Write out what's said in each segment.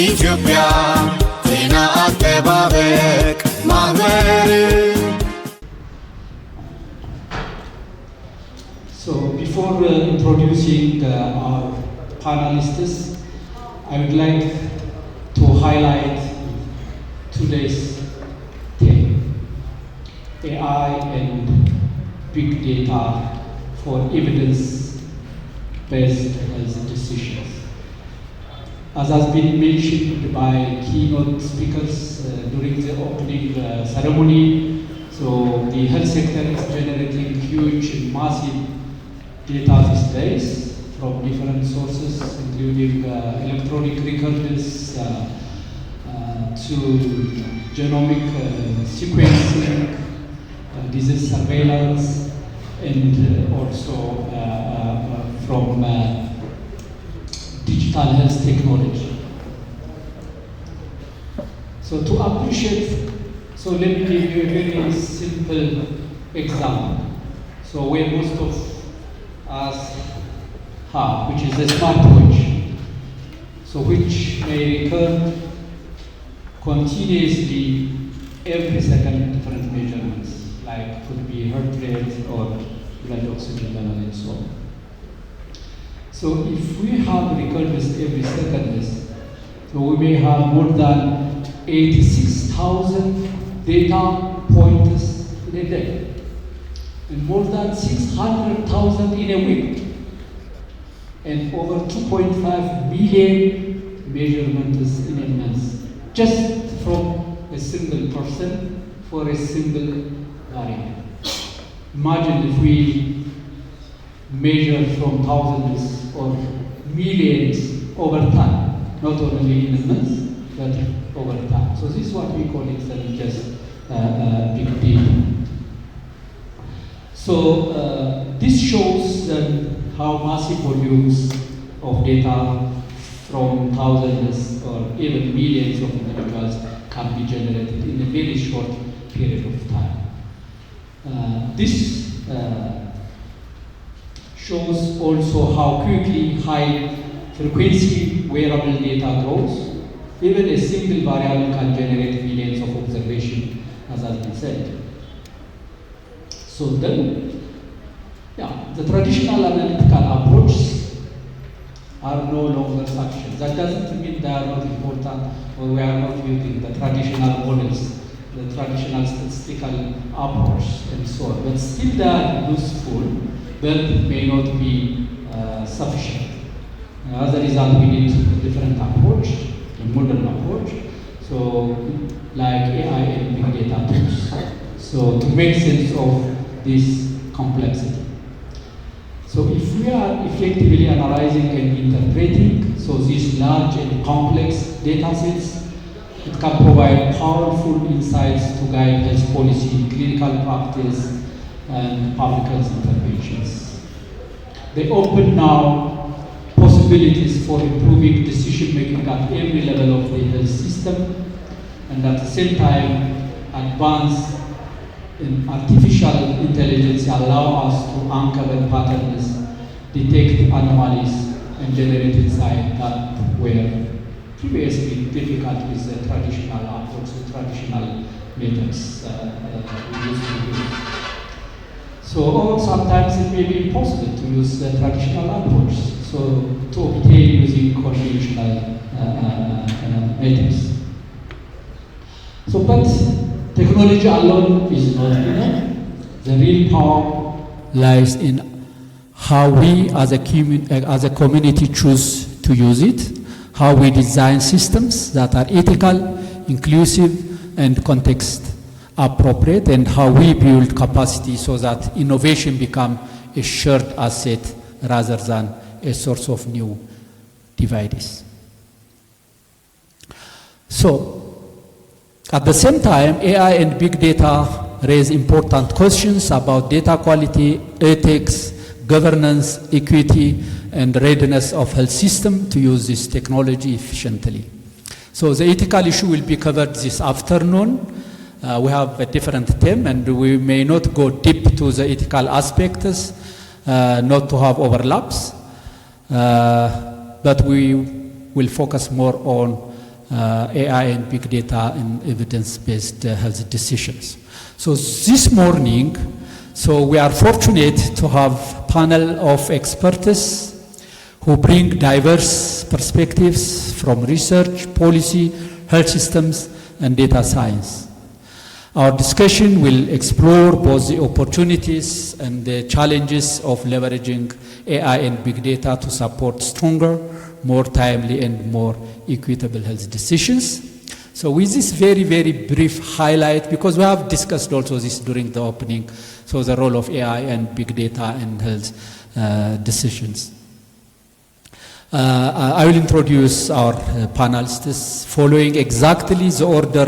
ኢትዮጵያ ጤና አጠባበቅ ማህበር So before introducing our panelists, I would like to highlight today's theme, AI and big data for evidence-based health decisions. As has been mentioned by keynote speakers during the opening ceremony, so the health sector is generating huge and massive data these days from different sources, including electronic records to genomic sequencing, disease surveillance, and also from digital health technology. So to appreciate, so let me give you a very simple example. So where most of us have, which is a smartwatch, so which may record continuously every second different measurements, like could be heart rate or blood oxygen level and so on. So if we have records every second, so we may have more than 86,000 data points in a day, and more than 600,000 in a week, and over 2.5 billion measurements in a month, just from a single person for a single variable. Imagine if we measure from thousands or millions over time, not only in a month, but over time. So this is what we call it just big data. So this shows how massive volumes of data from thousands or even millions of individuals can be generated in a very short period of time. This shows also how quickly high frequency wearable data grows. Even a single variable can generate millions of observations, as has been said. So then, the traditional analytical approaches are no longer sufficient. That doesn't mean they are not important or we are not using the traditional models, the traditional statistical approach and so on. But still they are useful, but may not be sufficient. As a result, we need a different approach, a modern approach, so like AI and big data tools. So to make sense of this complexity. So if we are effectively analyzing and interpreting these large and complex data sets, it can provide powerful insights to guide health policy, clinical practice, and public health interventions. They open now possibilities for improving decision making at every level of the health system, and at the same time, advance in artificial intelligence allow us to uncover patterns, detect anomalies, and generate insight that were previously difficult with the traditional approach, the traditional methods we used to use. So sometimes it may be impossible to use the traditional approach, so to obtain using conventional methods. So, but technology alone is not enough. The real power lies in how we as a community choose to use it, how we design systems that are ethical, inclusive, and context appropriate, and how we build capacity so that innovation become a shared asset rather than a source of new divides. So, at the same time, AI and big data raise important questions about data quality, ethics, governance, equity, and readiness of health system to use this technology efficiently. So the ethical issue will be covered this afternoon. We have a different theme, and we may not go deep to the ethical aspects, not to have overlaps, but we will focus more on AI and big data and evidence-based health decisions. So this morning, we are fortunate to have a panel of experts who bring diverse perspectives from research, policy, health systems, and data science. Our discussion will explore both the opportunities and the challenges of leveraging AI and big data to support stronger, more timely, and more equitable health decisions. So with this very, very brief highlight, because we have discussed also this during the opening, so the role of AI and big data and health decisions. I will introduce our panelists following exactly the order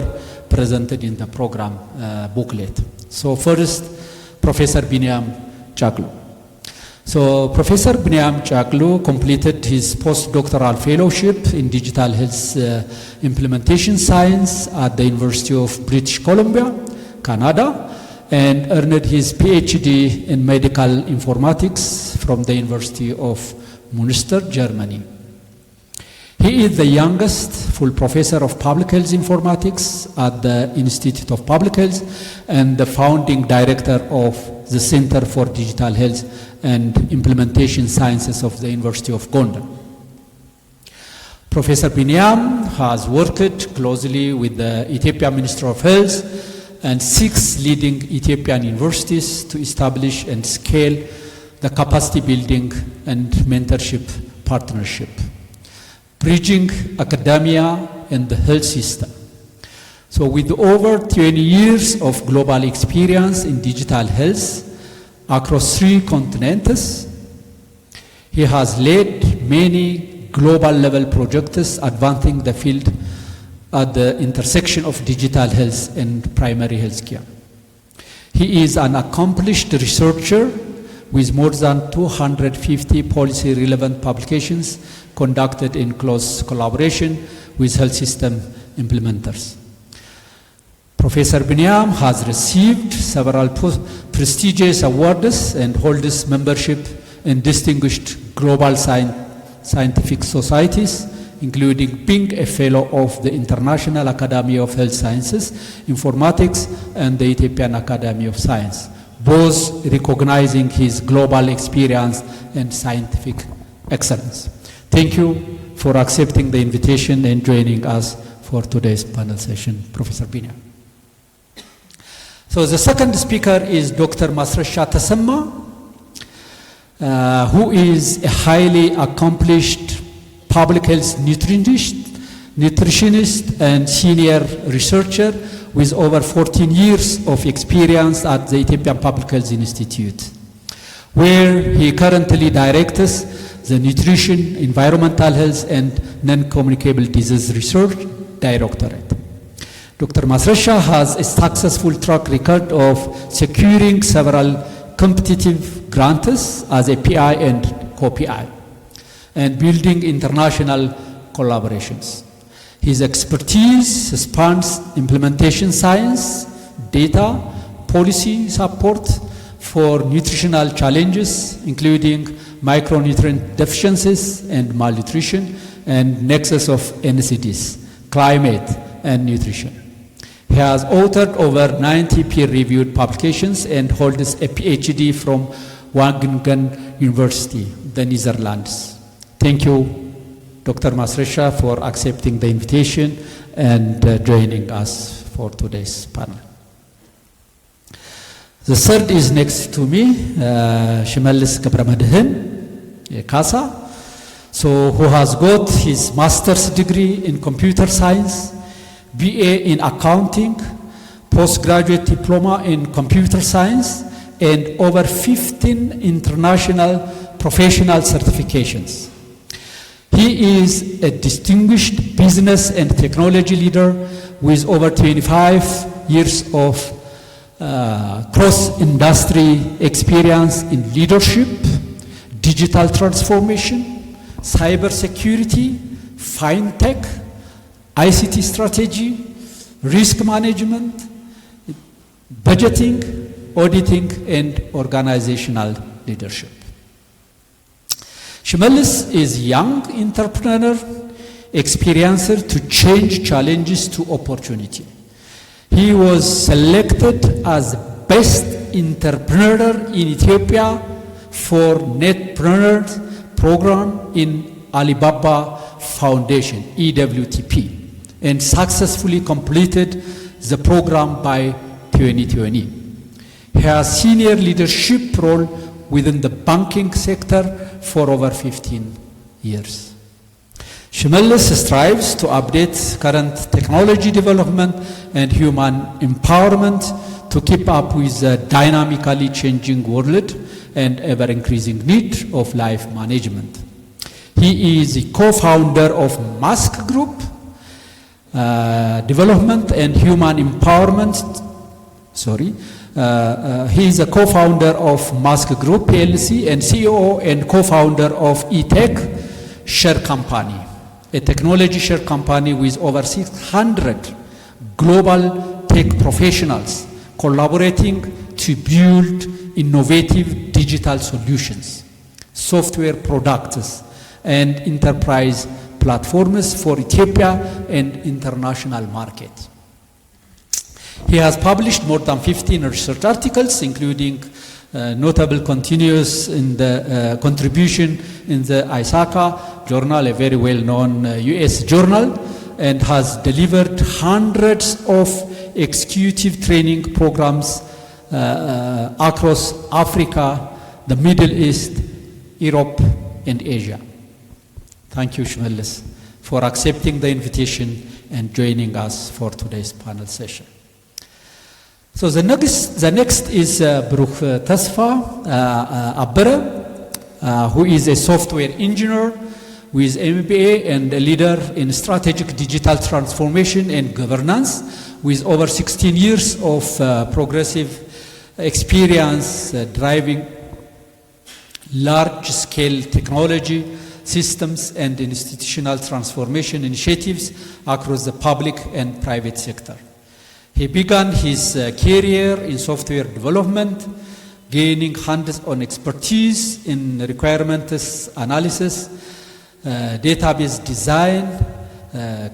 presented in the program booklet. So first, Professor Biniam Chaklu. So Professor Biniam Chaklu completed his postdoctoral fellowship in digital health implementation science at the University of British Columbia, Canada, and earned his PhD in medical informatics from the University of Münster, Germany. He is the youngest full professor of public health informatics at the Institute of Public Health and the founding director of the Center for Digital Health and Implementation Sciences of the University of Gondar. Professor Biniam has worked closely with the Ethiopian Ministry of Health and 6 leading Ethiopian universities to establish and scale the capacity building and mentorship partnership, bridging academia and the health system. So with over 20 years of global experience in digital health across 3 continents, he has led many global level projects advancing the field at the intersection of digital health and primary health care. He is an accomplished researcher with more than 250 policy-relevant publications conducted in close collaboration with health system implementers. Professor Biniam has received several prestigious awards and holds membership in distinguished global scientific societies, including being a fellow of the International Academy of Health Sciences, Informatics, and the Ethiopian Academy of Science, both recognizing his global experience and scientific excellence. Thank you for accepting the invitation and joining us for today's panel session, Professor Biniam. So the second speaker is Dr. Masresha Tasemma, who is a highly accomplished public health nutritionist and senior researcher with over 14 years of experience at the Ethiopian Public Health Institute, where he currently directs the Nutrition, Environmental Health, and Non-Communicable Disease Research Directorate. Dr. Masresha has a successful track record of securing several competitive grants as a PI and co-PI, and building international collaborations. His expertise spans implementation science, data, policy support for nutritional challenges, including micronutrient deficiencies and malnutrition, and nexus of NCDs, climate and nutrition. He has authored over 90 peer-reviewed publications and holds a PhD from Wageningen University, the Netherlands. Thank you, Dr. Masresha, for accepting the invitation and joining us for today's panel. The third is next to me, Shimelis Gebremadehen Kasa, who has got his master's degree in computer science, BA in accounting, postgraduate diploma in computer science, and over 15 international professional certifications. He is a distinguished business and technology leader with over 25 years of cross-industry experience in leadership, digital transformation, cybersecurity, fintech, ICT strategy, risk management, budgeting, auditing, and organizational leadership. Shimelis is a young entrepreneur experiencer to change challenges to opportunity. He was selected as best entrepreneur in Ethiopia for Netpreneur program in Alibaba Foundation, EWTP, and successfully completed the program by 2020. He has senior leadership role within the banking sector for over 15 years. Shimelis strives to update current technology development and human empowerment to keep up with the dynamically changing world and ever-increasing need of life management. He is the co-founder of Mask Group, Development and Human Empowerment. He is a co-founder of Mask Group PLC and CEO and co-founder of eTech Share Company, a technology share company with over 600 global tech professionals collaborating to build innovative digital solutions, software products, and enterprise platforms for Ethiopia and international markets. He has published more than 15 research articles, including notable continuous in the contribution in the ISACA journal, a very well-known US journal, and has delivered hundreds of executive training programs across Africa, the Middle East, Europe, and Asia. Thank you, Shimelis, for accepting the invitation and joining us for today's panel session. So the next is Baruch Tesfa Abere, who is a software engineer with MBA and a leader in strategic digital transformation and governance, with over 16 years of progressive experience driving large-scale technology, systems, and institutional transformation initiatives across the public and private sector. He began his career in software development, gaining hands-on expertise in requirements analysis, database design,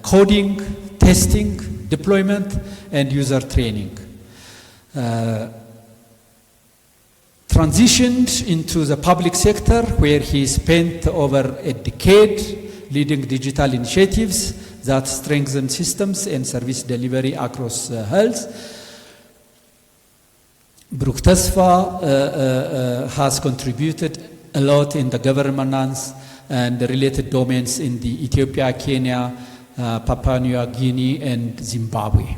coding, testing, deployment, and user training. Transitioned into the public sector, where he spent over a decade leading digital initiatives that strengthen systems and service delivery across health. Baruch Tesfa has contributed a lot in the governance and the related domains in the Ethiopia, Kenya, Papua New Guinea, and Zimbabwe.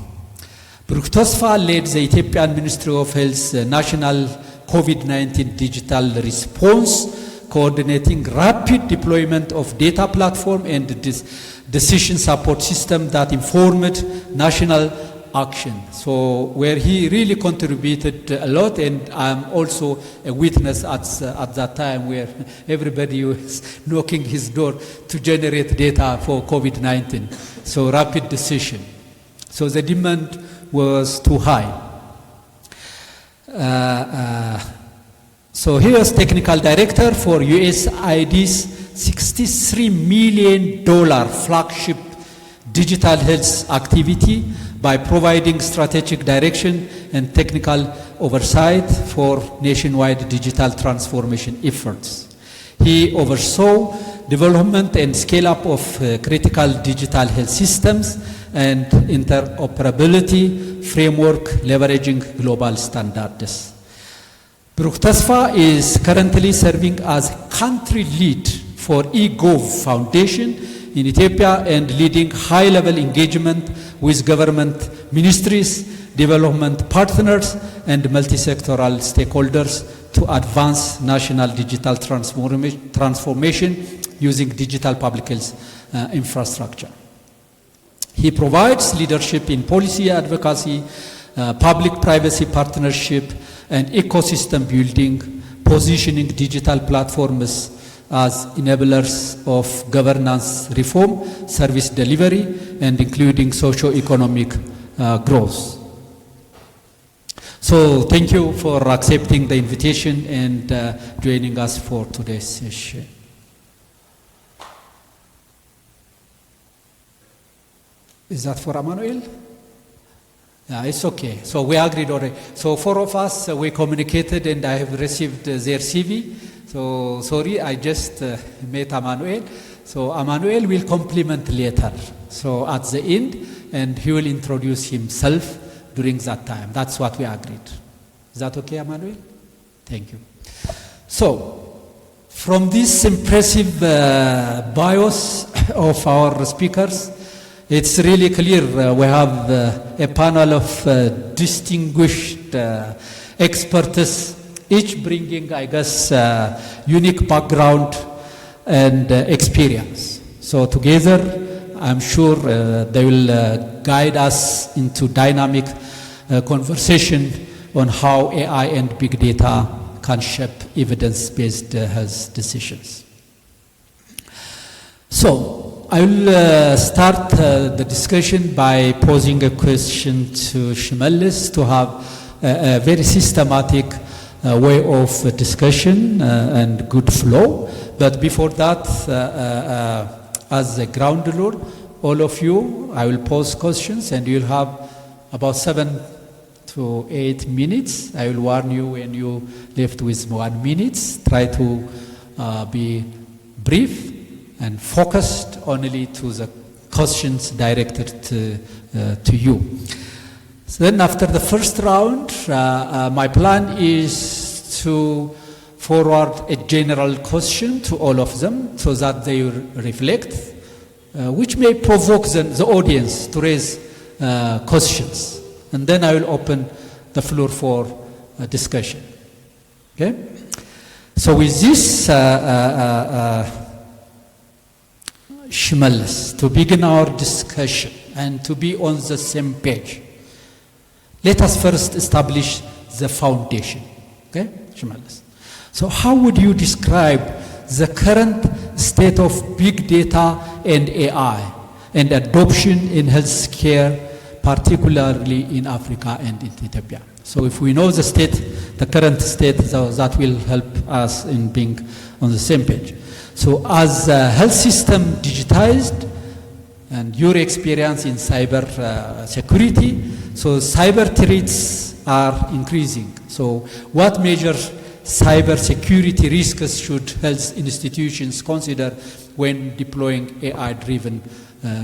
Baruch Tesfa led the Ethiopian Ministry of Health's national COVID-19 digital response, coordinating rapid deployment of data platform and decision support system that informed national action. So where he really contributed a lot, and I'm also a witness at that time where everybody was knocking his door to generate data for COVID-19. So rapid decision. So the demand was too high. So he was technical director for USAID's $63 million flagship digital health activity by providing strategic direction and technical oversight for nationwide digital transformation efforts. He oversaw development and scale-up of critical digital health systems and interoperability framework leveraging global standards. Baruch Tesfa is currently serving as country lead for eGov Foundation in Ethiopia and leading high-level engagement with government ministries, development partners, and multi-sectoral stakeholders to advance national digital transformation using digital public health infrastructure. He provides leadership in policy advocacy, public-privacy partnership, and ecosystem building, positioning digital platforms as enablers of governance reform, service delivery, and including socio-economic growth. So thank you for accepting the invitation and joining us for today's session. Is that for Emmanuel? It's okay. So we agreed already. So 4 of us, we communicated and I have received their CV. So sorry, I just met Emmanuel. So Emmanuel will complement later. So at the end, and he will introduce himself during that time. That's what we agreed. Is that okay, Emmanuel? Thank you. So from this impressive bios of our speakers, it's really clear we have a panel of distinguished experts, each bringing, I guess, unique background and experience. So together, I'm sure they will guide us into dynamic conversation on how AI and big data can shape evidence-based health decisions. So, I will start the discussion by posing a question to Shimelis to have a very systematic way of discussion and good flow. But before that, as a ground rule, all of you, I will pose questions and you'll have about 7 to 8 minutes. I will warn you when you left with 1 minute. Try to be brief and focused only to the questions directed to you. So then after the first round, my plan is to forward a general question to all of them so that they will reflect, which may provoke the audience to raise questions. And then I will open the floor for discussion. Okay? So with this, Shimelis, to begin our discussion and to be on the same page, let us first establish the foundation. Okay, Shimelis. So how would you describe the current state of big data and AI and adoption in healthcare, particularly in Africa and in Ethiopia? So if we know the state, the current state, that will help us in being on the same page. So as the health system digitized and your experience in cyber security, so cyber threats are increasing. So what major cyber security risks should health institutions consider when deploying AI-driven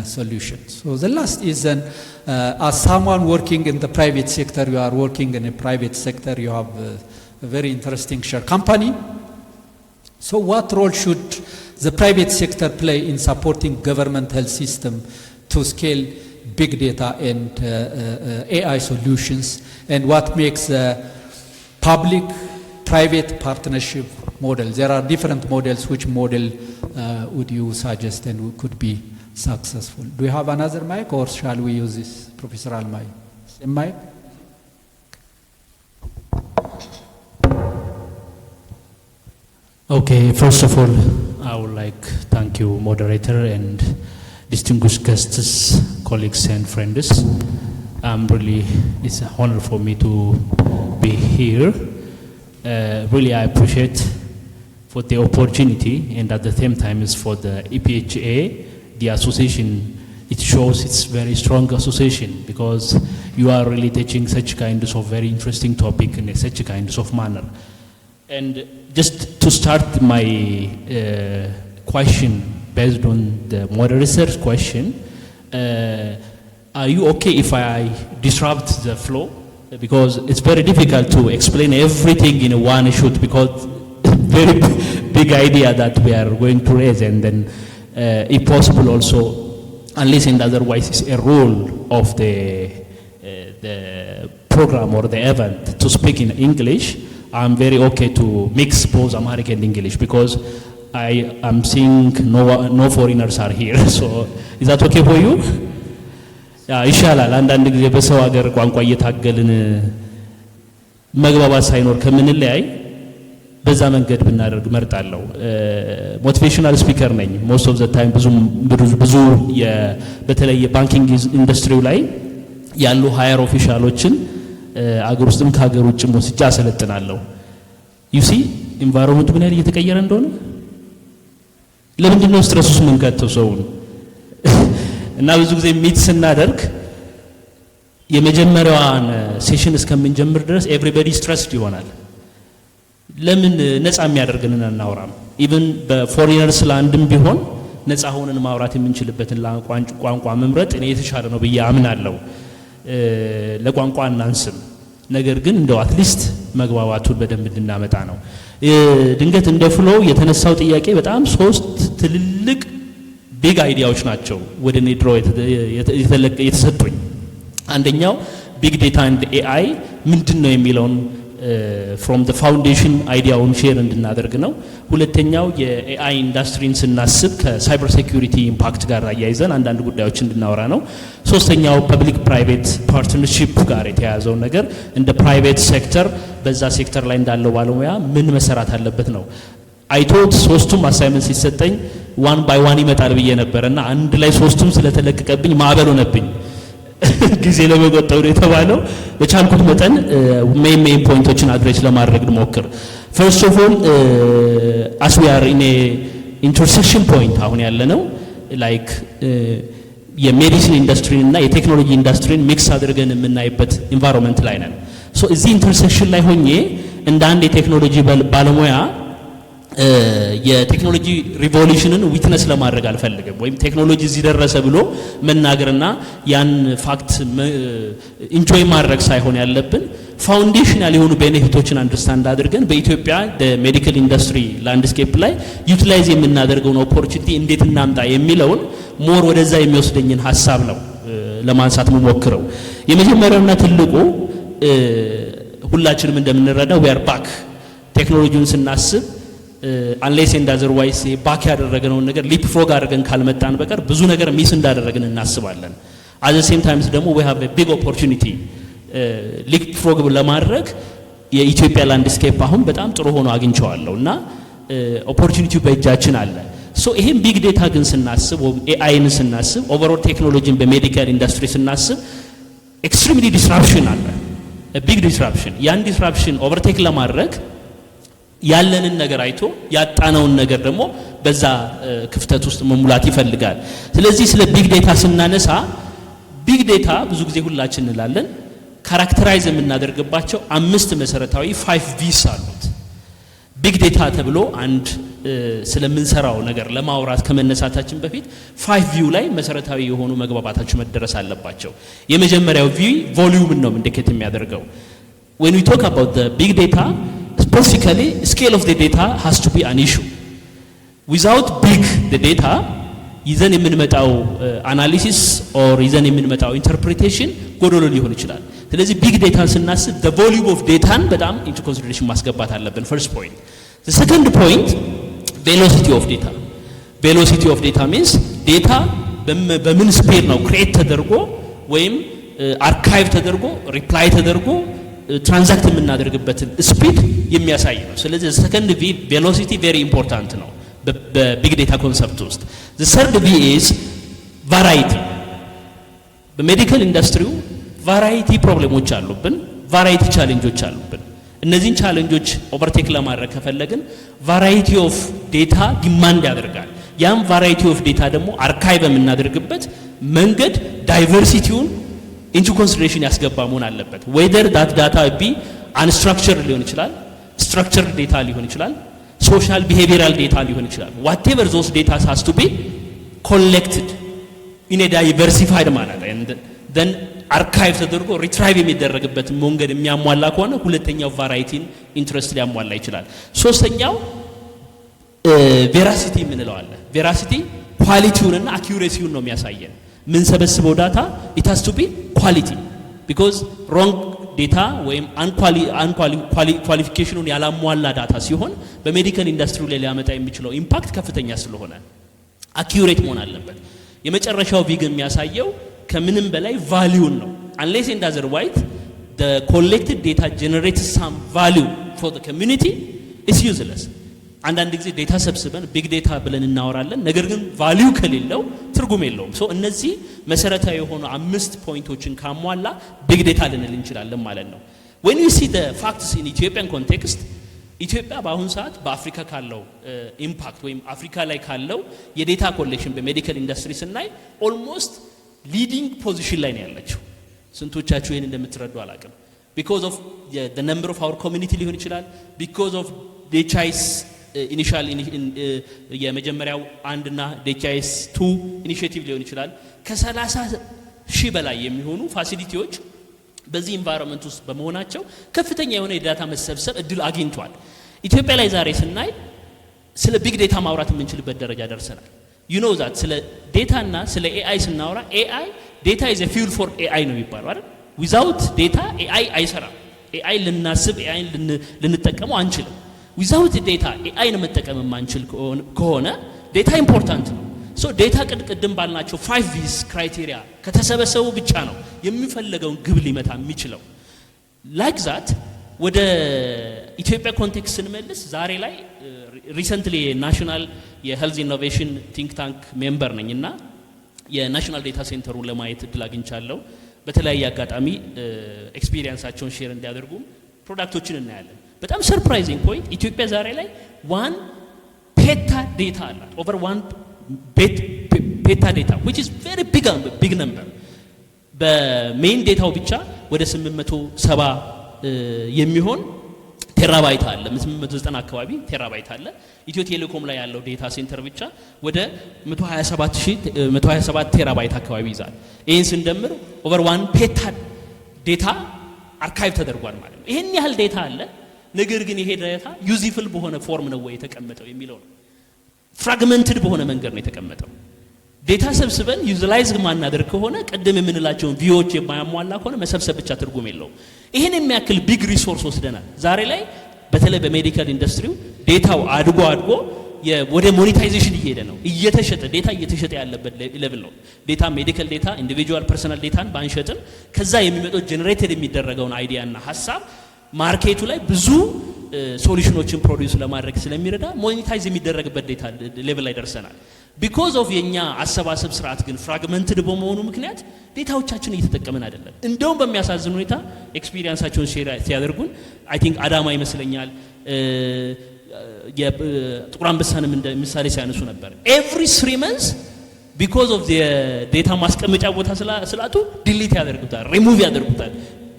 solutions? So the last is then, as someone working in the private sector, you are working in a private sector, you have a very interesting share company. So what role should the private sector play in supporting government health system to scale big data and AI solutions? And what makes the public-private partnership model? There are different models. Which model would you suggest and could be successful? Do you have another mic or shall we use this professional mic? Same mic? Okay, first of all, I would like to thank you, moderator, and distinguished guests, colleagues, and friends. It's an honor for me to be here. Really, I appreciate for the opportunity, and at the same time, is for the EPHA, the association. It shows it's very strong association because you are really teaching such kinds of very interesting topic in such a kinds of manner. And just to start my question based on the moderator's question, are you okay if I disrupt the flow? Because it's very difficult to explain everything in one shoot because very big idea that we are going to raise, and then if possible also, unless and otherwise it's a rule of the program or the event to speak in English. I'm very okay to mix both Amharic and English because I am seeing no foreigners are here. So is that okay for you? ይሻላል አንዳንድ ጊዜ በሰው ሀገር ቋንቋ እየታገልን መግባባት ሳይኖር ከምንለያይ በዛ መንገድ ብናደርግ መርጣለሁ። ሞቲቬሽናል ስፒከር ነኝ most of the time ብዙ በተለይ የባንኪንግ ኢንዱስትሪው ላይ ያሉ ሃየር ኦፊሻሎችን አገር ውስጥም ከሀገር ውጭም ወስጄ አሰለጥናለሁ። you see environment ምን ያህል እየተቀየረ እንደሆነ ለምንድን ነው ስትረስ ውስጥ የምንከተው ሰውን? እና ብዙ ጊዜ ሚት ስናደርግ የመጀመሪያዋን ሴሽን እስከምንጀምር ድረስ ኤቭሪባዲ ስትረስድ ይሆናል። ለምን ነፃ የሚያደርገንን አናወራም? ኢቭን በፎሪነርስ ላንድም ቢሆን ነፃ ሆነን ማውራት የምንችልበትን ቋንቋ መምረጥ እኔ የተሻለ ነው ብዬ አምናለሁ። ለቋንቋ እናንስም፣ ነገር ግን እንደው አትሊስት መግባባቱን በደንብ እንድናመጣ ነው። ድንገት እንደ ፍሎ የተነሳው ጥያቄ በጣም 3 ትልልቅ ቢግ አይዲያዎች ናቸው ወደ እኔ ድሮ የተሰጡኝ። አንደኛው ቢግ ዴታ ኤንድ ኤአይ ምንድነው የሚለውን from the foundation አይዲያውን ሼር እንድናደርግ ነው። ሁለተኛው የኤአይ ኢንዱስትሪን ስናስብ ከሳይበር ሴኩሪቲ ኢምፓክት ጋር አያይዘን አንዳንድ ጉዳዮች እንድናወራ ነው። ሶስተኛው ፐብሊክ ፕራይቬት ፓርትነርሺፕ ጋር የተያያዘው ነገር እንደ ፕራይቬት ሴክተር በዛ ሴክተር ላይ እንዳለው ባለሙያ ምን መሰራት አለበት ነው። አይቶት 3ቱም አሳይመንት ሲሰጠኝ ዋን ባይ ዋን ይመጣል ብዬ ነበርና አንድ ላይ 3ቱም ስለተለቀቀብኝ ማዕበል ሆነብኝ። ጊዜ ለመቆጠብ ነው የተባለው። በቻልኩት መጠን ሜን ፖይንቶችን አድሬስ ለማድረግ ሞክር። ፈርስት ኦፍ ኦል as we are in a intersection point አሁን ያለነው ላይክ የሜዲሲን ኢንዱስትሪን እና የቴክኖሎጂ ኢንዱስትሪን ሚክስ አድርገን የምናይበት ኢንቫይሮንመንት ላይ ነን። ሶ እዚህ ኢንተርሴክሽን ላይ ሆኜ እንደ አንድ የቴክኖሎጂ ባለሙያ የቴክኖሎጂ ሪቮሉሽንን ዊትነስ ለማድረግ አልፈልግም፣ ወይም ቴክኖሎጂ እዚህ ደረሰ ብሎ መናገርና ያን ፋክት ኢንጆይ ማድረግ ሳይሆን ያለብን ፋውንዴሽናል የሆኑ ቤኔፊቶችን አንደርስታንድ አድርገን በኢትዮጵያ ሜዲካል ኢንዱስትሪ ላንድስኬፕ ላይ ዩቲላይዝ የምናደርገውን ኦፖርቹኒቲ እንዴት እናምጣ የሚለውን ሞር ወደዛ የሚወስደኝን ሐሳብ ነው ለማንሳት መሞክረው። የመጀመሪያውና ትልቁ ሁላችንም እንደምንረዳው we are back ቴክኖሎጂውን ስናስብ አንሌስ ኤንድ አዘርዋይስ ባክ ያደረገነውን ነገር ሊፕ ፍሮግ አድርገን ካልመጣን በቀር ብዙ ነገር ሚስ እንዳደረግን እናስባለን። አት ዘ ሴም ታይምስ ደግሞ we have a big opportunity ሊፕ ፍሮግ ለማድረግ የኢትዮጵያ ላንድስኬፕ አሁን በጣም ጥሩ ሆኖ አግኝቼዋለሁ እና ኦፖርቹኒቲው በእጃችን አለ። ሶ ይሄን ቢግ ዴታ ግን ስናስብ ኤአይን ስናስብ ኦቨርኦል ቴክኖሎጂን በሜዲካል ኢንዱስትሪ ስናስብ ኤክስትሪምሊ ዲስራፕሽን አለ፣ ቢግ ዲስራፕሽን። ያን ዲስራፕሽን ኦቨርቴክ ለማድረግ ያለንን ነገር አይቶ ያጣነውን ነገር ደግሞ በዛ ክፍተት ውስጥ መሙላት ይፈልጋል። ስለዚህ ስለ ቢግ ዴታ ስናነሳ ቢግ ዴታ ብዙ ጊዜ ሁላችን እንላለን ካራክተራይዝ የምናደርግባቸው 5 መሰረታዊ 5 ቪስ አሉት። ቢግ ዴታ ተብሎ አንድ ስለምንሰራው ነገር ለማውራት ከመነሳታችን በፊት 5 ቪው ላይ መሰረታዊ የሆኑ መግባባታቸው መደረስ አለባቸው። የመጀመሪያው ቪ ቮሊዩምን ነው ኢንዲኬት የሚያደርገው። when we talk about the big data, specifically scale of the data has to be an issue. Without big the data ይዘን የምንመጣው አናሊሲስ ኦር ይዘን የምንመጣው ኢንተርፕሪቴሽን ጎዶሎ ሊሆን ይችላል። ስለዚህ ቢግ ዴታን ስናስብ the volume of data በጣም into consideration ማስገባት አለብን። first point. The second point, velocity of data. Velocity of data means data በምን ስፒድ ነው ክሬት ተደርጎ ወይም አርካይቭ ተደርጎ ሪፕላይ ተደርጎ ትራንዛክት የምናደርግበትን ስፒድ የሚያሳይ ነው። ስለዚህ second V velocity very important ነው በቢግ ዴታ ኮንሰፕት ውስጥ። the third V is variety. በሜዲካል ኢንዱስትሪው ቫራይቲ ፕሮብሌሞች አሉብን፣ ቫራይቲ ቻሌንጆች አሉብን። እነዚህን ቻሌንጆች ኦቨርቴክ ለማድረግ ከፈለግን ቫራይቲ ኦፍ ዴታ ዲማንድ ያደርጋል። ያም ቫራይቲ ኦፍ ዴታ ደግሞ አርካይቭ የምናደርግበት መንገድ ዳይቨርሲቲውን ኢንቱ ኮንሲደሬሽን ያስገባ መሆን አለበት። ዌዘር ዳት ዳታ ቢ አንስትራክቸርድ ሊሆን ይችላል፣ ስትራክቸርድ ዴታ ሊሆን ይችላል፣ ሶሻል ቢሄቪየራል ዴታ ሊሆን ይችላል። ዋትኤቨር ዞስ ዴታ ሃዝ ቱ ቢ ኮሌክትድ ኢን ኤ ዳይቨርሲፋይድ ማነር ኤንድ ዘን አርካይቭ ተደርጎ ሪትራይቭ የሚደረግበት መንገድ የሚያሟላ ከሆነ ሁለተኛው ቫራይቲን ኢንትረስት ሊያሟላ ይችላል። ሶስተኛው ቬራሲቲ የምንለው አለ። ቬራሲቲ ኳሊቲውንና አኪዩሬሲውን ነው የሚያሳየን። ምን ሰበስበው ዳታ it has to be quality because wrong ዴታ ወይም ኳሊፊኬሽኑን ያላሟላ ዳታ ሲሆን በሜዲካል ኢንዱስትሪ ላይ ሊያመጣ የሚችለው ኢምፓክት ከፍተኛ ስለሆነ አኪዩሬት መሆን አለበት። የመጨረሻው ቪግ የሚያሳየው ከምንም በላይ ቫልዩን ነው። unless and otherwise the collected data generates some value for the community is useless. አንዳንድ ጊዜ ዴታ ሰብስበን ቢግ ዴታ ብለን እናወራለን፣ ነገር ግን ቫልዩ ከሌለው ትርጉም የለውም። ሶ እነዚህ መሰረታዊ የሆኑ 5 ፖይንቶችን ካሟላ ቢግ ዴታ ልንል እንችላለን ማለት ነው። when you see the facts in Ethiopian context ኢትዮጵያ በአሁን ሰዓት በአፍሪካ ካለው ኢምፓክት ወይም አፍሪካ ላይ ካለው የዴታ ኮሌክሽን በሜዲካል ኢንዱስትሪ ስናይ ኦልሞስት ሊዲንግ ፖዚሽን ላይ ነው ያለችው። ስንቶቻችሁ ይሄን እንደምትረዱ አላውቅም። because of the number of our community ሊሆን ይችላል because of DHIS ኢኒሻል የመጀመሪያው አንድና DHIS 2 ኢኒሺዬቲቭ ሊሆን ይችላል ከ30,000 በላይ የሚሆኑ ፋሲሊቲዎች በዚህ ኢንቫይሮንመንት ውስጥ በመሆናቸው ከፍተኛ የሆነ የዳታ መሰብሰብ እድል አግኝቷል። ኢትዮጵያ ላይ ዛሬ ስናይ ስለ ቢግ ዴታ ማውራት የምንችልበት ደረጃ ደርሰናል። you know that ስለ ዴታ እና ስለ AI ስናወራ AI data is a fuel for AI ነው የሚባለው አይደል? without data AI አይሰራም። AI ልናስብ AI ልንጠቀመው አንችልም። without data AI ነው መጠቀም ማንችል ከሆነ ዴታ ኢምፖርታንት ነው። so ዴታ ቅድም ባልናቸው 5 V's ክራይቴሪያ ከተሰበሰቡ ብቻ ነው የሚፈልገውን ግብ ሊመታ የሚችለው። like that ወደ ኢትዮጵያ ኮንቴክስት ስንመልስ ዛሬ ላይ ሪሰንትሊ ናሽናል የሄልዝ ኢኖቬሽን ቲንክ ታንክ ሜምበር ነኝና የናሽናል ዴታ ሴንተሩን ለማየት እድል አግኝቻለሁ። በተለያየ አጋጣሚ ኤክስፒሪየንሳቸውን ሼር እንዲያደርጉ ፕሮዳክቶችን እናያለን። በጣም ሰርፕራይዚንግ ፖይንት ኢትዮጵያ ዛሬ ላይ 1 ፔታ ዴታ አላት። ኦቨር 1 ፔታ ዴታ which is very big number። በሜን ዴታው ብቻ ወደ 870 የሚሆን ቴራባይት አለ። 890 አካባቢ ቴራባይት አለ። ኢትዮ ቴሌኮም ላይ ያለው ዴታ ሴንተር ብቻ ወደ 127 ቴራባይት አካባቢ ይዛል። ይሄን ስንደምር ኦቨር 1 ፔታ ዴታ አርካይቭ ተደርጓል ማለት ነው። ይሄን ያህል ዴታ አለ። ነገር ግን ይሄ ዴታ ዩዚብል በሆነ ፎርም ነው ወይ የተቀመጠው የሚለው ነው። ፍራግመንትድ በሆነ መንገድ ነው የተቀመጠው። ዴታ ሰብስበን ዩቲላይዝ ማናደርግ ከሆነ ቀደም የምንላቸውን ቪዎች የማያሟላ ከሆነ መሰብሰብ ብቻ ትርጉም የለውም። ይሄን የሚያክል ቢግ ሪሶርስ ወስደናል። ዛሬ ላይ በተለይ በሜዲካል ኢንዱስትሪው ዴታው አድጎ ወደ ሞኔታይዜሽን እየሄደ ነው። እየተሸጠ ዴታ እየተሸጠ ያለበት ሌቭል ነው። ዴታ ሜዲካል ዴታ ኢንዲቪጁዋል ፐርሰናል ዴታን ባንሸጥም ከዛ የሚመጣው ጀነሬትድ የሚደረገውን አይዲያና ሐሳብ ማርኬቱ ላይ ብዙ ሶሉሽኖችን ፕሮዲዩስ ለማድረግ ስለሚረዳ ሞኔታይዝ የሚደረግበት ዴታ ሌቭል ላይ ደርሰናል። ቢኮዝ ኦፍ የኛ አሰባሰብ ስርዓት ግን ፍራግመንትድ በመሆኑ ምክንያት ዴታዎቻችን እየተጠቀምን አይደለም። እንደውም በሚያሳዝን ሁኔታ ኤክስፒሪየንሳቸውን ሼር ሲያደርጉን አይ ቲንክ አዳማ ይመስለኛል የጥቁር አንበሳንም እንደ ምሳሌ ሲያነሱ ነበር። ኤቭሪ 3 months ቢኮዝ ኦፍ ዴታ ማስቀመጫ ቦታ ስላጡ ዲሊት ያደርጉታል፣ ሪሙቭ ያደርጉታል።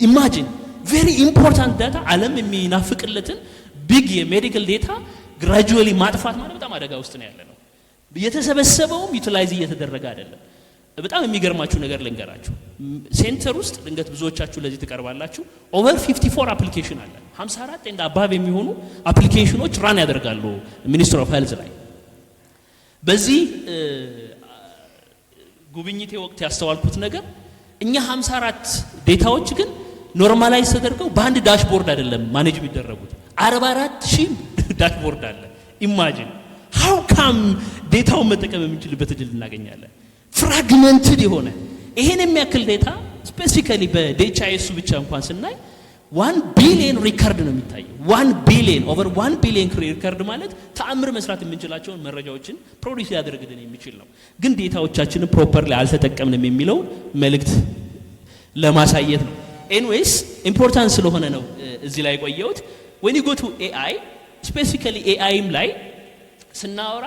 ኢማጂን ቬሪ ኢምፖርታንት ዳታ ዓለም የሚናፍቅለትን ቢግ የሜዲካል ዴታ ግራጁዋሊ ማጥፋት ማለት በጣም አደጋ ውስጥ ነው ያለነው። የተሰበሰበውም ዩቲላይዝ እየተደረገ አይደለም። በጣም የሚገርማችሁ ነገር ልንገራችሁ። ሴንተር ውስጥ ድንገት ብዙዎቻችሁ ለዚህ ትቀርባላችሁ። ኦቨር 54 አፕሊኬሽን አለ። 54 እና አባብ የሚሆኑ አፕሊኬሽኖች ራን ያደርጋሉ ሚኒስትሪ ኦፍ ሄልዝ ላይ። በዚህ ጉብኝቴ ወቅት ያስተዋልኩት ነገር እኛ 54 ዴታዎች ግን ኖርማላይዝ ተደርገው በአንድ ዳሽቦርድ አይደለም ማኔጅ የሚደረጉት። 44,000 ዳሽቦርድ አለ። ኢማጂን ሃው ካም ዴታውን መጠቀም የምንችልበት እድል እናገኛለን። ፍራግመንትድ የሆነ ይሄን የሚያክል ዴታ ስፔሲፊካሊ በዲኤችአይኤስ ብቻ እንኳን ስናይ 1 ቢሊዮን ሪከርድ ነው የሚታየው። 1 ቢሊዮን ኦቨር 1 ቢሊዮን ሪከርድ ማለት ተአምር መስራት የምንችላቸውን መረጃዎችን ፕሮዲዩስ ያደርግልን የሚችል ነው። ግን ዴታዎቻችንን ፕሮፐርሊ አልተጠቀምንም የሚለው መልእክት ለማሳየት ነው። ኤኒዌይስ ኢምፖርታንት ስለሆነ ነው እዚህ ላይ ቆየሁት። when you go to AI specifically AIም ላይ ስናወራ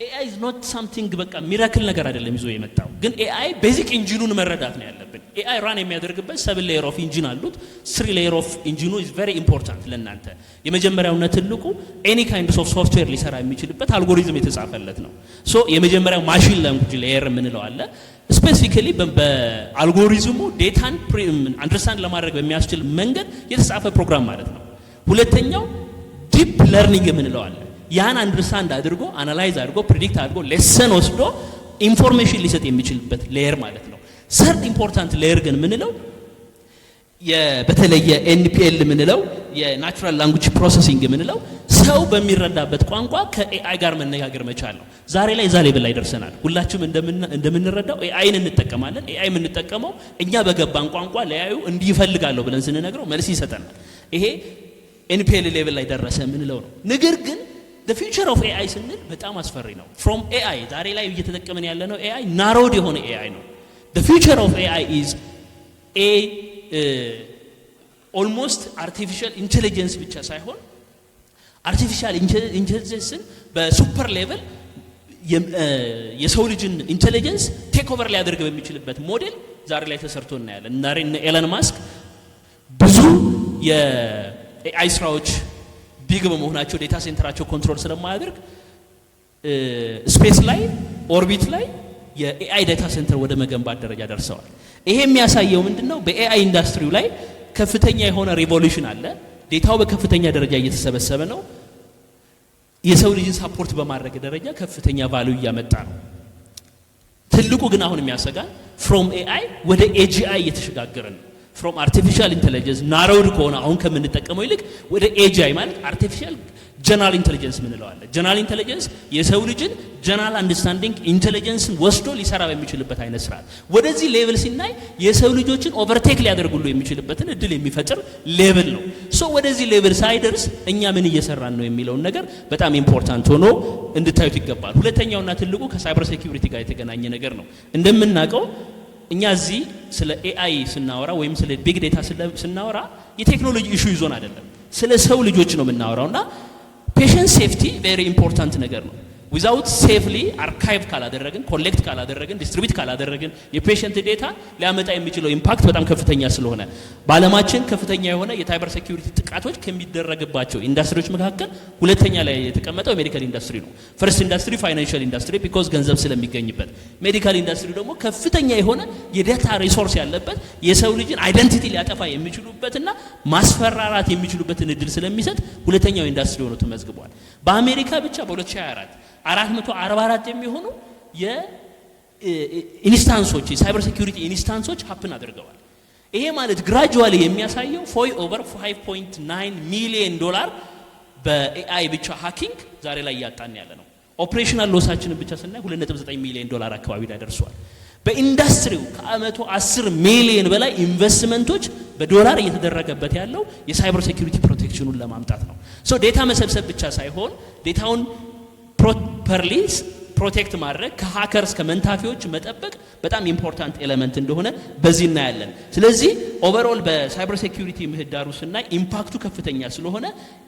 AI is not something በቃ ሚራክል ነገር አይደለም ይዞ የመጣው። ግን AI ቤዚክ ኢንጂኑን መረዳት ነው ያለብን። AI ራን የሚያደርግበት 7 ሌየር ኦፍ ኢንጂን አሉት። 3 ሌየር ኦፍ ኢንጂኑ is very important ለእናንተ። የመጀመሪያውና ትልቁ any kind of software ሊሰራ የሚችልበት አልጎሪዝም የተጻፈለት ነው። ሶ የመጀመሪያው ማሽን ላንጉጅ ሌየር የምንለው አለ። ስፔሲፊካሊ በአልጎሪዝሙ ዴታን አንደርስታንድ ለማድረግ በሚያስችል መንገድ የተጻፈ ፕሮግራም ማለት ነው። ሁለተኛው ዲፕ ለርኒንግ የምንለው አለ። ያን አንደርስታንድ አድርጎ አናላይዝ አድርጎ ፕሪዲክት አድርጎ ሌሰን ወስዶ ኢንፎርሜሽን ሊሰጥ የሚችልበት ሌየር ማለት ነው። ሰርድ ኢምፖርታንት ሌየር ግን የምንለው በተለየ ኤንፒኤል የምንለው የናቹራል ላንጉጅ ፕሮሰሲንግ የምንለው ሰው በሚረዳበት ቋንቋ ከኤአይ ጋር መነጋገር መቻል ነው። ዛሬ ላይ ዛ ሌቭል ላይ ደርሰናል። ሁላችሁም እንደምንረዳው ኤአይን እንጠቀማለን። ኤአይ የምንጠቀመው እኛ በገባን ቋንቋ ለያዩ እንዲህ ይፈልጋለሁ ብለን ስንነግረው መልስ ይሰጠናል። ይሄ ኤንፒኤል ሌቭል ላይ ደረሰ የምንለው ነው። ነገር ግን the future of AI ስንል በጣም አስፈሪ ነው። from AI ዛሬ ላይ እየተጠቀመን ያለነው AI ናሮድ የሆነ AI ነው። the future of AI is almost artificial intelligence ብቻ ሳይሆን አርቲፊሻል ኢንተለጀንስን በሱፐር ሌቭል የሰው ልጅን ኢንተለጀንስ ቴክ ኦቨር ሊያደርግ በሚችልበት ሞዴል ዛሬ ላይ ተሰርቶ እናያለን። እና ኤለን ማስክ ብዙ የኤአይ ስራዎች ቢግ በመሆናቸው ዴታ ሴንተራቸው ኮንትሮል ስለማያደርግ ስፔስ ላይ ኦርቢት ላይ የኤአይ ዴታ ሴንተር ወደ መገንባት ደረጃ ደርሰዋል። ይሄ የሚያሳየው ምንድነው? በኤአይ ኢንዱስትሪው ላይ ከፍተኛ የሆነ ሪቮሉሽን አለ። ዴታው በከፍተኛ ደረጃ እየተሰበሰበ ነው። የሰው ልጅን ሳፖርት በማድረግ ደረጃ ከፍተኛ ቫልዩ እያመጣ ነው። ትልቁ ግን አሁን የሚያሰጋን ፍሮም ኤአይ ወደ ኤጂአይ እየተሸጋገረ ነው። ፍሮም አርቲፊሻል ኢንተለጀንስ ናሮድ ከሆነ አሁን ከምንጠቀመው ይልቅ ወደ ኤጂአይ ማለት አርቲፊሻል ጀነራል ኢንተለጀንስ ምንለው አለ። ጀነራል ኢንተለጀንስ የሰው ልጅን ጀነራል አንደርስታንዲንግ ኢንተለጀንስን ወስዶ ሊሰራ በሚችልበት አይነት ስርዓት ወደዚህ ሌቭል ሲናይ የሰው ልጆችን ኦቨርቴክ ሊያደርጉሉ የሚችልበትን እድል የሚፈጥር ሌቭል ነው። ሶ ወደዚህ ሌቭል ሳይደርስ እኛ ምን እየሰራን ነው የሚለውን ነገር በጣም ኢምፖርታንት ሆኖ እንድታዩት ይገባል። ሁለተኛውና ትልቁ ከሳይበር ሴኩሪቲ ጋር የተገናኘ ነገር ነው። እንደምናውቀው እኛ እዚህ ስለ ኤአይ ስናወራ ወይም ስለ ቢግ ዴታ ስናወራ የቴክኖሎጂ ኢሹ ይዞን አይደለም፣ ስለ ሰው ልጆች ነው የምናወራውና ፔሸንት ሴፍቲ ቬሪ ኢምፖርታንት ነገር ነው። ዊዛውት ሴፍሊ አርካይቭ ካላደረግን ኮሌክት ካላደረግን ዲስትሪቢዩት ካላደረግን የፔሸንት ዴታ ሊያመጣ የሚችለው ኢምፓክት በጣም ከፍተኛ ስለሆነ በዓለማችን ከፍተኛ የሆነ የሳይበር ሴኩሪቲ ጥቃቶች ከሚደረግባቸው ኢንዱስትሪዎች መካከል ሁለተኛ ላይ የተቀመጠው ሜዲካል ኢንዱስትሪ ነው። ፈርስት ኢንዱስትሪ ፋይናንሻል ኢንዱስትሪ ቢኮዝ ገንዘብ ስለሚገኝበት፣ ሜዲካል ኢንዱስትሪ ደግሞ ከፍተኛ የሆነ የዳታ ሪሶርስ ያለበት የሰው ልጅን አይደንቲቲ ሊያጠፋ የሚችሉበትና ማስፈራራት የሚችሉበትን እድል ስለሚሰጥ ሁለተኛው ኢንዱስትሪ ሆኖ ተመዝግቧል። በአሜሪካ ብቻ በ2024 444 የሚሆኑ የኢንስታንሶች የሳይበር ሴኩሪቲ ኢንስታንሶች ሀፕን አድርገዋል። ይሄ ማለት ግራጁዋሊ የሚያሳየው ኦቨር 5.9 ሚሊዮን ዶላር በኤአይ ብቻ ሃኪንግ ዛሬ ላይ ያጣን ያለ ነው። ኦፕሬሽናል ሎሳችንን ብቻ ስናይ 2.9 ሚሊዮን ዶላር አካባቢ ላይ ደርሷል። በኢንዱስትሪው ከአመቱ 10 ሚሊዮን በላይ ኢንቨስትመንቶች በዶላር እየተደረገበት ያለው የሳይበር ሴኩሪቲ ፕሮቴክሽኑን ለማምጣት ነው። ሶ ዴታ መሰብሰብ ብቻ ሳይሆን ዴታውን ፕሮፐርሊ ፕሮቴክት ማድረግ ከሃከርስ ከመንታፊዎች መጠበቅ በጣም ኢምፖርታንት ኤሌመንት እንደሆነ በዚህ እናያለን። ስለዚህ ኦቨርኦል በሳይበር ሴኩሪቲ ምህዳሩ ስናይ ኢምፓክቱ ከፍተኛ ስለሆነ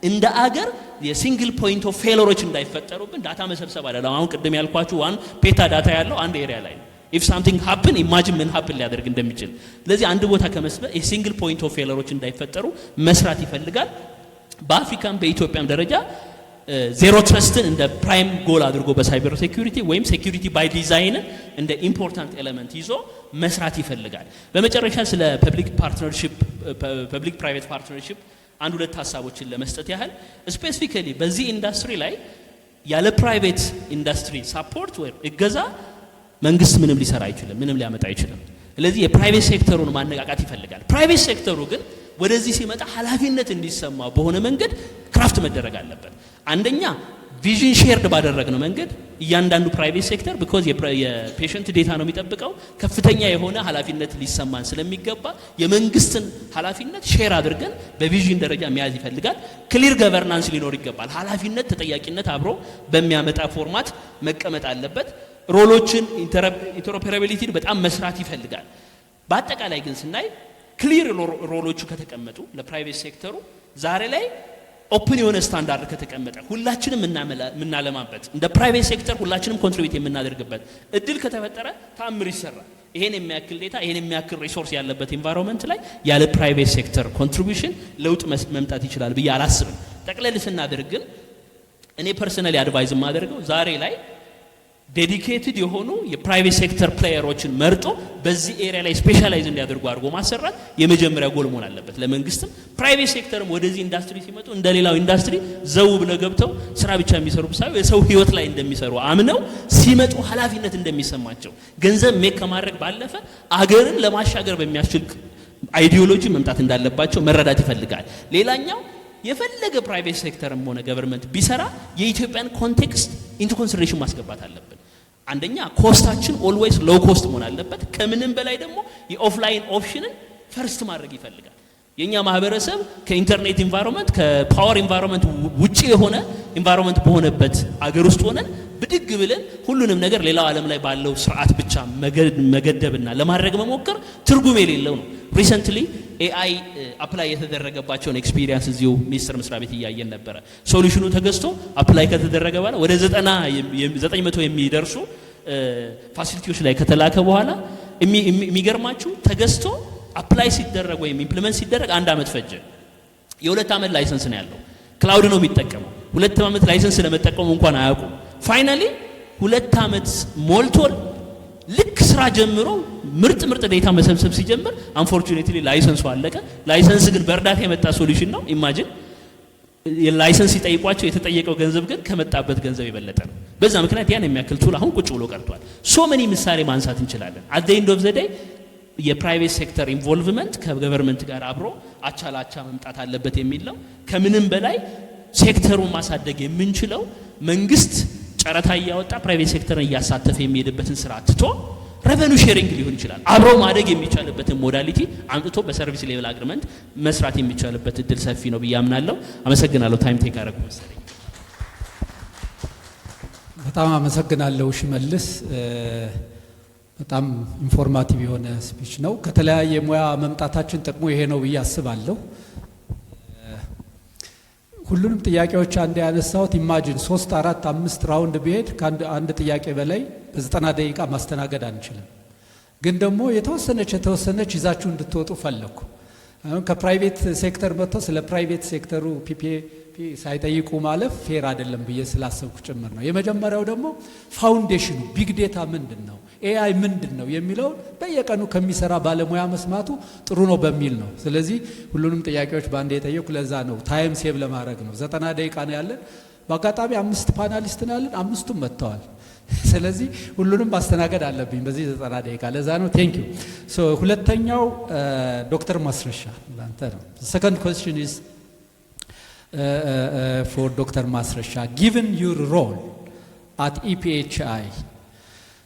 እንደ አገር የሲንግል ፖይንት ኦፍ ፌለሮች እንዳይፈጠሩብን ዳታ መሰብሰብ አይደለም። አሁን ቅድም ያልኳችሁ ዋን ፔታ ዳታ ያለው አንድ ኤሪያ ላይ ነው። if something happen imagine ምን happen ሊያደርግ እንደሚችል። ስለዚህ አንድ ቦታ ከመስበ የሲንግል ፖይንት ኦፍ ፌለሮች እንዳይፈጠሩ መስራት ይፈልጋል። በአፍሪካም በኢትዮጵያም ደረጃ ዜሮ ትረስትን እንደ ፕራይም ጎል አድርጎ በሳይበር ሴኩሪቲ ወይም ሴኩሪቲ ባይ ዲዛይን እንደ ኢምፖርታንት ኤሌመንት ይዞ መስራት ይፈልጋል። በመጨረሻ ስለ ፐብሊክ ፓርትነርሺፕ ፐብሊክ ፕራይቬት ፓርትነርሺፕ አንድ ሁለት ሐሳቦችን ለመስጠት ያህል ስፔሲፊካሊ በዚህ ኢንዱስትሪ ላይ ያለ ፕራይቬት ኢንዱስትሪ ሳፖርት ወይ እገዛ መንግስት ምንም ሊሰራ አይችልም፣ ምንም ሊያመጣ አይችልም። ስለዚህ የፕራይቬት ሴክተሩን ማነቃቃት ይፈልጋል። ፕራይቬት ሴክተሩ ግን ወደዚህ ሲመጣ ኃላፊነት እንዲሰማ በሆነ መንገድ ክራፍት መደረግ አለበት። አንደኛ ቪዥን ሼርድ ባደረግነው መንገድ እያንዳንዱ ፕራይቬት ሴክተር ቢኮዝ የፔሸንት ዴታ ነው የሚጠብቀው ከፍተኛ የሆነ ኃላፊነት ሊሰማን ስለሚገባ የመንግስትን ኃላፊነት ሼር አድርገን በቪዥን ደረጃ መያዝ ይፈልጋል። ክሊር ገቨርናንስ ሊኖር ይገባል። ኃላፊነት ተጠያቂነት አብሮ በሚያመጣ ፎርማት መቀመጥ አለበት። ሮሎችን ኢንተሮፐራቢሊቲን በጣም መስራት ይፈልጋል። በአጠቃላይ ግን ስናይ ክሊር ሮሎቹ ከተቀመጡ ለፕራይቬት ሴክተሩ ዛሬ ላይ ኦፕን የሆነ ስታንዳርድ ከተቀመጠ ሁላችንም የምናለማበት እንደ ፕራይቬት ሴክተር ሁላችንም ኮንትሪቢዩት የምናደርግበት እድል ከተፈጠረ ታምር ይሰራል። ይሄን የሚያክል ዴታ ይሄን የሚያክል ሪሶርስ ያለበት ኢንቫይሮንመንት ላይ ያለ ፕራይቬት ሴክተር ኮንትሪቢዩሽን ለውጥ መምጣት ይችላል ብዬ አላስብም። ጠቅለል ስናደርግ ግን እኔ ፐርሰናሊ አድቫይዝ የማደርገው ዛሬ ላይ ዴዲኬትድ የሆኑ የፕራይቬት ሴክተር ፕሌየሮችን መርጦ በዚህ ኤሪያ ላይ ስፔሻላይዝ እንዲያደርጉ አድርጎ ማሰራት የመጀመሪያ ጎል መሆን አለበት። ለመንግስትም ፕራይቬት ሴክተርም ወደዚህ ኢንዱስትሪ ሲመጡ እንደሌላው ኢንዱስትሪ ዘው ብለው ገብተው ስራ ብቻ የሚሰሩ ሳይሆን የሰው ህይወት ላይ እንደሚሰሩ አምነው ሲመጡ ኃላፊነት እንደሚሰማቸው ገንዘብ ሜክ ከማድረግ ባለፈ አገርን ለማሻገር በሚያስችል አይዲዮሎጂ መምጣት እንዳለባቸው መረዳት ይፈልጋል። ሌላኛው የፈለገ ፕራይቬት ሴክተርም ሆነ ገቨርንመንት ቢሰራ የኢትዮጵያን ኮንቴክስት ኢንቱ ኮንሲደሬሽን ማስገባት አለብን። አንደኛ ኮስታችን ኦልዌይስ ሎው ኮስት መሆን አለበት። ከምንም በላይ ደግሞ የኦፍላይን ኦፕሽንን ፈርስት ማድረግ ይፈልጋል። የኛ ማህበረሰብ ከኢንተርኔት ኢንቫይሮንመንት ከፓወር ኢንቫይሮንመንት ውጪ የሆነ ኢንቫይሮንመንት በሆነበት አገር ውስጥ ሆነን ብድግ ብለን ሁሉንም ነገር ሌላው ዓለም ላይ ባለው ስርዓት ብቻ መገደብና ለማድረግ መሞከር ትርጉም የሌለው ነው። ሪሰንትሊ ኤአይ አፕላይ የተደረገባቸውን ኤክስፒሪየንስ እዚሁ ሚኒስትር መስሪያ ቤት እያየን ነበረ። ሶሉሽኑ ተገዝቶ አፕላይ ከተደረገ በኋላ ወደ 900 የሚደርሱ ፋሲሊቲዎች ላይ ከተላከ በኋላ የሚገርማችሁ ተገዝቶ አፕላይ ሲደረግ ወይም ኢምፕሊመንት ሲደረግ 1 አመት ፈጀ። የ2 አመት ላይሰንስ ነው ያለው። ክላውድ ነው የሚጠቀመው። 2 አመት ላይሰንስ ለመጠቀሙ እንኳን አያውቁም። ፋይናሊ 2 አመት ሞልቶል ልክ ስራ ጀምሮ ምርጥ ዴታ መሰብሰብ ሲጀምር አንፎርቹኔትሊ ላይሰንሱ አለቀ። ላይሰንስ ግን በእርዳታ የመጣ ሶሉሽን ነው። ኢማጂን የላይሰንስ ሲጠይቋቸው የተጠየቀው ገንዘብ ግን ከመጣበት ገንዘብ የበለጠ ነው። በዛ ምክንያት ያን የሚያክል ቱል አሁን ቁጭ ብሎ ቀርቷል። ሶ መኒ ምሳሌ ማንሳት እንችላለን። አት ዘ ኤንድ ኦፍ ዘ ዴይ የፕራይቬት ሴክተር ኢንቮልቭመንት ከገቨርንመንት ጋር አብሮ አቻላቻ መምጣት አለበት የሚል ነው። ከምንም በላይ ሴክተሩን ማሳደግ የምንችለው መንግስት ጨረታ እያወጣ ፕራይቬት ሴክተርን እያሳተፈ የሚሄድበትን ስራ ትቶ ሬቨኒው ሼሪንግ ሊሆን ይችላል። አብሮ ማደግ የሚቻልበትን ሞዳሊቲ አምጥቶ በሰርቪስ ሌቭል አግሪመንት መስራት የሚቻልበት እድል ሰፊ ነው ብዬ አምናለሁ። አመሰግናለሁ። ታይም ቴክ አደረኩ መሰለኝ። በጣም አመሰግናለሁ ሽመልስ። በጣም ኢንፎርማቲቭ የሆነ ስፒች ነው። ከተለያየ ሙያ መምጣታችን ጥቅሙ ይሄ ነው ብዬ አስባለሁ። ሁሉንም ጥያቄዎች አንድ ያነሳሁት ኢማጂን 3 4 5 ራውንድ ቢሄድ ከአንድ ጥያቄ በላይ በ90 ደቂቃ ማስተናገድ አንችልም። ግን ደግሞ የተወሰነች ይዛችሁ እንድትወጡ ፈለኩ። አሁን ከፕራይቬት ሴክተር መጥቶ ስለ ፕራይቬት ሴክተሩ ፒፒፒ ሳይጠይቁ ማለፍ ፌር አይደለም ብዬ ስላሰብኩ ጭምር ነው። የመጀመሪያው ደግሞ ፋውንዴሽኑ ቢግ ዴታ ምንድነው፣ ኤአይ ምንድነው የሚለው በየቀኑ ከሚሰራ ባለሙያ መስማቱ ጥሩ ነው በሚል ነው። ስለዚህ ሁሉንም ጥያቄዎች ባንዴ የጠየቁ ለዛ ነው፣ ታይም ሴቭ ለማድረግ ነው። 90 ደቂቃ ነው ያለን። በአጋጣሚ 5 ፓናሊስት ነው ያለን፣ 5ቱም መጥተዋል። ስለዚህ ሁሉንም ማስተናገድ አለብኝ በዚህ 90 ደቂቃ። ለዛ ነው ቴንክ ዩ። ሶ ሁለተኛው ዶክተር ማስረሻ ላንተ ነው። ሰከንድ ኩዌስችን ኢዝ for Dr. Masresha, given your role at EPHI,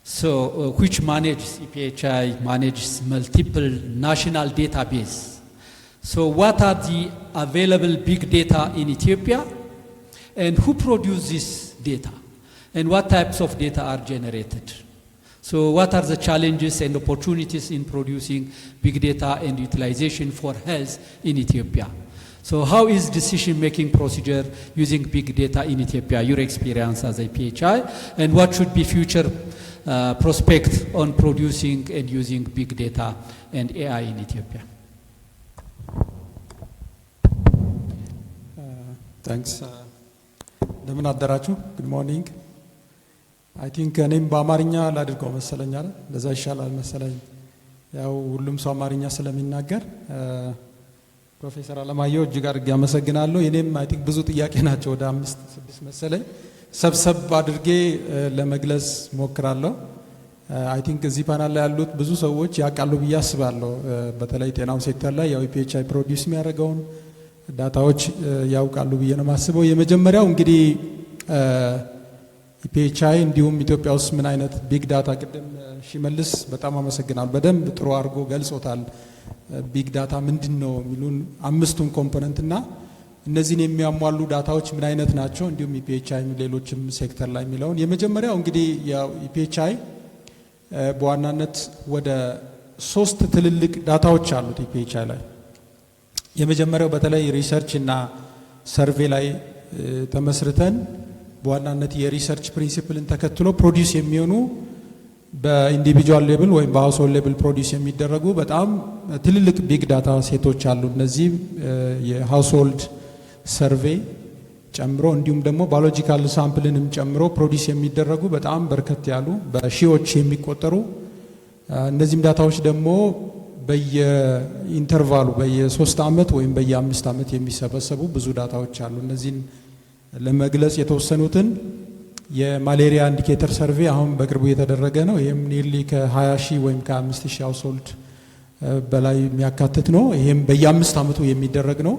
so which manages EPHI manages multiple national database. So what are the available big data in Ethiopia, and who produces this data, and what types of data are generated? So what are the challenges and opportunities in producing big data and utilization for health in Ethiopia? So how is decision-making procedure using big data in Ethiopia, your experience as a PHI, and what should be future prospect on producing and using big data and AI in Ethiopia? Thanks. እንደምን አደራችሁ? Good morning. I think እኔም በአማርኛ ላድርገው መሰለኝ አይደል? ለዛ ይሻላል መሰለኝ። ያው ሁሉም ሰው አማርኛ ስለሚናገር ፕሮፌሰር አለማየሁ እጅግ አድርጌ አመሰግናለሁ። እኔም አይ ቲንክ ብዙ ጥያቄ ናቸው ወደ 5 6 መሰለኝ ሰብሰብ አድርጌ ለመግለጽ ሞክራለሁ። አይ ቲንክ እዚህ ፓናል ላይ ያሉት ብዙ ሰዎች ያውቃሉ ብዬ አስባለሁ። በተለይ ጤናው ሴክተር ላይ ያው ኢፒኤችአይ ፕሮዲዩስ የሚያደርገውን ዳታዎች ያውቃሉ ብዬ ነው የማስበው። የመጀመሪያው እንግዲህ ኢፒኤችአይ እንዲሁም ኢትዮጵያ ውስጥ ምን አይነት ቢግ ዳታ ቅድም ሽመልስ በጣም አመሰግናለሁ። በደንብ ጥሩ አድርጎ ገልጾታል። ቢግ ዳታ ምንድነው የሚሉን 5ቱን ኮምፖነንት እና እነዚህን የሚያሟሉ ዳታዎች ምን አይነት ናቸው፣ እንዲሁም ኢፒኤችአይ ሌሎችም ሴክተር ላይ የሚለውን የመጀመሪያው እንግዲህ ያው ኢፒኤችአይ በዋናነት ወደ 3 ትልልቅ ዳታዎች አሉት ኢፒኤችአይ ላይ። የመጀመሪያው በተለይ ሪሰርች እና ሰርቬይ ላይ ተመስርተን በዋናነት የሪሰርች ፕሪንሲፕልን ተከትሎ ፕሮዲዩስ የሚሆኑ በኢንዲቪጁዋል ሌቭል ወይም በሃውስሆልድ ሌቭል ፕሮዲዩስ የሚደረጉ በጣም ትልልቅ ቢግ ዳታ ሴቶች አሉ። እነዚህ የሃውስሆልድ ሰርቬይ ጨምሮ እንዲሁም ደግሞ ባዮሎጂካል ሳምፕልንም ጨምሮ ፕሮዲዩስ የሚደረጉ በጣም በርከት ያሉ በሺዎች የሚቆጠሩ እነዚህም ዳታዎች ደግሞ በየኢንተርቫሉ በየ3 አመት ወይም በየ5 አመት የሚሰበሰቡ ብዙ ዳታዎች አሉ። እነዚህን ለመግለጽ የተወሰኑትን የማሌሪያ ኢንዲኬተር ሰርቬይ አሁን በቅርቡ የተደረገ ነው። ይሄም ኒርሊ ከ20,000 ወይም ከ5,000 ሃውስሆልድ በላይ የሚያካትት ነው። ይሄም በየ5 አመቱ የሚደረግ ነው።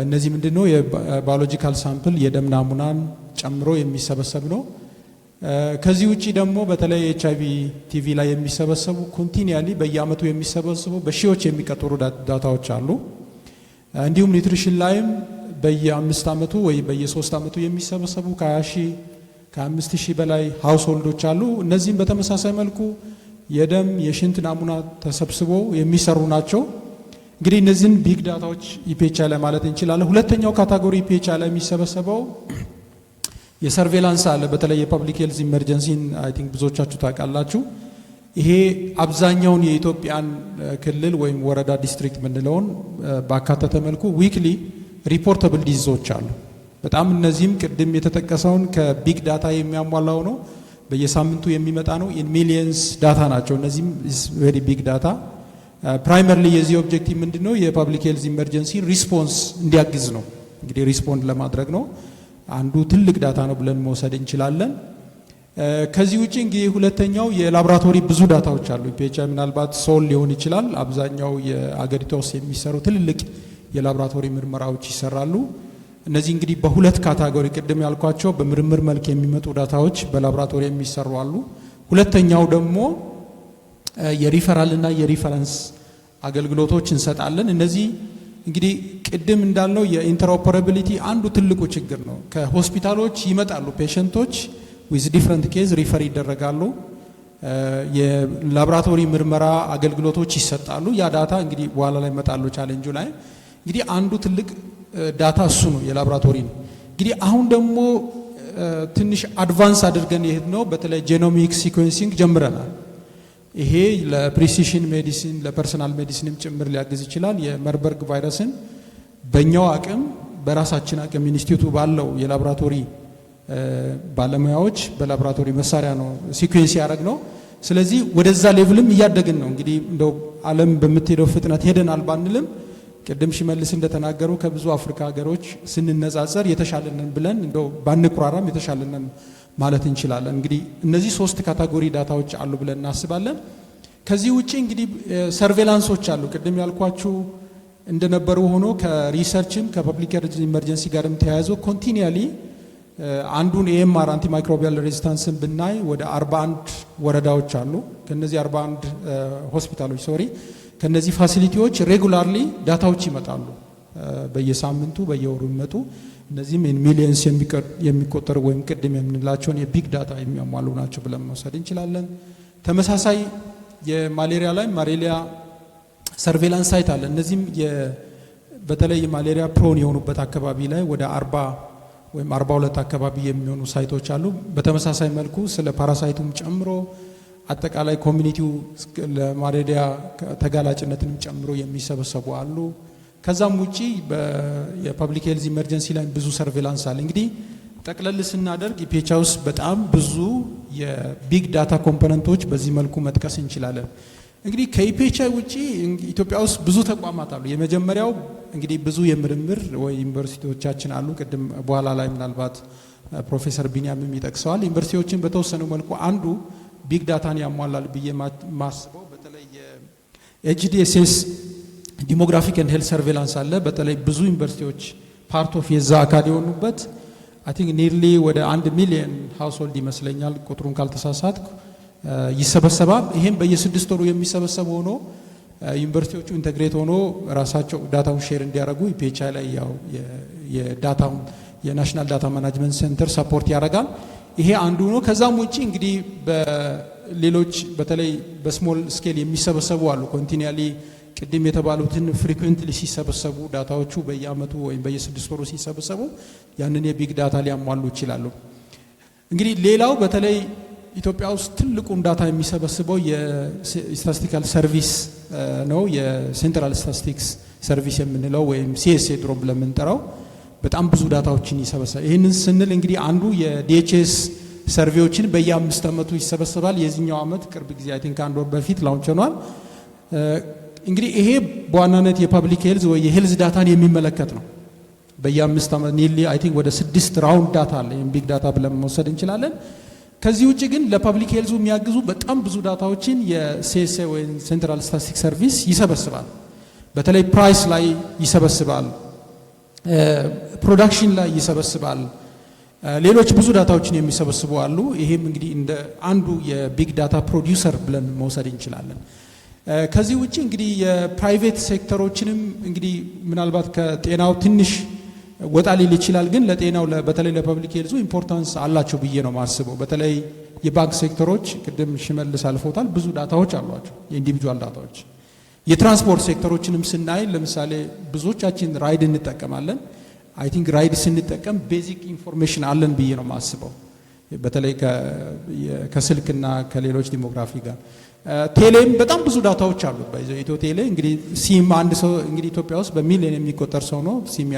እነዚህ ምንድነው የባዮሎጂካል ሳምፕል የደም ናሙናን ጨምሮ የሚሰበሰብ ነው። ከዚህ ውጪ ደግሞ በተለይ ኤችአይቪ ቲቪ ላይ የሚሰበሰቡ ኮንቲኒያሊ በየአመቱ የሚሰበሰቡ በሺዎች የሚቆጠሩ ዳታዎች አሉ። እንዲሁም ኒውትሪሽን ላይም በየ5 ዓመቱ ወይ በየ3 ዓመቱ የሚሰበሰቡ ከ20,000 ከ5,000 በላይ ሃውስሆልዶች አሉ። እነዚህም በተመሳሳይ መልኩ የደም የሽንት ናሙና ተሰብስቦ የሚሰሩ ናቸው። እንግዲህ እነዚህን ቢግ ዳታዎች ኢፒኤችአይ ላይ ማለት እንችላለን። ሁለተኛው ካታጎሪ ኢፒኤችአይ ላይ የሚሰበሰበው የሰርቬላንስ አለ። በተለይ የፐብሊክ ሄልዝ ኢመርጀንሲን አይ ቲንክ ብዙዎቻችሁ ታውቃላችሁ። ይሄ አብዛኛውን የኢትዮጵያን ክልል ወይም ወረዳ ዲስትሪክት ምንለውን ባካተተ መልኩ ዊክሊ ሪፖርተብል ዲዚዞች አሉ። በጣም እነዚህም ቅድም የተጠቀሰውን ከቢግ ዳታ የሚያሟላው ነው። በየሳምንቱ የሚመጣ ነው። ኢን ሚሊየንስ ዳታ ናቸው። እነዚህም ቬሪ ቢግ ዳታ ፕራይመርሊ የዚህ ኦብጀክቲቭ ምንድነው? የፐብሊክ ሄልዝ ኢመርጀንሲ ሪስፖንስ እንዲያግዝ ነው። እንግዲህ ሪስፖንድ ለማድረግ ነው። አንዱ ትልቅ ዳታ ነው ብለን መውሰድ እንችላለን። ከዚህ ውጪ እንግዲህ ሁለተኛው የላቦራቶሪ ብዙ ዳታዎች አሉ። ኢፒኤችአይ ምናልባት ሶል ሊሆን ይችላል። አብዛኛው የአገሪቷ ውስጥ የሚሰሩ ትልልቅ የላቦራቶሪ ምርመራዎች ይሰራሉ። እነዚህ እንግዲህ በሁለት ካታጎሪ ቅድም ያልኳቸው በምርምር መልክ የሚመጡ ዳታዎች በላቦራቶሪ የሚሰሩ አሉ። ሁለተኛው ደግሞ የሪፈራልና የሪፈረንስ አገልግሎቶች እንሰጣለን። እነዚህ እንግዲህ ቅድም እንዳልነው የኢንተርኦፐራቢሊቲ አንዱ ትልቁ ችግር ነው። ከሆስፒታሎች ይመጣሉ ፔሸንቶች ዊዝ ዲፍረንት ኬዝ ሪፈር ይደረጋሉ። የላቦራቶሪ ምርመራ አገልግሎቶች ይሰጣሉ። ያ ዳታ እንግዲህ በኋላ ላይ መጣሉ ቻሌንጁ ላይ እንግዲህ አንዱ ትልቅ ዳታ እሱ ነው፣ የላቦራቶሪ ነው። እንግዲህ አሁን ደግሞ ትንሽ አድቫንስ አድርገን ይሄድ ነው። በተለይ ጄኖሚክ ሲኩዌንሲንግ ጀምረናል። ይሄ ለፕሪሲሽን ሜዲሲን ለፐርሰናል ሜዲሲንም ጭምር ሊያግዝ ይችላል። የመርበርግ ቫይረስን በእኛው አቅም በራሳችን አቅም ኢንስቲትዩቱ ባለው የላቦራቶሪ ባለሙያዎች በላቦራቶሪ መሳሪያ ነው ሲኩዌንስ ያደረግ ነው። ስለዚህ ወደዛ ሌቭልም እያደግን ነው። እንግዲህ እንደው ዓለም በምትሄደው ፍጥነት ሄደናል ባንልም ቅድም ሽመልስ እንደተናገሩ ከብዙ አፍሪካ ሀገሮች ስንነጻጸር የተሻለነን ብለን እንደው ባንኩራራም የተሻለነን ማለት እንችላለን። እንግዲህ እነዚህ 3 ካታጎሪ ዳታዎች አሉ ብለን እናስባለን። ከዚህ ውጪ እንግዲህ ሰርቬላንሶች አሉ። ቅድም ያልኳችሁ እንደነበሩ ሆኖ ከሪሰርችም ከፐብሊክ ሄልዝ ኢመርጀንሲ ጋርም ተያይዞ ኮንቲኒያሊ አንዱን ኤኤምአር አንቲ ማይክሮቢያል ሬዚስታንስን ብናይ ወደ 41 ወረዳዎች አሉ። ከነዚህ 41 ሆስፒታሎች ከነዚህ ፋሲሊቲዎች ሬጉላርሊ ዳታዎች ይመጣሉ። በየሳምንቱ በየወሩ ይመጡ። እነዚህም ኢን ሚሊየንስ የሚቆጠሩ ወይም ቅድም የምንላቸውን የቢግ ዳታ የሚያሟሉ ናቸው ብለን መውሰድ እንችላለን። ተመሳሳይ የማሌሪያ ላይ ማሌሪያ ሰርቬላንስ ሳይት አለ። እነዚህም በተለይ የማሌሪያ ፕሮን የሆኑበት አካባቢ ላይ ወደ 40 ወይም 42 አካባቢ የሚሆኑ ሳይቶች አሉ። በተመሳሳይ መልኩ ስለ ፓራሳይቱም ጨምሮ አጠቃላይ ኮሚኒቲው ለማሌሪያ ተጋላጭነትንም ጨምሮ የሚሰበሰቡ አሉ። ከዛም ውጪ የፐብሊክ ሄልዝ ኢመርጀንሲ ላይ ብዙ ሰርቬላንስ አለ። እንግዲህ ጠቅለል ስናደርግ ኢፒኤችአይ ውስጥ በጣም ብዙ የቢግ ዳታ ኮምፖነንቶች በዚህ መልኩ መጥቀስ እንችላለን። እንግዲህ ከኢፒኤችአይ ውጪ ኢትዮጵያ ውስጥ ብዙ ተቋማት አሉ። የመጀመሪያው እንግዲህ ብዙ የምርምር ወይ ዩኒቨርሲቲዎቻችን አሉ። ቅድም በኋላ ላይ ምናልባት ፕሮፌሰር ቢንያምም ይጠቅሰዋል። ዩኒቨርሲቲዎችን በተወሰነው መልኩ አንዱ ቢግ ዳታን ያሟላል ብዬ ማስበው በተለይ የኤችዲኤስኤስ ዲሞግራፊክ ኤንድ ሄልዝ ሰርቬላንስ አለ። በተለይ ብዙ ዩኒቨርሲቲዎች ፓርት ኦፍ የዛ አካል የሆኑበት አይ ቲንክ ኒርሊ ወደ 1 ሚሊዮን ሃውስሆልድ ይመስለኛል ቁጥሩን ካልተሳሳትኩ ይሰበሰባል። ይሄም በየ6 ወሩ የሚሰበሰብ ሆኖ ዩኒቨርሲቲዎቹ ኢንተግሬት ሆኖ ራሳቸው ዳታውን ሼር እንዲያደርጉ ኢፒኤችአይ ላይ ያው የዳታውን የናሽናል ዳታ ማናጅመንት ሴንተር ሰፖርት ያደርጋል። ይሄ አንዱ ነው። ከዛም ውጪ እንግዲህ በሌሎች በተለይ በስሞል ስኬል የሚሰበሰቡ አሉ። ኮንቲኒያሊ ቅድም የተባሉትን ፍሪኩዌንትሊ ሲሰበሰቡ ዳታዎቹ በየአመቱ ወይም በየ6 ወሩ ሲሰበሰቡ ያንን የቢግ ዳታ ሊያሟሉ ይችላሉ። እንግዲህ ሌላው በተለይ ኢትዮጵያ ውስጥ ትልቁን ዳታ የሚሰበስበው የስታቲስቲካል ሰርቪስ ነው። የሴንትራል ስታቲስቲክስ ሰርቪስ የምንለው ወይም ሲኤስኤ ድሮ ብለን የምንጠራው በጣም ብዙ ዳታዎችን ይሰበስባል። ይህንን ስንል እንግዲህ አንዱ የዲኤችኤስ ሰርቬዎችን በየ5 አመቱ ይሰበስባል። የዚህኛው አመት ቅርብ ጊዜ አይ ቲንክ 1 ወር በፊት ላውንች ሆኗል። እንግዲህ ይሄ በዋናነት የፐብሊክ ሄልዝ ወይ የሄልዝ ዳታን የሚመለከት ነው። በየ5 አመት ኒርሊ አይ ቲንክ ወደ 6 ራውንድ ዳታ አለ። ቢግ ዳታ ብለን መውሰድ እንችላለን። ከዚህ ውጪ ግን ለፐብሊክ ሄልዙ የሚያግዙ በጣም ብዙ ዳታዎችን የሲኤስኤ ወይ ሴንትራል ስታቲስቲክስ ሰርቪስ ይሰበስባል። በተለይ ፕራይስ ላይ ይሰበስባል፣ ፕሮዳክሽን ላይ ይሰበስባል። ሌሎች ብዙ ዳታዎችን የሚሰበስቡ አሉ። ይሄም እንግዲህ እንደ አንዱ የቢግ ዳታ ፕሮዲውሰር ብለን መውሰድ እንችላለን። ከዚህ ውጪ እንግዲህ የፕራይቬት ሴክተሮችንም እንግዲህ ምናልባት ከጤናው ትንሽ ወጣ ሊል ይችላል፣ ግን ለጤናው በተለይ ለፐብሊክ ሄልዙ ኢምፖርታንስ አላቸው ብዬ ነው ማስበው። በተለይ የባንክ ሴክተሮች ቅድም ሽመልስ አልፎታል፣ ብዙ ዳታዎች አሏቸው፣ የኢንዲቪጁዋል ዳታዎች። የትራንስፖርት ሴክተሮችንም ስናይ ለምሳሌ ብዙዎቻችን ራይድ እንጠቀማለን። አይ ቲንክ ራይድ ስንጠቀም ቤዚክ ኢንፎርሜሽን አለን ብዬ ነው ማስበው፣ በተለይ ከስልክና ከሌሎች ዲሞግራፊ ጋር። ቴሌም በጣም ብዙ ዳታዎች አሉ። ኢትዮ ቴሌ እንግዲህ ሲም አንድ ሰው እንግዲህ ኢትዮጵያ ውስጥ በሚሊዮን የሚቆጠር ሰው ነው ሲም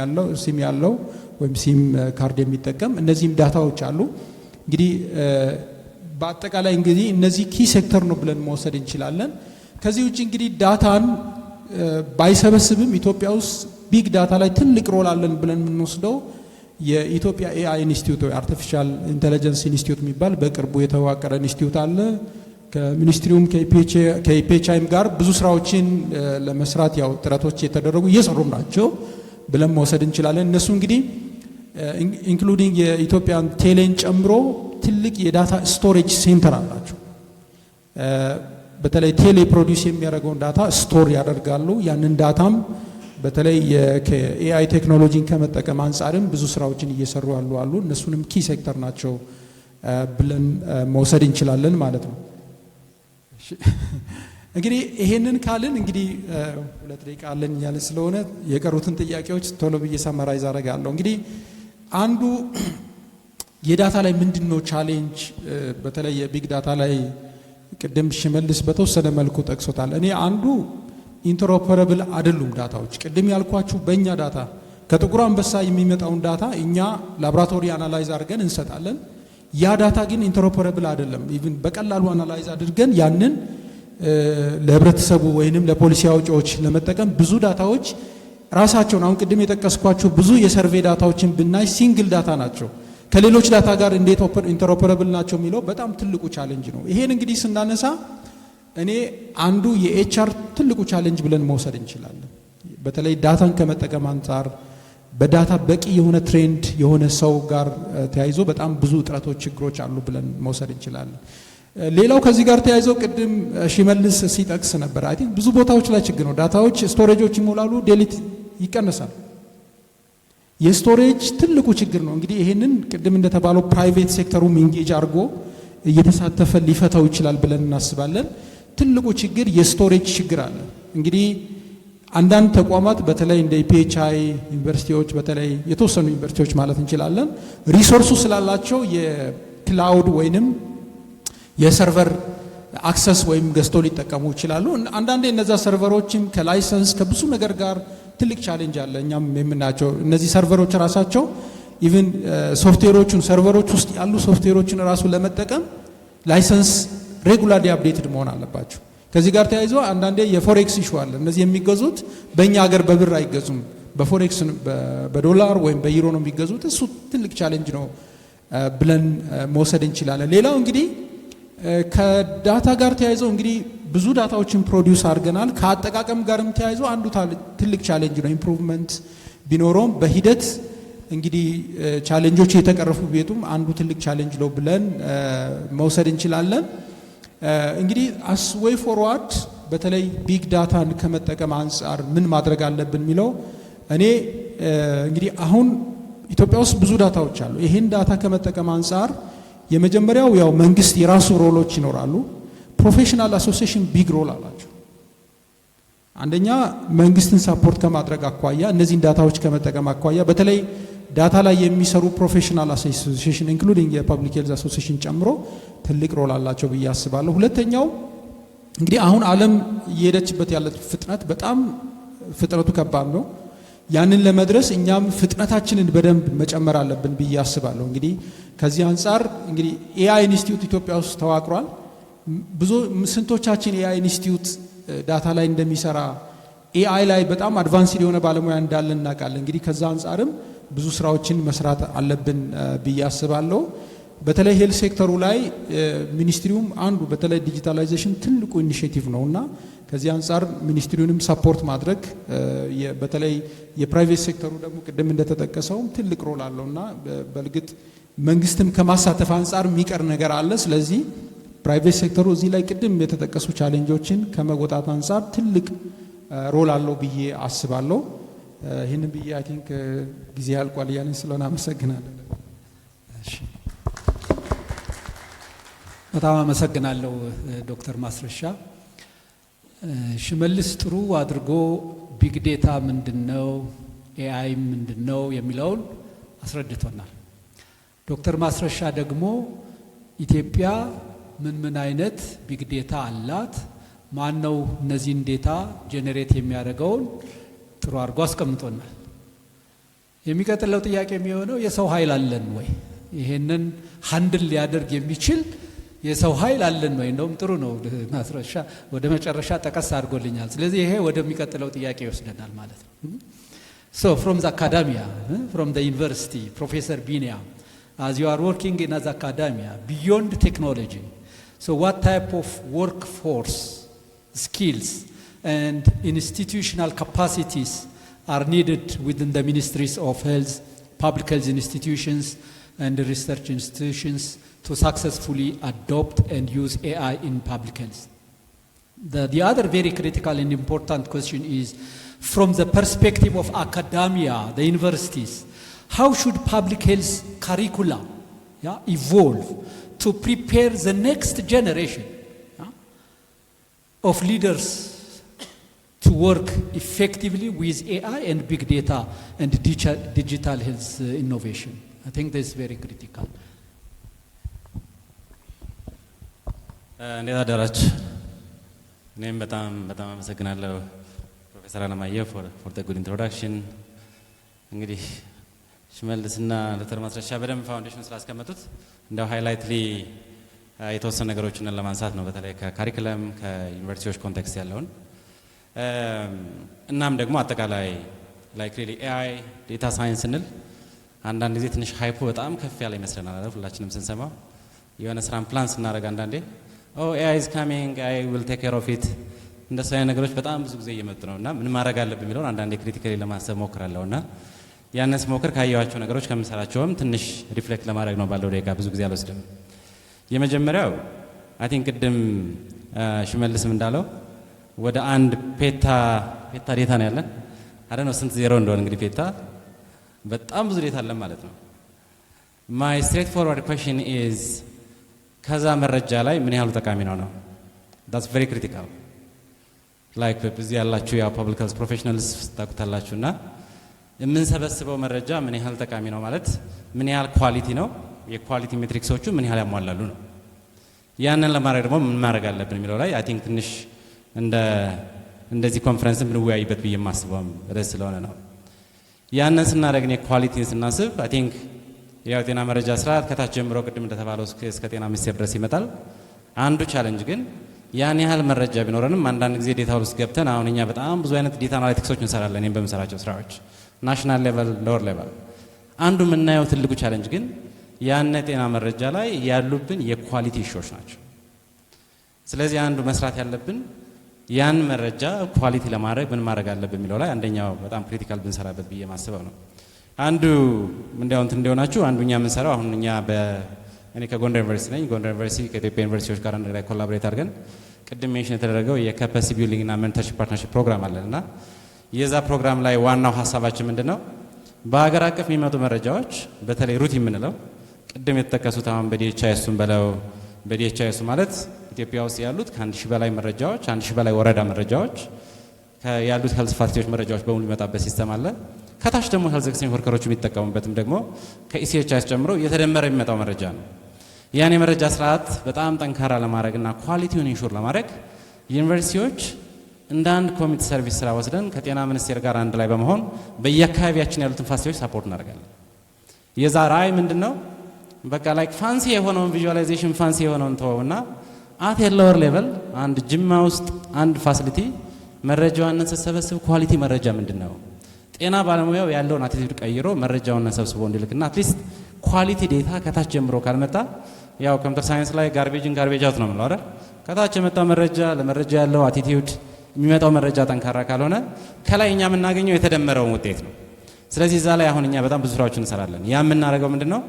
ያለው ወይም ሲም ካርድ የሚጠቀም። እነዚህም ዳታዎች አሉ። እንግዲህ በአጠቃላይ እንግዲህ እነዚህ ኪ ሴክተር ነው ብለን መውሰድ እንችላለን። ከዚህ ውጭ እንግዲህ ዳታን ባይሰበስብም ኢትዮጵያ ውስጥ ቢግ ዳታ ላይ ትልቅ ሮል አለን ብለን የምንወስደው የኢትዮጵያ ኤአይ ኢንስቲትዩት ወይ አርቲፊሻል ኢንተለጀንስ ኢንስቲትዩት የሚባል በቅርቡ የተዋቀረ ኢንስቲትዩት አለ። ከሚኒስትሪውም ከኢፒኤችአይም ጋር ብዙ ስራዎችን ለመስራት ያው ጥረቶች የተደረጉ እየሰሩም ናቸው ብለን መውሰድ እንችላለን። እነሱ እንግዲህ ኢንክሉዲንግ የኢትዮጵያን ቴሌን ጨምሮ ትልቅ የዳታ ስቶሬጅ ሴንተር አላቸው። በተለይ ቴሌ ፕሮዲውስ የሚያደርገውን ዳታ ስቶር ያደርጋሉ። ያንን ዳታም በተለይ ከኤአይ ቴክኖሎጂን ከመጠቀም አንጻርም ብዙ ስራዎችን እየሰሩ አሉ። እነሱንም ኪ ሴክተር ናቸው ብለን መውሰድ እንችላለን ማለት ነው። እንግዲህ ይሄንን ካልን እንግዲህ 2 ደቂቃ አለን ያለ ስለሆነ የቀሩትን ጥያቄዎች ቶሎ ብዬ ሰመራይዝ አደርጋለሁ። እንግዲህ አንዱ የዳታ ላይ ምንድነው ቻሌንጅ፣ በተለይ የቢግ ዳታ ላይ ቅድም ሽመልስ በተወሰነ መልኩ ጠቅሶታል። እኔ አንዱ ኢንተሮፐረብል አይደሉም ዳታዎች። ቅድም ያልኳችሁ በእኛ ዳታ ከጥቁር አንበሳ የሚመጣውን ዳታ እኛ ላቦራቶሪ አናላይዝ አድርገን እንሰጣለን። ያ ዳታ ግን ኢንተሮፐረብል አይደለም። ኢቭን በቀላሉ አናላይዝ አድርገን ያንን ለህብረተሰቡ ወይንም ለፖሊሲ አውጪዎች ለመጠቀም ብዙ ዳታዎች ራሳቸውን አሁን ቅድም የጠቀስኳችሁ ብዙ የሰርቬይ ዳታዎችን ብናይ ሲንግል ዳታ ናቸው። ከሌሎች ዳታ ጋር እንዴት ኢንተሮፐረብል ናቸው የሚለው በጣም ትልቁ ቻሌንጅ ነው። ይሄን እንግዲህ ስናነሳ እኔ አንዱ የኤችአር ትልቁ ቻሌንጅ ብለን መውሰድ እንችላለን። በተለይ ዳታን ከመጠቀም አንጻር በዳታ በቂ የሆነ ትሬንድ የሆነ ሰው ጋር ተያይዞ በጣም ብዙ እጥረቶች፣ ችግሮች አሉ ብለን መውሰድ እንችላለን። ሌላው ከዚህ ጋር ተያይዞ ቅድም ሽመልስ ሲጠቅስ ነበር። አይ ቲንክ ብዙ ቦታዎች ላይ ችግር ነው። ዳታዎች ስቶሬጆች ይሞላሉ፣ ዴሊት ይቀነሳል። የስቶሬጅ ትልቁ ችግር ነው። እንግዲህ ይሄንን ቅድም እንደተባለው ፕራይቬት ሴክተሩም ኢንጌጅ አድርጎ እየተሳተፈ ሊፈታው ይችላል ብለን እናስባለን። ትልቁ ችግር የስቶሬጅ ችግር አለ። እንግዲህ አንዳንድ ተቋማት በተለይ እንደ ኢፒኤችአይ ዩኒቨርሲቲዎች፣ በተለይ የተወሰኑ ዩኒቨርሲቲዎች ማለት እንችላለን ሪሶርሱ ስላላቸው የክላውድ ወይንም የሰርቨር አክሰስ ወይም ገዝቶ ሊጠቀሙ ይችላሉ። አንዳንዴ እነዛ ሰርቨሮችም ከላይሰንስ ከብዙ ነገር ጋር ትልቅ ቻሌንጅ አለ። እኛም የምናቸው እነዚህ ሰርቨሮች ራሳቸው ኢቭን ሶፍትዌሮቹን ሰርቨሮች ውስጥ ያሉ ሶፍትዌሮችን ራሱ ለመጠቀም ላይሰንስ ሬጉላርሊ አፕዴትድ መሆን አለባቸው። ከዚህ ጋር ተያይዞ አንዳንዴ የፎሬክስ ኢሹ አለ። እነዚህ የሚገዙት በእኛ ሀገር በብር አይገዙም፣ በፎሬክስ በዶላር ወይም በዩሮ ነው የሚገዙት። እሱ ትልቅ ቻሌንጅ ነው ብለን መውሰድ እንችላለን። ሌላው እንግዲህ ከዳታ ጋር ተያይዞ እንግዲህ ብዙ ዳታዎችን ፕሮዲውስ አድርገናል። ከአጠቃቀም ጋርም ተያይዞ አንዱ ትልቅ ቻሌንጅ ነው። ኢምፕሩቭመንት ቢኖረውም በሂደት እንግዲህ ቻሌንጆች የተቀረፉ ቤቱም አንዱ ትልቅ ቻሌንጅ ነው ብለን መውሰድ እንችላለን። እንግዲህ አስ ዌይ ፎርዋርድ በተለይ ቢግ ዳታን ከመጠቀም አንጻር ምን ማድረግ አለብን የሚለው እኔ እንግዲህ አሁን ኢትዮጵያ ውስጥ ብዙ ዳታዎች አሉ። ይሄን ዳታ ከመጠቀም አንጻር የመጀመሪያው ያው መንግስት የራሱ ሮሎች ይኖራሉ። ፕሮፌሽናል አሶሲዬሽን ቢግ ሮል አላቸው። አንደኛ መንግስትን ሳፖርት ከማድረግ አኳያ እነዚህን ዳታዎች ከመጠቀም አኳያ በተለይ ዳታ ላይ የሚሰሩ ፕሮፌሽናል አሶሲዬሽን ኢንክሉዲንግ የፐብሊክ ሄልዝ አሶሲዬሽን ጨምሮ ትልቅ ሮል አላቸው ብዬ አስባለሁ። ሁለተኛው እንግዲህ አሁን ዓለም እየሄደችበት ያለ ፍጥነት በጣም ፍጥነቱ ከባድ ነው። ያንን ለመድረስ እኛም ፍጥነታችንን በደንብ መጨመር አለብን ብዬ አስባለሁ። እንግዲህ ከዚህ አንጻር እንግዲህ ኤአይ ኢንስቲትዩት ኢትዮጵያ ውስጥ ተዋቅሯል። ብዙ ስንቶቻችን ኤአይ ኢንስቲትዩት ዳታ ላይ እንደሚሰራ ኤአይ ላይ በጣም አድቫንስድ የሆነ ባለሙያ እንዳለ እናውቃለን። እንግዲህ ከዛ አንጻርም ብዙ ስራዎችን መስራት አለብን ብዬ አስባለሁ። በተለይ ሄልዝ ሴክተሩ ላይ ሚኒስትሪውም አንዱ በተለይ ዲጂታላይዜሽን ትልቁ ኢኒሼቲቭ ነውና ከዚህ አንጻር ሚኒስትሪውንም ሰፖርት ማድረግ በተለይ የፕራይቬት ሴክተሩ ደግሞ ቅድም እንደተጠቀሰው ትልቅ ሮል አለውና በልግጥ መንግስትም ከማሳተፍ አንጻር የሚቀር ነገር አለ። ስለዚህ ፕራይቬት ሴክተሩ እዚህ ላይ ቅድም የተጠቀሱ ቻሌንጆችን ከመወጣት አንጻር ትልቅ ሮል አለው ብዬ አስባለሁ። ይህንን ብዬ አይ ቲንክ ጊዜ ያልቋል እያለኝ ስለሆነ አመሰግናለሁ። በጣም አመሰግናለሁ ዶክተር ማስረሻ። ሽመልስ ጥሩ አድርጎ ቢግ ዴታ ምንድነው፣ ኤአይ ምንድነው የሚለውን አስረድቶናል። ዶክተር ማስረሻ ደግሞ ኢትዮጵያ ምን አይነት ቢግ ዴታ አላት፣ ማን ነው እነዚህን ዴታ ጄኔሬት የሚያደርገውን ጥሩ አድርጎ አስቀምጦናል። የሚቀጥለው ጥያቄ የሚሆነው የሰው ኃይል አለን ወይ? ይሄንን ሃንድል ሊያደርግ የሚችል የሰው ኃይል አለን ወይ? እንደውም ጥሩ ነው ማስረሻ ወደ መጨረሻ ጠቀስ አድርጎልኛል። ስለዚህ ይሄ ወደሚቀጥለው ጥያቄ ይወስደናል ማለት ነው። So from the academia, from the university, Professor Binyam, as you are working in the academia, beyond technology, so what type of workforce skills and institutional capacities are needed within the ministries of health, public health institutions, and research institutions to successfully adopt and use AI in public health? The other very critical and important question is, from the perspective of academia, the universities, how should public health curricula evolve to prepare the next generation of leaders to work effectively with AI and big data and digital health innovation? I think this is very critical. እንዴት አደራችሁ? እኔም በጣም አመሰግናለሁ ፕሮፌሰር አለማየሁ for the good introduction። እንግዲህ ሽመልስና ዶክተር ማስረሻ በደንብ ፋውንዴሽን ስላስቀመጡት እንደው ሃይላይትሊ የተወሰኑ ነገሮችን ለማንሳት ነው፣ በተለይ ከካሪኩለም ከዩኒቨርሲቲዎች ኮንቴክስት ያለውን እናም ደግሞ አጠቃላይ ላይክ ሪሊ ኤአይ ዴታ ሳይንስ ስንል አንዳንድ ጊዜ ትንሽ ሃይፑ በጣም ከፍ ያለ ይመስለናል አይደል? ሁላችንም ስንሰማው የሆነ ስራን ፕላን ስናደርግ አንዳንዴ ኤአይ ኢዝ ካሚንግ አይ ዊል ቴክ ኬር ኦፍ ኢት እንደሱ አይነት ነገሮች በጣም ብዙ ጊዜ እየመጡ ነውና ምን ማድረግ አለብን የሚለውን አንዳንዴ ክሪቲካሊ ለማሰብ ሞክራለሁና ያንን ስሞክር ካየኋቸው ነገሮች ከምሰራቸውም ትንሽ ሪፍሌክት ለማድረግ ነው ባለው ደቂቃ ብዙ ጊዜ አልወስድም። የመጀመሪያው አይ ቲንክ ቅድም ሽመልስም እንዳለው ወደ አንድ ፔታ ዴታ ነው ያለን አይደል ነው ስንት ዜሮ እንደሆነ እንግዲህ ፔታ በጣም ብዙ ዴታ አለን ማለት ነው። ማይ ስትሬት ፎርዋርድ ኩዌስችን ኢዝ ከዛ መረጃ ላይ ምን ያህሉ ጠቃሚ ነው? that's very critical like እዚህ ያላችሁ ያ ፐብሊክ ሄልዝ ፕሮፌሽናልስ ታውቁታላችሁና የምንሰበስበው መረጃ ምን ያህል ጠቃሚ ነው ማለት ምን ያህል ኳሊቲ ነው፣ የኳሊቲ ሜትሪክሶቹ ምን ያህል ያሟላሉ ነው። ያንን ለማድረግ ደግሞ ምን ማድረግ አለብን የሚለው ላይ አይ ቲንክ ትንሽ እንደዚህ ኮንፈረንስ ብንወያይበት ብዬ የማስበው ርዕስ ስለሆነ ነው። ያንን ስናደርግ ኳሊቲን ስናስብ አይ ቲንክ ያው ጤና መረጃ ስርዓት ከታች ጀምሮ ቅድም እንደተባለው እስከ ጤና ሚኒስቴር ድረስ ይመጣል። አንዱ ቻሌንጅ ግን ያን ያህል መረጃ ቢኖረንም አንዳንድ ጊዜ ዴታ ውስጥ ገብተን አሁን እኛ በጣም ብዙ አይነት ዴታ አናሊቲክሶች እንሰራለን። እኔም በምሰራቸው ስራዎች ናሽናል ሌቨል ሎወር ሌቨል አንዱ የምናየው ትልቁ ቻሌንጅ ግን ያን ጤና መረጃ ላይ ያሉብን የኳሊቲ ኢሹዎች ናቸው። ስለዚህ አንዱ መስራት ያለብን ያን መረጃ ኳሊቲ ለማድረግ ምን ማድረግ አለብን የሚለው ላይ አንደኛው በጣም ክሪቲካል ብንሰራበት ብዬ ማስበው ነው። አንዱ እንዲያው እንትን እንደሆናችሁ አንዱኛ የምንሰራው አሁን እኛ እኔ ከጎንደር ዩኒቨርሲቲ ነኝ። ጎንደር ዩኒቨርሲቲ ከኢትዮጵያ ዩኒቨርሲቲዎች ጋር አንድ ላይ ኮላቦሬት አድርገን ቅድም ሜንሽን የተደረገው የካፓሲቲ ቢልዲንግ እና ሜንተርሺፕ ፓርትነርሺፕ ፕሮግራም አለንና የዛ ፕሮግራም ላይ ዋናው ሀሳባችን ምንድነው? በሀገር አቀፍ የሚመጡ መረጃዎች በተለይ ሩት የምንለው ቅድም የተጠቀሱት አሁን በዲኤችአይኤሱም በለው በዲኤችአይኤሱ ማለት ኢትዮጵያ ውስጥ ያሉት ከ1000 በላይ መረጃዎች 1000 በላይ ወረዳ መረጃዎች ያሉት ሄልዝ ፋሲሊቲዎች መረጃዎች በሙሉ የሚመጣበት ሲስተም አለ። ከታች ደግሞ ሄልዝ ኤክስቴንሽን ወርከሮች የሚጠቀሙበትም ደግሞ ከኢሲኤችአይኤስ ጨምሮ እየተደመረ የሚመጣው መረጃ ነው። ያን የመረጃ ስርዓት በጣም ጠንካራ ለማድረግና ኳሊቲውን ኢንሹር ለማድረግ ዩኒቨርሲቲዎች እንደ አንድ ኮሚቴ ሰርቪስ ስራ ወስደን ከጤና ሚኒስቴር ጋር አንድ ላይ በመሆን በየአካባቢያችን ያሉትን ፋሲሊቲዎች ሳፖርት እናደርጋለን። የዛ ራዕይ ምንድነው? በቃ ላይክ ፋንሲ የሆነውን ቪዥዋላይዜሽን ፋንሲ የሆነውን ተወውና አት ሎወር ሌቨል አንድ ጅማ ውስጥ አንድ ፋሲሊቲ መረጃውን ሰበስብ ኳሊቲ መረጃ ምንድነው? ጤና ባለሙያው ያለውን አቲቲዩድ ቀይሮ መረጃውን ሰብስቦ እንዲልክና አትሊስት ኳሊቲ ዴታ ከታች ጀምሮ ካልመጣ ያው ኮምፒውተር ሳይንስ ላይ ጋርቤጅን ጋርቤጅ አውት ነው ማለት አይደል? ከታች የመጣ መረጃ ለመረጃ ያለው አቲቲዩድ የሚመጣው መረጃ ጠንካራ ካልሆነ ከላይ እኛ የምናገኘው የተደመረውን ውጤት ነው። ስለዚህ እዛ ላይ አሁን እኛ በጣም ብዙ ስራዎችን እንሰራለን። ያ የምናደርገው ምንድነው?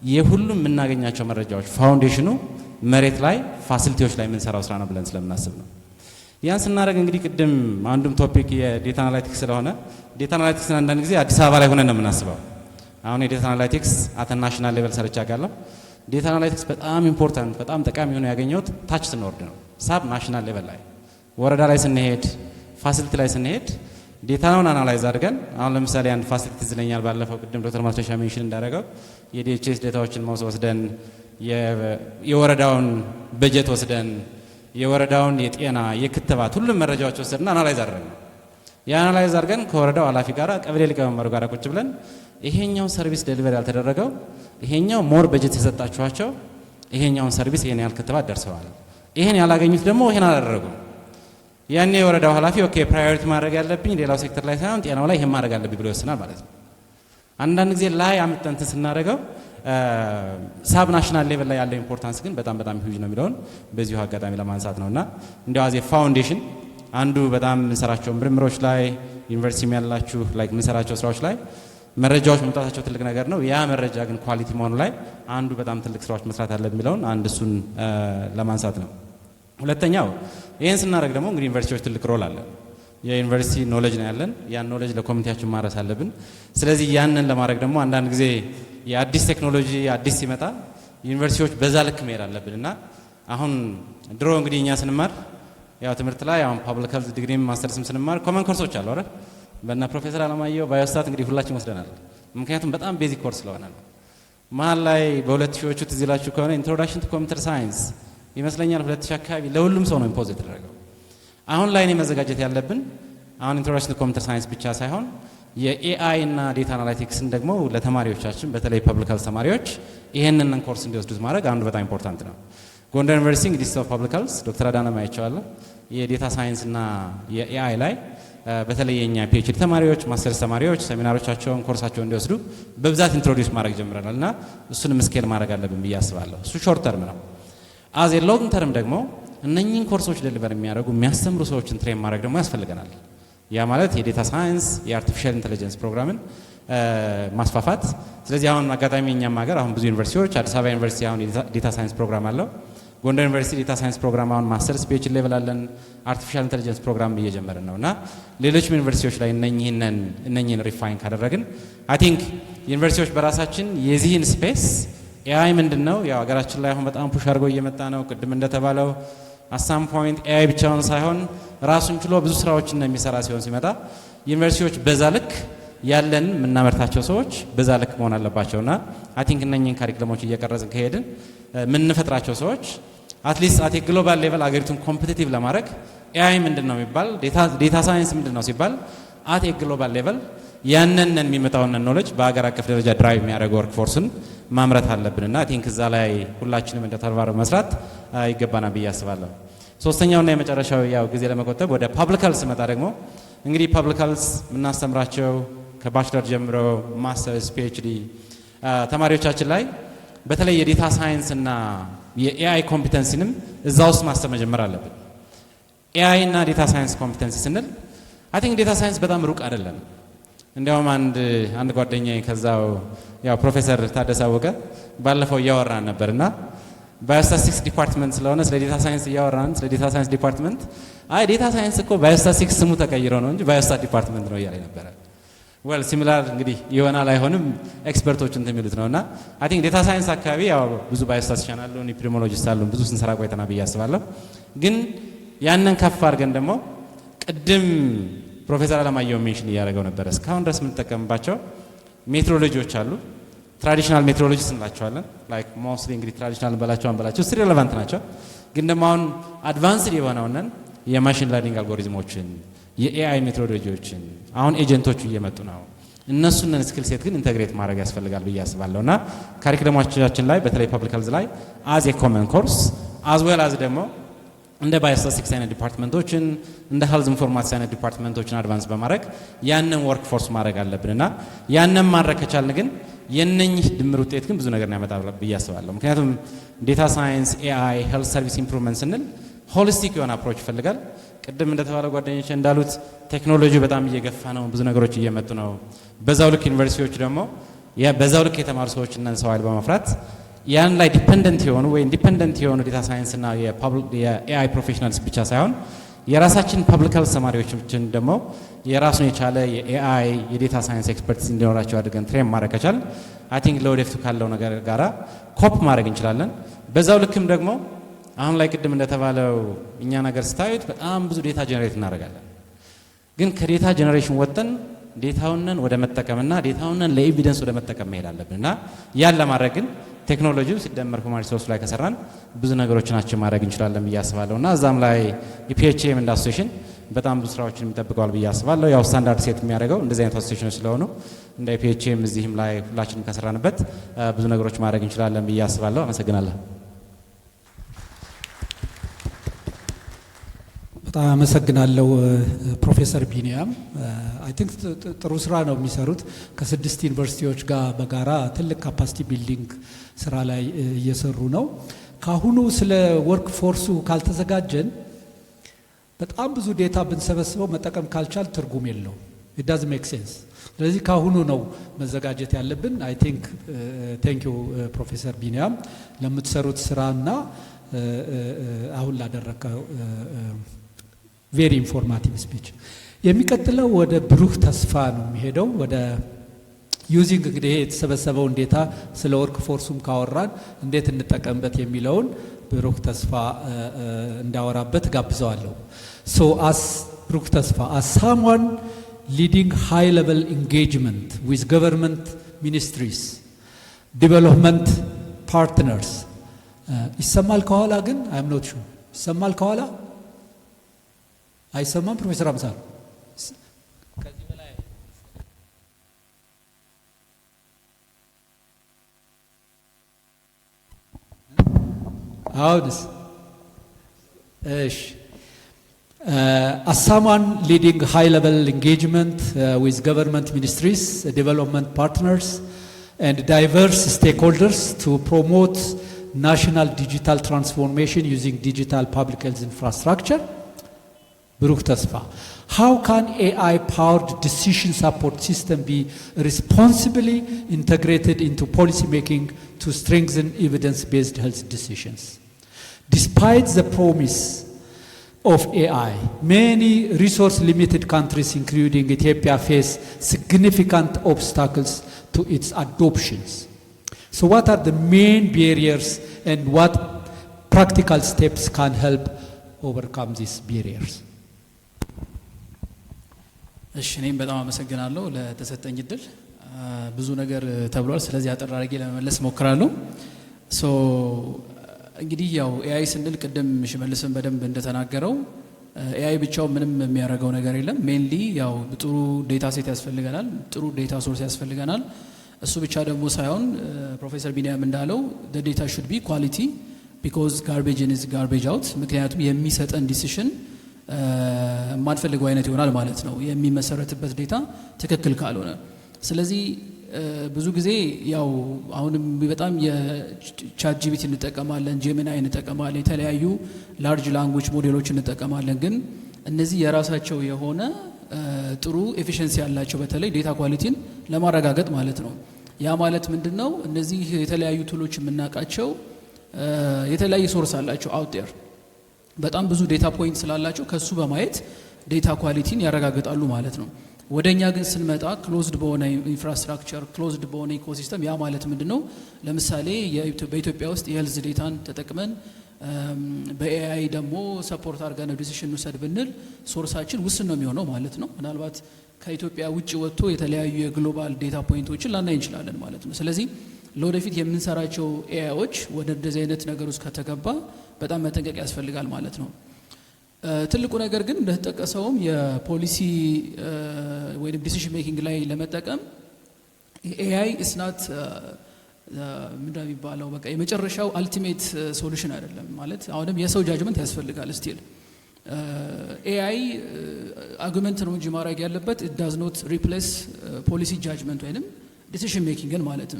የሁሉም የምናገኛቸው መረጃዎች ፋውንዴሽኑ መሬት ላይ ፋሲሊቲዎች ላይ የምንሰራው ስራ ነው ብለን ስለምናስብ ነው። ያን ስናደርግ እንግዲህ ቅድም አንዱም ቶፒክ የዴታ አናላይቲክስ ስለሆነ ዴታ አናላይቲክስን አንዳንድ ጊዜ አዲስ አበባ ላይ ሆነን ነው የምናስበው። አሁን የዴታ አናላይቲክስ አት ናሽናል ሌቨል ሰርቻ አውቃለሁ። ዴታ አናላይቲክስ በጣም ኢምፖርታንት በጣም ጠቃሚ ሆኖ ያገኘሁት ታች ስንወርድ ነው። ሳብ ናሽናል ሌቨል ላይ ወረዳ ላይ ስንሄድ ፋሲሊቲ ላይ ስንሄድ ዴታውን አናላይዝ አድርገን አሁን ለምሳሌ አንድ ፋሲሊቲ ዝለኛል ባለፈው ቅድም ዶክተር ማስረሻ ሜንሽን እንዳደረገው የዲኤችኤስ ዴታዎችን ወስደን የወረዳውን በጀት ወስደን የወረዳውን የጤና የክትባት ሁሉም መረጃዎች ወስደን አናላይዝ አድርገን የአናላይዝ አድርገን ከወረዳው ኃላፊ ጋር ቀበሌ ሊቀመንበሩ ጋር ቁጭ ብለን ይሄኛው ሰርቪስ ዴሊቨሪ ያልተደረገው ይሄኛው ሞር በጀት የሰጣችኋቸው ይሄኛውን ሰርቪስ ይሄን ያህል ክትባት ደርሰዋል፣ ይሄን ያላገኙት ደግሞ ይሄን አላደረጉም። ያኔ የወረዳው ኃላፊ ኦኬ ፕራዮሪቲ ማድረግ ያለብኝ ሌላው ሴክተር ላይ ሳይሆን ጤናው ላይ ይሄን ማድረግ አለብኝ ብሎ ይወስናል ማለት ነው። አንዳንድ ጊዜ ላይ አምጥተን ስናደርገው ሳብ ናሽናል ሌቨል ላይ ያለው ኢምፖርታንስ ግን በጣም በጣም ሂውጅ ነው የሚለውን በዚሁ አጋጣሚ ለማንሳት ነውና እንዲያው አዜ ፋውንዴሽን አንዱ በጣም የምንሰራቸው ምርምሮች ላይ ዩኒቨርሲቲ ያላችሁ ላይክ የምንሰራቸው ስራዎች ላይ መረጃዎች መምጣታቸው ትልቅ ነገር ነው። ያ መረጃ ግን ኳሊቲ መሆኑ ላይ አንዱ በጣም ትልቅ ስራዎች መስራት አለብን የሚለውን አንድ እሱን ለማንሳት ነው። ሁለተኛው ይህን ስናደርግ ደግሞ እንግዲህ ዩኒቨርሲቲዎች ትልቅ ሮል አለ። የዩኒቨርሲቲ ኖሌጅ ነው ያለን፣ ያን ኖሌጅ ለኮሚኒቲያችን ማድረስ አለብን። ስለዚህ ያንን ለማድረግ ደግሞ አንዳንድ ጊዜ የአዲስ ቴክኖሎጂ አዲስ ሲመጣ ዩኒቨርሲቲዎች በዛ ልክ መሄድ አለብን እና አሁን ድሮ እንግዲህ እኛ ስንማር ያው ትምህርት ላይ አሁን ፐብሊክ ሄልዝ ዲግሪም ማስተርስም ስንማር ኮመን ኮርሶች አሉ አይደል? በእነ ፕሮፌሰር አለማየሁ ባዮስታት እንግዲህ ሁላችን ወስደናል። ምክንያቱም በጣም ቤዚክ ኮርስ ስለሆነ ነው። መሀል ላይ በ2000ዎቹ ትዝ ይላችሁ ከሆነ ኢንትሮዳክሽን ቱ ኮምፒውተር ሳይንስ ይመስለኛል 2000 አካባቢ ለሁሉም ሰው ነው ኢምፖዝ የተደረገው። አሁን ላይ ነው መዘጋጀት ያለብን። አሁን ኢንትሮዳክሽን ቱ ኮምፒውተር ሳይንስ ብቻ ሳይሆን የኤአይ እና ዴታ አናላይቲክስን ደግሞ ለተማሪዎቻችን በተለይ ፐብሊክ ሄልዝ ተማሪዎች ይሄንን ኮርስ እንዲወስዱት ማድረግ አንዱ በጣም ኢምፖርታንት ነው። ጎንደር ዩኒቨርሲቲ እንግዲህ ኦፍ ፐብሊክ ሄልዝ ዶክተር አዳነ ማይቻለሁ የዴታ ሳይንስ እና የኤአይ ላይ በተለይ የኛ ፒኤችዲ ተማሪዎች ማስተርስ ተማሪዎች ሴሚናሮቻቸውን ኮርሳቸውን እንዲወስዱ በብዛት ኢንትሮዲዩስ ማድረግ ጀምረናል እና እሱንም ስኬል ማድረግ አለብን ብዬ አስባለሁ። እሱ ሾርት ተርም ነው። አዝ ኤ ሎንግ ተርም ደግሞ እነኚህን ኮርሶች ዴሊቨር የሚያደርጉ የሚያስተምሩ ሰዎችን ትሬን ማድረግ ደግሞ ያስፈልገናል። ያ ማለት የዴታ ሳይንስ የአርቲፊሻል ኢንቴሊጀንስ ፕሮግራምን ማስፋፋት። ስለዚህ አሁን አጋጣሚ እኛም ሀገር አሁን ብዙ ዩኒቨርሲቲዎች አዲስ አበባ ዩኒቨርሲቲ አሁን ዴታ ሳይንስ ፕሮግራም አለው። ጎንደር ዩኒቨርሲቲ ዴታ ሳይንስ ፕሮግራም አሁን ማስተርስ ፒኤችዲ ሌቭል አለን። አርቲፊሻል ኢንቴሊጀንስ ፕሮግራም እየጀመርን ነው እና ሌሎችም ዩኒቨርሲቲዎች ላይ እነኚህን ሪፋይን ካደረግን አይ ቲንክ ዩኒቨርሲቲዎች በራሳችን የዚህን ስፔስ ኤአይ ምንድን ነው ያው ሀገራችን ላይ አሁን በጣም ፑሽ አድርጎ እየመጣ ነው። ቅድም እንደተባለው አሳም ፖይንት ኤአይ ብቻውን ሳይሆን ራሱን ችሎ ብዙ ስራዎችን የሚሰራ ሲሆን ሲመጣ ዩኒቨርሲቲዎች በዛ ልክ ያለን የምናመርታቸው ሰዎች በዛ ልክ መሆን አለባቸውና አይ ቲንክ እነኚህን ካሪክለሞች እየቀረጽን ከሄድን የምንፈጥራቸው ሰዎች አትሊስት አት ግሎባል ሌቨል አገሪቱን ኮምፒቲቲቭ ለማድረግ ኤአይ ምንድን ነው የሚባል ዴታ ሳይንስ ምንድን ነው ሲባል አት ግሎባል ሌቨል ያንን የሚመጣውን ኖሌጅ በአገር አቀፍ ደረጃ ድራይቭ የሚያደርግ ወርክ ፎርስን ማምረት አለብንና አይ ቲንክ እዛ ላይ ሁላችንም እንደተባበረ መስራት ይገባናል ብዬ አስባለሁ። ሶስተኛውና የመጨረሻው ያው ጊዜ ለመቆጠብ ወደ ፐብሊክ ሄልዝ ስመጣ ደግሞ እንግዲህ ፐብሊክ ሄልዝ የምናስተምራቸው ከባችለር ጀምሮ ማስተርስ ፒኤችዲ ተማሪዎቻችን ላይ በተለይ የዴታ ሳይንስ እና የኤአይ ኮምፒተንሲንም እዛ ውስጥ ማስተር መጀመር አለብን። ኤአይ እና ዴታ ሳይንስ ኮምፒተንሲ ስንል አይ ቲንክ ዴታ ሳይንስ በጣም ሩቅ አይደለም። እንዲያውም አንድ ጓደኛዬ ከዛው ያው ፕሮፌሰር ታደሰ አወቀ ባለፈው እያወራን ነበርና ባዮስታቲክስ ዲፓርትመንት ስለሆነ ስለ ዴታ ሳይንስ እያወራን ስለ ዴታ ሳይንስ ዲፓርትመንት አይ ዴታ ሳይንስ እኮ ባዮስታቲክስ ስሙ ተቀይሮ ነው እንጂ ባዮስታት ዲፓርትመንት ነው እያለ ነበር። ዌል ሲሚላር እንግዲህ ይሆናል አይሆንም ኤክስፐርቶች እንትን የሚሉት ነውና አይ ቲንክ ዴታ ሳይንስ አካባቢ ያው ብዙ ባዮስታቲሽያን አሉ፣ ኢፒዲሞሎጂስት አሉ፣ ብዙ ስንሰራ ቆይተና ብዬ አስባለሁ። ግን ያንን ከፍ አድርገን ደግሞ ቅድም ፕሮፌሰር አለማየሁ ሜንሽን እያደረገው ነበረ እስካሁን ድረስ የምንጠቀምባቸው ሜትሮሎጂዎች አሉ። ትራዲሽናል ሜትሮሎጂስ እንላቸዋለን። ላይክ ሞስትሊ እንግዲህ ትራዲሽናል እንበላቸው ስቲል ሬሌቫንት ናቸው። ግን ደግሞ አሁን አድቫንስድ የሆነውን የማሽን ለርኒንግ አልጎሪዝሞችን የኤአይ ሜትሮሎጂዎችን አሁን ኤጀንቶቹ እየመጡ ነው። እነሱን ስኪል ሴት ግን ኢንተግሬት ማድረግ ያስፈልጋል ብዬ አስባለሁ እና ካሪኩለማችን ላይ በተለይ ፐብሊክ ሄልዝ ላይ አዝ ኤ ኮመን ኮርስ አዝ ዌል አዝ ደግሞ እንደ ባዮስታቲክስ አይነት ዲፓርትመንቶችን እንደ ሄልዝ ኢንፎርማቲክስ አይነት ዲፓርትመንቶችን አድቫንስ በማድረግ ያንን ወርክ ፎርስ ማድረግ አለብንና ያንን ማድረግ ከቻልን ግን የነኝህ ድምር ውጤት ግን ብዙ ነገር ያመጣል ብዬ አስባለሁ። ምክንያቱም ዴታ ሳይንስ፣ ኤአይ፣ ሄልዝ ሰርቪስ ኢምፕሩቭመንት ስንል ሆሊስቲክ የሆነ አፕሮች ይፈልጋል። ቅድም እንደተባለው ጓደኞች እንዳሉት ቴክኖሎጂ በጣም እየገፋ ነው፣ ብዙ ነገሮች እየመጡ ነው። በዛው ልክ ዩኒቨርሲቲዎች ደግሞ በዛው ልክ የተማሩ ሰዎችና ሰው ኃይል በማፍራት ያን ላይ ዲፔንደንት የሆኑ ወይ ኢንዲፔንደንት የሆኑ ዴታ ሳይንስ እና የኤአይ ፕሮፌሽናልስ ብቻ ሳይሆን የራሳችን ፐብሊክ ሄልዝ ተማሪዎችን ደግሞ የራሱን የቻለ የኤአይ የዴታ ሳይንስ ኤክስፐርቲስ እንዲኖራቸው አድርገን ትሬን ማድረግ ከቻል አይ ቲንክ ለወደፊቱ ካለው ነገር ጋራ ኮፕ ማድረግ እንችላለን። በዛው ልክም ደግሞ አሁን ላይ ቅድም እንደተባለው እኛ ነገር ስታዩት በጣም ብዙ ዴታ ጀነሬት እናደርጋለን። ግን ከዴታ ጀነሬሽን ወጥተን ዴታውንን ወደ መጠቀምና ዴታውንን ለኤቪደንስ ወደ መጠቀም መሄድ አለብንና ያን ለማድረግ ግን ቴክኖሎጂው ሲደመር ሁማን ሪሶርስ ላይ ከሰራን ብዙ ነገሮችን አችን ማድረግ እንችላለን ብዬ አስባለሁ። እና እዛም ላይ የፒኤችኤም እንደ አሶሴሽን በጣም ብዙ ስራዎችን የሚጠብቀዋል ብዬ አስባለሁ። ያው ስታንዳርድ ሴት የሚያደርገው እንደዚህ አይነት አሶሴሽኖች ስለሆኑ እንደ ፒኤችኤም እዚህም ላይ ሁላችንም ከሰራንበት ብዙ ነገሮች ማድረግ እንችላለን ብዬ አስባለሁ። አመሰግናለሁ። በጣም አመሰግናለሁ ፕሮፌሰር ቢኒያም። አይ ቲንክ ጥሩ ስራ ነው የሚሰሩት። ከ6 ዩኒቨርሲቲዎች ጋር በጋራ ትልቅ ካፓሲቲ ቢልዲንግ ስራ ላይ እየሰሩ ነው። ካሁኑ ስለ ወርክ ፎርሱ ካልተዘጋጀን በጣም ብዙ ዴታ ብንሰበስበው መጠቀም ካልቻል ትርጉም የለው። it doesn't make sense። ስለዚህ ካሁኑ ነው መዘጋጀት ያለብን። አይ ቲንክ ቴንክ ዩ ፕሮፌሰር ቢኒያም ለምትሰሩት ስራና አሁን ላደረከው ቬሪ ኢንፎርማቲቭ ስፒች። የሚቀጥለው ወደ ብሩህ ተስፋ ነው የሚሄደው። ወደ ዩዚንግ እንግዲህ የተሰበሰበውን ዴታ ስለ ወርክ ፎርሱም ካወራን እንዴት እንጠቀምበት የሚለውን ብሩህ ተስፋ እንዳወራበት ጋብዘዋለሁ። ሶ አስ ብሩህ ተስፋ as someone leading high level engagement with government ministries, development partners ይሰማል ከኋላ ግን አይ አም ኖት ሹር ይሰማል ከኋላ አይሰማም? ፕሮፌሰር አምሳል ከዚህ በላይ አውድስ እሺ as someone leading high level engagement with government ministries, development partners and diverse stakeholders to promote national digital transformation using digital public health infrastructure. Baruch Tasfa, how can AI-powered decision support system be responsibly integrated into policy making to strengthen evidence-based health decisions? Despite the promise of AI, many resource-limited countries, including Ethiopia, face significant obstacles to its adoptions. So what are the main barriers and what practical steps can help overcome these barriers? እሺ እኔም በጣም አመሰግናለሁ ለተሰጠኝ እድል። ብዙ ነገር ተብሏል፣ ስለዚህ አጠር አድርጌ ለመመለስ ሞክራለሁ። ሶ እንግዲህ ያው ኤአይ ስንል ቅድም ሽመልስን በደንብ እንደተናገረው ኤአይ ብቻው ምንም የሚያደርገው ነገር የለም። ሜንሊ ያው ጥሩ ዴታ ሴት ያስፈልገናል፣ ጥሩ ዴታ ሶርስ ያስፈልገናል። እሱ ብቻ ደግሞ ሳይሆን ፕሮፌሰር ቢኒያም እንዳለው the data should be quality because garbage in is garbage out። ምክንያቱም የሚሰጠን ዲሲሽን የማንፈልገው አይነት ይሆናል ማለት ነው የሚመሰረትበት ዴታ ትክክል ካልሆነ። ስለዚህ ብዙ ጊዜ ያው አሁንም በጣም የቻት ጂፒቲ እንጠቀማለን፣ ጄሚናይ እንጠቀማለን፣ የተለያዩ ላርጅ ላንጉዌጅ ሞዴሎች እንጠቀማለን። ግን እነዚህ የራሳቸው የሆነ ጥሩ ኤፊሽንሲ ያላቸው በተለይ ዴታ ኳሊቲን ለማረጋገጥ ማለት ነው። ያ ማለት ምንድነው? እነዚህ የተለያዩ ቱሎች የምናውቃቸው የተለያየ ሶርስ አላቸው አውት ዴር በጣም ብዙ ዴታ ፖይንት ስላላቸው ከሱ በማየት ዴታ ኳሊቲን ያረጋግጣሉ ማለት ነው። ወደኛ ግን ስንመጣ ክሎዝድ በሆነ ኢንፍራስትራክቸር ክሎዝድ በሆነ ኢኮሲስተም ያ ማለት ምንድነው? ለምሳሌ በኢትዮጵያ ውስጥ የሄልዝ ዴታን ተጠቅመን በኤአይ ደግሞ ሰፖርት አድርገን ዲሲሽን ውሰድ ብንል ሶርሳችን ውስን ነው የሚሆነው ማለት ነው። ምናልባት ከኢትዮጵያ ውጭ ወጥቶ የተለያዩ የግሎባል ዴታ ፖይንቶችን ላናይ እንችላለን ማለት ነው። ስለዚህ ለወደፊት የምንሰራቸው ኤአይዎች ወደ እንደዚህ አይነት ነገር ውስጥ ከተገባ በጣም መጠንቀቅ ያስፈልጋል ማለት ነው። ትልቁ ነገር ግን እንደተጠቀሰውም የፖሊሲ ወይም ዲሲሽን ሜኪንግ ላይ ለመጠቀም ኤአይ ኢስ ናት ምንድነው የሚባለው በቃ የመጨረሻው አልቲሜት ሶሉሽን አይደለም ማለት አሁንም የሰው ጃጅመንት ያስፈልጋል። ስቲል ኤአይ አርጉመንት ነው እንጂ ማድረግ ያለበት it does not replace ፖሊሲ ጃጅመንት ወይንም ዲሲሽን ሜኪንግን ማለት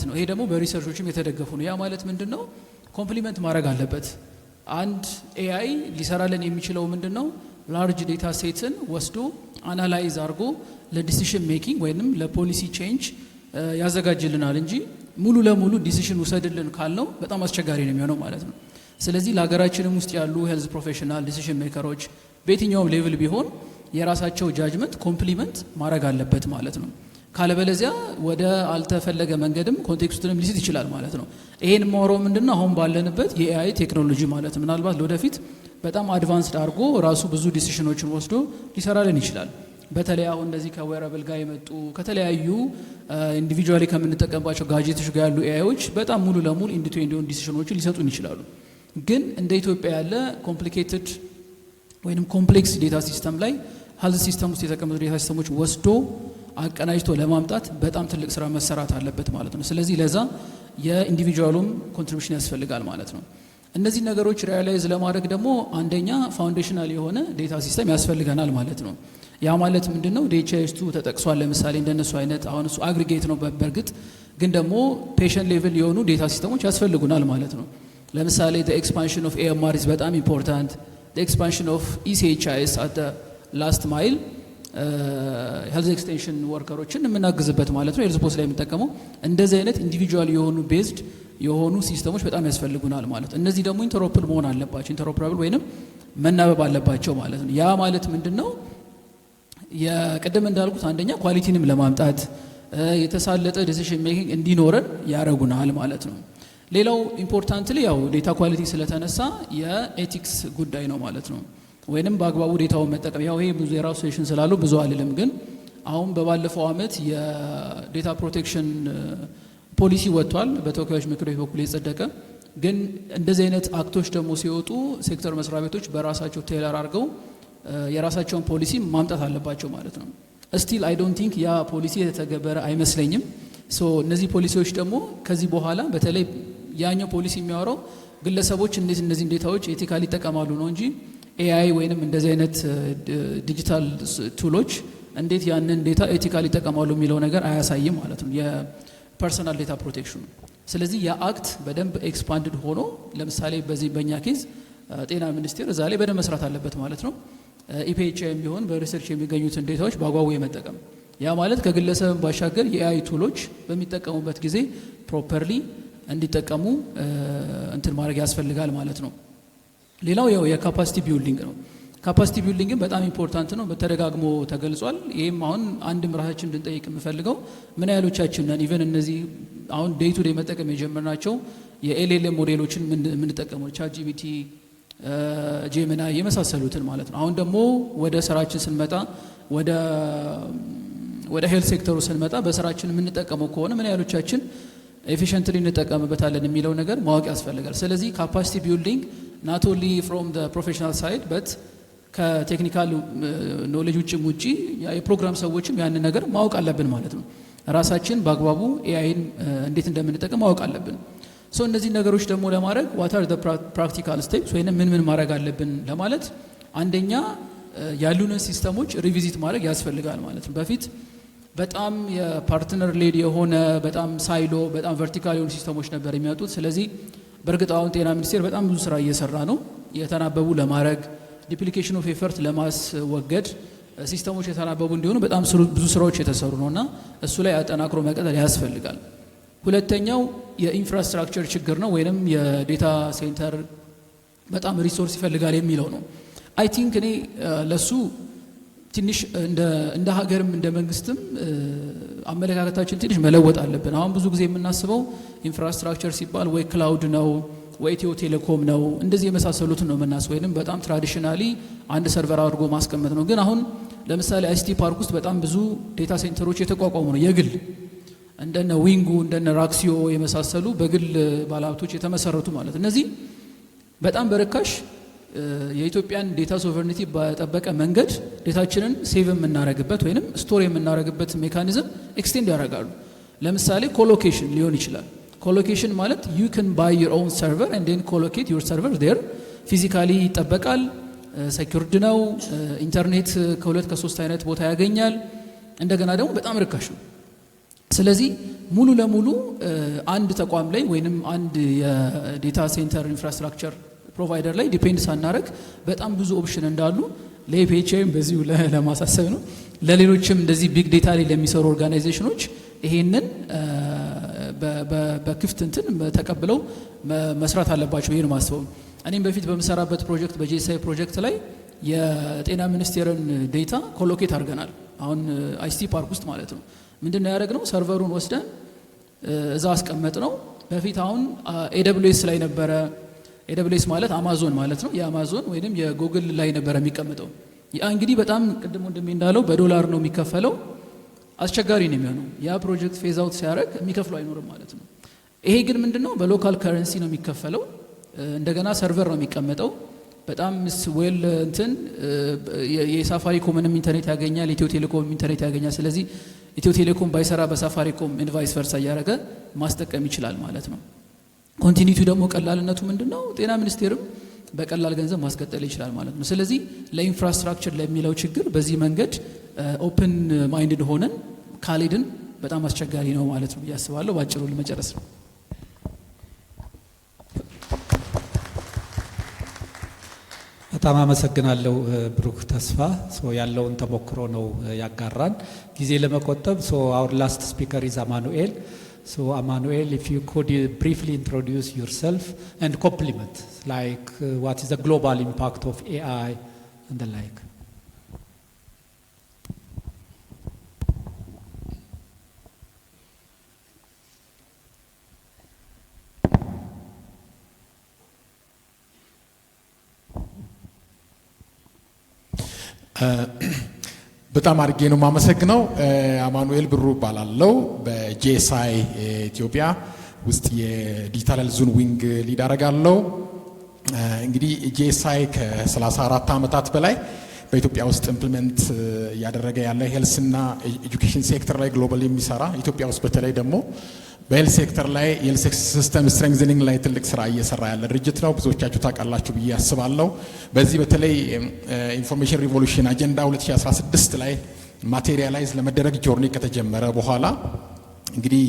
ነው። ይሄ ደግሞ በሪሰርቾችም የተደገፉ ነው። ያ ማለት ምንድነው? ኮምፕሊመንት ማድረግ አለበት። አንድ ኤአይ ሊሰራለን የሚችለው ምንድነው? ላርጅ ዴታ ሴትን ወስዶ አናላይዝ አድርጎ ለዲሲሽን ሜኪንግ ወይንም ለፖሊሲ ቼንጅ ያዘጋጅልናል እንጂ ሙሉ ለሙሉ ዲሲሽን ውሰድልን ካልነው በጣም አስቸጋሪ ነው የሚሆነው ማለት ነው። ስለዚህ ለሀገራችንም ውስጥ ያሉ ሄልዝ ፕሮፌሽናል ዲሲሽን ሜከሮች በየትኛውም ሌቭል ቢሆን የራሳቸው ጃጅመንት ኮምፕሊመንት ማድረግ አለበት ማለት ነው። ካለበለዚያ ወደ አልተፈለገ መንገድም ኮንቴክስቱንም ሊስት ይችላል ማለት ነው። ይሄን ማወራው ምንድነው አሁን ባለንበት የኤአይ ቴክኖሎጂ ማለት ምናልባት ለወደፊት በጣም አድቫንስድ አድርጎ ራሱ ብዙ ዲሲሽኖችን ወስዶ ሊሰራልን ይችላል። በተለይ አሁን እንደዚህ ከዌራብል ጋር የመጡ ከተለያዩ ኢንዲቪጁዋሊ ከምንጠቀምባቸው ጋጀቶች ጋር ያሉ ኤአይዎች በጣም ሙሉ ለሙሉ ኢንድ ቱ ኢንድ ዲሲሽኖችን ሊሰጡን ይችላሉ። ግን እንደ ኢትዮጵያ ያለ ኮምፕሊኬትድ ወይንም ኮምፕሌክስ ዴታ ሲስተም ላይ ሄልዝ ሲስተም ውስጥ የተቀመጡ ዴታ ሲስተሞች ወስዶ አቀናጅቶ ለማምጣት በጣም ትልቅ ስራ መሰራት አለበት ማለት ነው። ስለዚህ ለዛ የኢንዲቪጁዋሉም ኮንትሪቢዩሽን ያስፈልጋል ማለት ነው። እነዚህ ነገሮች ሪያላይዝ ለማድረግ ደግሞ አንደኛ ፋውንዴሽናል የሆነ ዴታ ሲስተም ያስፈልገናል ማለት ነው። ያ ማለት ምንድነው? ዲኤችአይኤስ2 ተጠቅሷል። ለምሳሌ እንደነሱ አይነት አሁን እሱ አግሪጌት ነው በርግጥ ግን ደግሞ ፔሸንት ሌቭል የሆኑ ዴታ ሲስተሞች ያስፈልጉናል ማለት ነው። ለምሳሌ the expansion of AMR is በጣም ኢምፖርታንት the expansion of ECHIS at the last mile ሄልዝ ኤክስቴንሽን ወርከሮችን የምናግዝበት ማለት ነው። ሄልዝ ፖስት ላይ የምንጠቀመው እንደዚህ አይነት ኢንዲቪጁዋል የሆኑ ቤዝድ የሆኑ ሲስተሞች በጣም ያስፈልጉናል ማለት ነው። እነዚህ ደግሞ ኢንተሮፕል መሆን አለባቸው ኢንተሮፕራብል ወይንም መናበብ አለባቸው ማለት ነው። ያ ማለት ምንድነው? የቅድም እንዳልኩት አንደኛ ኳሊቲንም ለማምጣት የተሳለጠ ዲሲሽን ሜኪንግ እንዲኖረን ያረጉናል ማለት ነው። ሌላው ኢምፖርታንትሊ ያው ዴታ ኳሊቲ ስለተነሳ የኤቲክስ ጉዳይ ነው ማለት ነው። ወይንም በአግባቡ ዴታውን መጠቀም ያው ይሄ ብዙ የራሱ ሴሽን ስላለው ብዙ አልልም። ግን አሁን በባለፈው አመት የዴታ ፕሮቴክሽን ፖሊሲ ወጥቷል በተወካዮች ምክር ቤት በኩል የጸደቀ። ግን እንደዚህ አይነት አክቶች ደግሞ ሲወጡ ሴክተር መስሪያ ቤቶች በራሳቸው ቴለር አድርገው የራሳቸውን ፖሊሲ ማምጣት አለባቸው ማለት ነው። ስቲል አይ ዶንት ቲንክ ያ ፖሊሲ የተተገበረ አይመስለኝም። ሶ እነዚህ ፖሊሲዎች ደግሞ ከዚህ በኋላ በተለይ ያኛው ፖሊሲ የሚያወራው ግለሰቦች እንዴት እነዚህ ዴታዎች ኤቲካሊ ይጠቀማሉ ነው እንጂ ኤአይ ወይንም እንደዚህ አይነት ዲጂታል ቱሎች እንዴት ያንን ዴታ ኤቲካሊ ይጠቀማሉ የሚለው ነገር አያሳይም ማለት ነው የፐርሰናል ዴታ ፕሮቴክሽኑ። ስለዚህ ያ አክት በደንብ ኤክስፓንድድ ሆኖ ለምሳሌ በዚህ በእኛ ኬዝ ጤና ሚኒስቴር እዛ ላይ በደንብ መስራት አለበት ማለት ነው። ኢፒኤችአይም ቢሆን በሪሰርች የሚገኙትን ዴታዎች በአግባቡ የመጠቀም ያ ማለት ከግለሰብ ባሻገር የኤአይ ቱሎች በሚጠቀሙበት ጊዜ ፕሮፐርሊ እንዲጠቀሙ እንትን ማድረግ ያስፈልጋል ማለት ነው። ሌላው ያው የካፓሲቲ ቢልዲንግ ነው። ካፓሲቲ ቢልዲንግም በጣም ኢምፖርታንት ነው፣ በተደጋግሞ ተገልጿል። ይህም አሁን አንድም ራሳችን እንድንጠይቅ የምፈልገው ምን ያህሎቻችን ነን ኢቨን እነዚህ አሁን ዴይ ቱ ዴይ መጠቀም የጀመርናቸው የኤልኤልኤም ሞዴሎችን የምንጠቀመው ቻትጂፒቲ፣ ጄሚናይ የመሳሰሉትን ማለት ነው። አሁን ደግሞ ወደ ስራችን ስንመጣ ወደ ሄልት ሴክተሩ ስንመጣ በስራችን የምንጠቀመው ከሆነ ምን ያህሎቻችን ኤፊሽንትሊ እንጠቀምበታለን የሚለው ነገር ማወቅ ያስፈልጋል። ስለዚህ ካፓሲቲ ቢልዲንግ not only from the professional side but ከቴክኒካል ኖሌጅ ውጪ የፕሮግራም ሰዎችም ያንን ነገር ማወቅ አለብን ማለት ነው። ራሳችን በአግባቡ ኤአይን እንዴት እንደምንጠቀም ማወቅ አለብን። ሶ እነዚህ ነገሮች ደግሞ ለማድረግ what are the practical steps ወይንም ምን ማድረግ አለብን ለማለት አንደኛ ያሉንን ሲስተሞች ሪቪዚት ማድረግ ያስፈልጋል ማለት ነው። በፊት በጣም የፓርትነር ሌድ የሆነ በጣም ሳይሎ በጣም ቨርቲካል የሆኑ ሲስተሞች ነበር የሚያወጡት። ስለዚህ በእርግጥ አሁን ጤና ሚኒስቴር በጣም ብዙ ስራ እየሰራ ነው የተናበቡ ለማድረግ ዲፕሊኬሽን ኦፍ ኤፈርት ለማስወገድ ሲስተሞች የተናበቡ እንዲሆኑ በጣም ብዙ ስራዎች የተሰሩ ነውና እሱ ላይ አጠናክሮ መቀጠል ያስፈልጋል። ሁለተኛው የኢንፍራስትራክቸር ችግር ነው ወይንም የዴታ ሴንተር በጣም ሪሶርስ ይፈልጋል የሚለው ነው። አይ ቲንክ እኔ ለሱ ትንሽ እንደ ሀገርም እንደ መንግስትም አመለካከታችን ትንሽ መለወጥ አለብን። አሁን ብዙ ጊዜ የምናስበው ኢንፍራስትራክቸር ሲባል ወይ ክላውድ ነው ወይ ኢትዮ ቴሌኮም ነው እንደዚህ የመሳሰሉትን ነው የምናስበው፣ ወይንም በጣም ትራዲሽናሊ አንድ ሰርቨር አድርጎ ማስቀመጥ ነው። ግን አሁን ለምሳሌ አይሲቲ ፓርክ ውስጥ በጣም ብዙ ዴታ ሴንተሮች የተቋቋሙ ነው የግል እንደነ ዊንጉ እንደነ ራክሲዮ የመሳሰሉ በግል ባለሀብቶች የተመሰረቱ ማለት እነዚህ በጣም በርካሽ የኢትዮጵያን ዴታ ሶቨርኒቲ በጠበቀ መንገድ ዴታችንን ሴቭ የምናረግበት ወይንም ስቶር የምናረግበት ሜካኒዝም ኤክስቴንድ ያደርጋሉ። ለምሳሌ ኮሎኬሽን ሊሆን ይችላል። ኮሎኬሽን ማለት you can buy your own server and then collocate your server there ፊዚካሊ ይጠበቃል፣ ሴኩርድ ነው፣ ኢንተርኔት ከሁለት ከሶስት አይነት ቦታ ያገኛል፣ እንደገና ደግሞ በጣም ርካሽ ነው። ስለዚህ ሙሉ ለሙሉ አንድ ተቋም ላይ ወይንም አንድ የዴታ ሴንተር ኢንፍራስትራክቸር ፕሮቫይደር ላይ ዲፔንድ ሳናረግ በጣም ብዙ ኦፕሽን እንዳሉ ለኢፒኤችአይም በዚሁ ለማሳሰብ ነው። ለሌሎችም እንደዚህ ቢግ ዴታ ላይ ለሚሰሩ ኦርጋናይዜሽኖች ይሄንን በክፍት እንትን ተቀብለው መስራት አለባቸው ይሄን ማስተው እኔም በፊት በመሰራበት ፕሮጀክት በጄሳይ ፕሮጀክት ላይ የጤና ሚኒስቴርን ዴታ ኮሎኬት አድርገናል አሁን አይሲቲ ፓርክ ውስጥ ማለት ነው ምንድነው ያደረግነው ሰርቨሩን ወስደን እዛ አስቀመጥ ነው በፊት አሁን AWS ላይ ነበረ AWS ማለት አማዞን ማለት ነው የአማዞን ወይንም የጉግል ላይ ነበረ የሚቀመጠው ያ እንግዲህ በጣም ቅድም እንደም እንዳለው በዶላር ነው የሚከፈለው አስቸጋሪ ነው የሚሆነው ያ ፕሮጀክት ፌዝ አውት ሲያደርግ የሚከፍለው አይኖርም ማለት ነው ይሄ ግን ምንድነው በሎካል ከረንሲ ነው የሚከፈለው እንደገና ሰርቨር ነው የሚቀመጠው በጣም ዌል እንትን የሳፋሪኮምንም ኢንተርኔት ያገኛል ኢትዮ ቴሌኮም ኢንተርኔት ያገኛል ስለዚህ ኢትዮ ቴሌኮም ባይሰራ በሳፋሪኮም ኢንቫይስ ቨርሳ ያረጋ ማስጠቀም ይችላል ማለት ነው ኮንቲኒቲ ደግሞ ቀላልነቱ ምንድነው ጤና ሚኒስቴርም በቀላል ገንዘብ ማስቀጠል ይችላል ማለት ነው ስለዚህ ለኢንፍራስትራክቸር ለሚለው ችግር በዚህ መንገድ ኦፕን ማይንድድ ሆነን ካሊድን በጣም አስቸጋሪ ነው ማለት ነው ያስባለሁ ባጭሩ ለመጨረስ ነው በጣም አመሰግናለሁ ብሩክ ተስፋ ያለውን ተሞክሮ ነው ያጋራን ጊዜ ለመቆጠብ our last speaker is Emmanuel so Emmanuel if you could briefly introduce yourself and compliment like what is the global impact of AI and the like በጣም አድርጌ ነው ማመሰግነው አማኑኤል ብሩ ባላለው በጄሳይ ኢትዮጵያ ውስጥ የዲጂታል ዞን ዊንግ ሊድ አደርጋለሁ እንግዲህ ጄሳይ ከ34 አመታት በላይ በኢትዮጵያ ውስጥ ኢምፕሊመንት ያደረገ ያለ ሄልስና ኤጁኬሽን ሴክተር ላይ ግሎባል የሚሰራ ኢትዮጵያ ውስጥ በተለይ ደግሞ በሄልስ ሴክተር ላይ የሄልስ ሲስተም ስትሬንግዘኒንግ ላይ ትልቅ ስራ እየሰራ ያለ ድርጅት ነው ብዙዎቻችሁ ታውቃላችሁ ብዬ አስባለሁ በዚህ በተለይ ኢንፎርሜሽን ሪቮሉሽን አጀንዳ 2016 ላይ ማቴሪያላይዝ ለመደረግ ጆርኒ ከተጀመረ በኋላ እንግዲህ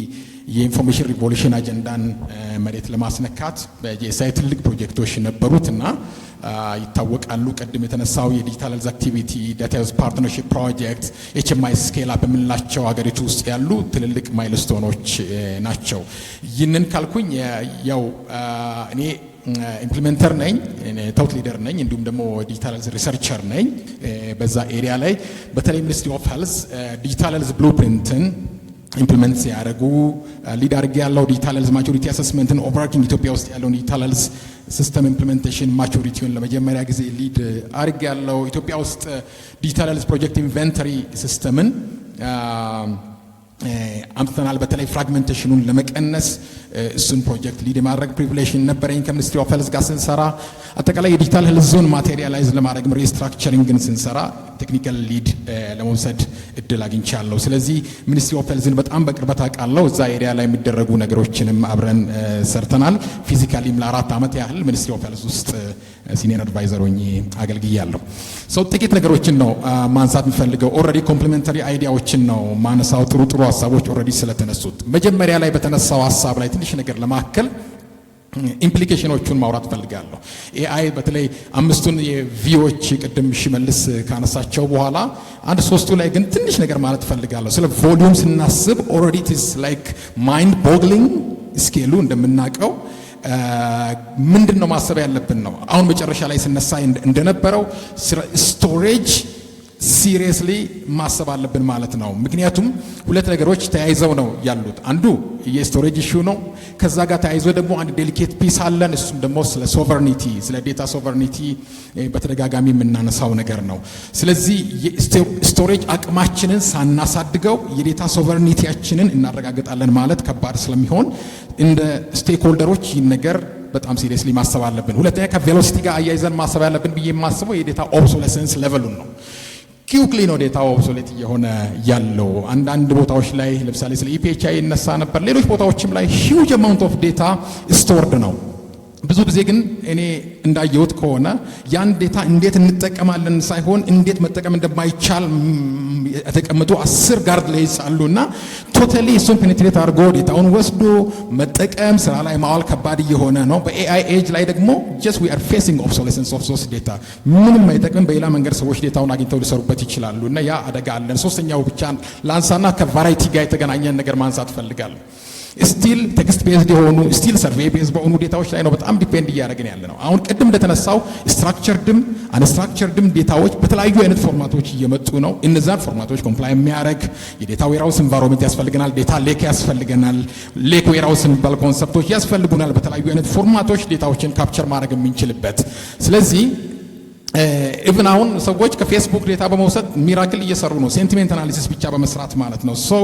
የኢንፎርሜሽን ሪቮሉሽን አጀንዳን መሬት ለማስነካት በጄሳይ ትልቅ ፕሮጀክቶች ነበሩትና ይታወቃሉ ቀድም የተነሳው የዲጂታል ሄልዝ አክቲቪቲ ዳታ ሄልዝ ፓርትነርሺፕ ፕሮጀክት ኤችኤምአይ ስኬል አፕ በመላቸው ሀገሪቱ ውስጥ ያሉ ትልልቅ ማይልስቶኖች ናቸው ይህንን ካልኩኝ ያው እኔ ኢምፕሊሜንተር ነኝ ቶት ሊደር ነኝ እንዲሁም ደግሞ ዲጂታል ሄልዝ ሪሰርቸር ነኝ በዛ ኤሪያ ላይ በተለይ ሚኒስትሪ ኦፍ ሄልዝ ዲጂታል ሄልዝ ብሉፕሪንትን ኢምፕሊመንት ያደርጉ ሊድ አድርጌ ያለው ዲጂታል ሄልዝ ማቹሪቲ አሰስመንትን ኦቨርኪንግ ኢትዮጵያ ውስጥ ያለውን ዲጂታል ሄልዝ ሲስተም ኢምፕሊሜንቴሽን ማቹሪቲውን ለመጀመሪያ ጊዜ ሊድ አድርጌ ያለው ኢትዮጵያ ውስጥ ዲጂታል ሄልዝ ፕሮጀክት ኢንቨንተሪ ሲስተምን አምጥተናል በተለይ ፍራግመንቴሽኑን ለመቀነስ እሱን ፕሮጀክት ሊድ ማድረግ ፕሪቪሌጅ ነበረኝ ከሚኒስትሪ ኦፍ ሄልዝ ጋር ስንሰራ አጠቃላይ የዲጂታል ሄልዝ ዞን ማቴሪያላይዝ ለማድረግ ሪስትራክቸሪንግን ስንሰራ ቴክኒካል ሊድ ለመውሰድ እድል አግኝቻለሁ ስለዚህ ሚኒስትሪ ኦፍ ሄልዝን በጣም በቅርበት አውቃለሁ እዛ ኤሪያ ላይ የሚደረጉ ነገሮችንም አብረን ሰርተናል ፊዚካሊም ለ4 አመት ያህል ሚኒስትሪ ኦፍ ሄልዝ ውስጥ ሲኒየር አድቫይዘር ሆኜ አገልግያለሁ ሰው ጥቂት ነገሮችን ነው ማንሳት የምፈልገው ኦልሬዲ ኮምፕሊሜንተሪ አይዲያዎችን ነው ማነሳው ጥሩ ሐሳቦች ኦልሬዲ ስለተነሱት መጀመሪያ ላይ በተነሳው ሐሳብ ላይ ትንሽ ነገር ለማከል ኢምፕሊኬሽኖቹን ማውራት ፈልጋለሁ ኤአይ በተለይ አምስቱን የቪዎች ቅድም ሽመልስ ካነሳቸው በኋላ አንድ ሶስቱ ላይ ግን ትንሽ ነገር ማለት ፈልጋለሁ ስለ ቮሊዩም ስናስብ ኦልሬዲ ኢት ኢዝ ላይክ ማይንድ ቦግሊንግ ስኬሉ እንደምናቀው ምንድነው ማሰብ ያለብን ነው አሁን መጨረሻ ላይ ስነሳ እንደነበረው ስቶሬጅ ሲሪየስሊ ማሰብ አለብን ማለት ነው ምክንያቱም ሁለት ነገሮች ተያይዘው ነው ያሉት አንዱ የስቶሬጅ ኢሹ ነው ከዛ ጋር ተያይዞ ደግሞ አንድ ዴሊኬት ፒስ አለን እሱም ደግሞ ስለ ሶቨርኒቲ ስለ ዴታ ሶቨርኒቲ በተደጋጋሚ የምናነሳው ነገር ነው ስለዚህ ስቶሬጅ አቅማችንን ሳናሳድገው የዴታ ሶቨርኒቲያችንን እናረጋግጣለን ማለት ከባድ ስለሚሆን እንደ ስቴክሆልደሮች ይህን ነገር በጣም ሲሪየስሊ ማሰብ አለብን ሁለተኛ ከቬሎሲቲ ጋር አያይዘን ማሰብ ያለብን ብዬ የማስበው የዴታ ኦብሶሌሰንስ ሌቨሉን ነው ኪውክሊ ነው ዴታ ኦብሶሌት የሆነ ያለው አንዳንድ ቦታዎች ላይ ለምሳሌ ስለ ኢፒኤችአይ ይነሳ ነበር ሌሎች ቦታዎችም ላይ ሂውጅ አማውንት ኦፍ ዴታ ስቶርድ ነው ብዙ ጊዜ ግን እኔ እንዳየሁት ከሆነ ያን ዴታ እንዴት እንጠቀማለን ሳይሆን እንዴት መጠቀም እንደማይቻል ተቀምጦ 10 ጋርድ ሌይስ አሉና ቶታሊ እሱን ፔኔትሬት አድርጎ ዴታውን ወስዶ መጠቀም ስራ ላይ ማዋል ከባድ እየሆነ ነው በኤአይ ኤጅ ላይ ደግሞ just we are facing obsolescence of those data ምንም አይጠቅም በሌላ መንገድ ሰዎች ዴታውን አግኝተው ሊሰሩበት ይችላሉ እና ያ አደጋ አለን ሶስተኛው ብቻ ላንሳና ከቫራይቲ ጋር የተገናኘ ነገር ማንሳት ፈልጋለሁ ስቲል ቴክስት ቤዝድ የሆኑ ስቲል ሰርቬይ ቤዝድ በሆኑ ዴታዎች ላይ ነው በጣም ዲፔንድ እያደረግን ያለ ነው። አሁን ቅድም እንደተነሳው ስትራክቸርድም አንስትራክቸርድም ዴታዎች በተለያዩ አይነት ፎርማቶች እየመጡ ነው። እነዛን ፎርማቶች ኮምፕላይ የሚያደርግ የዴታ ዌርሃውስ ኢንቫይሮንመንት ያስፈልገናል። ዴታ ሌክ ያስፈልገናል። ሌክ ዌርሃውስ የሚባል ኮንሰፕቶች ያስፈልጉናል። በተለያዩ አይነት ፎርማቶች ዴታዎችን ካፕቸር ማድረግ የምንችልበት። ስለዚህ ኢቭን አሁን ሰዎች ከፌስቡክ ዴታ በመውሰድ ሚራክል እየሰሩ ነው፣ ሴንቲሜንት አናሊሲስ ብቻ በመስራት ማለት ነው። ሶ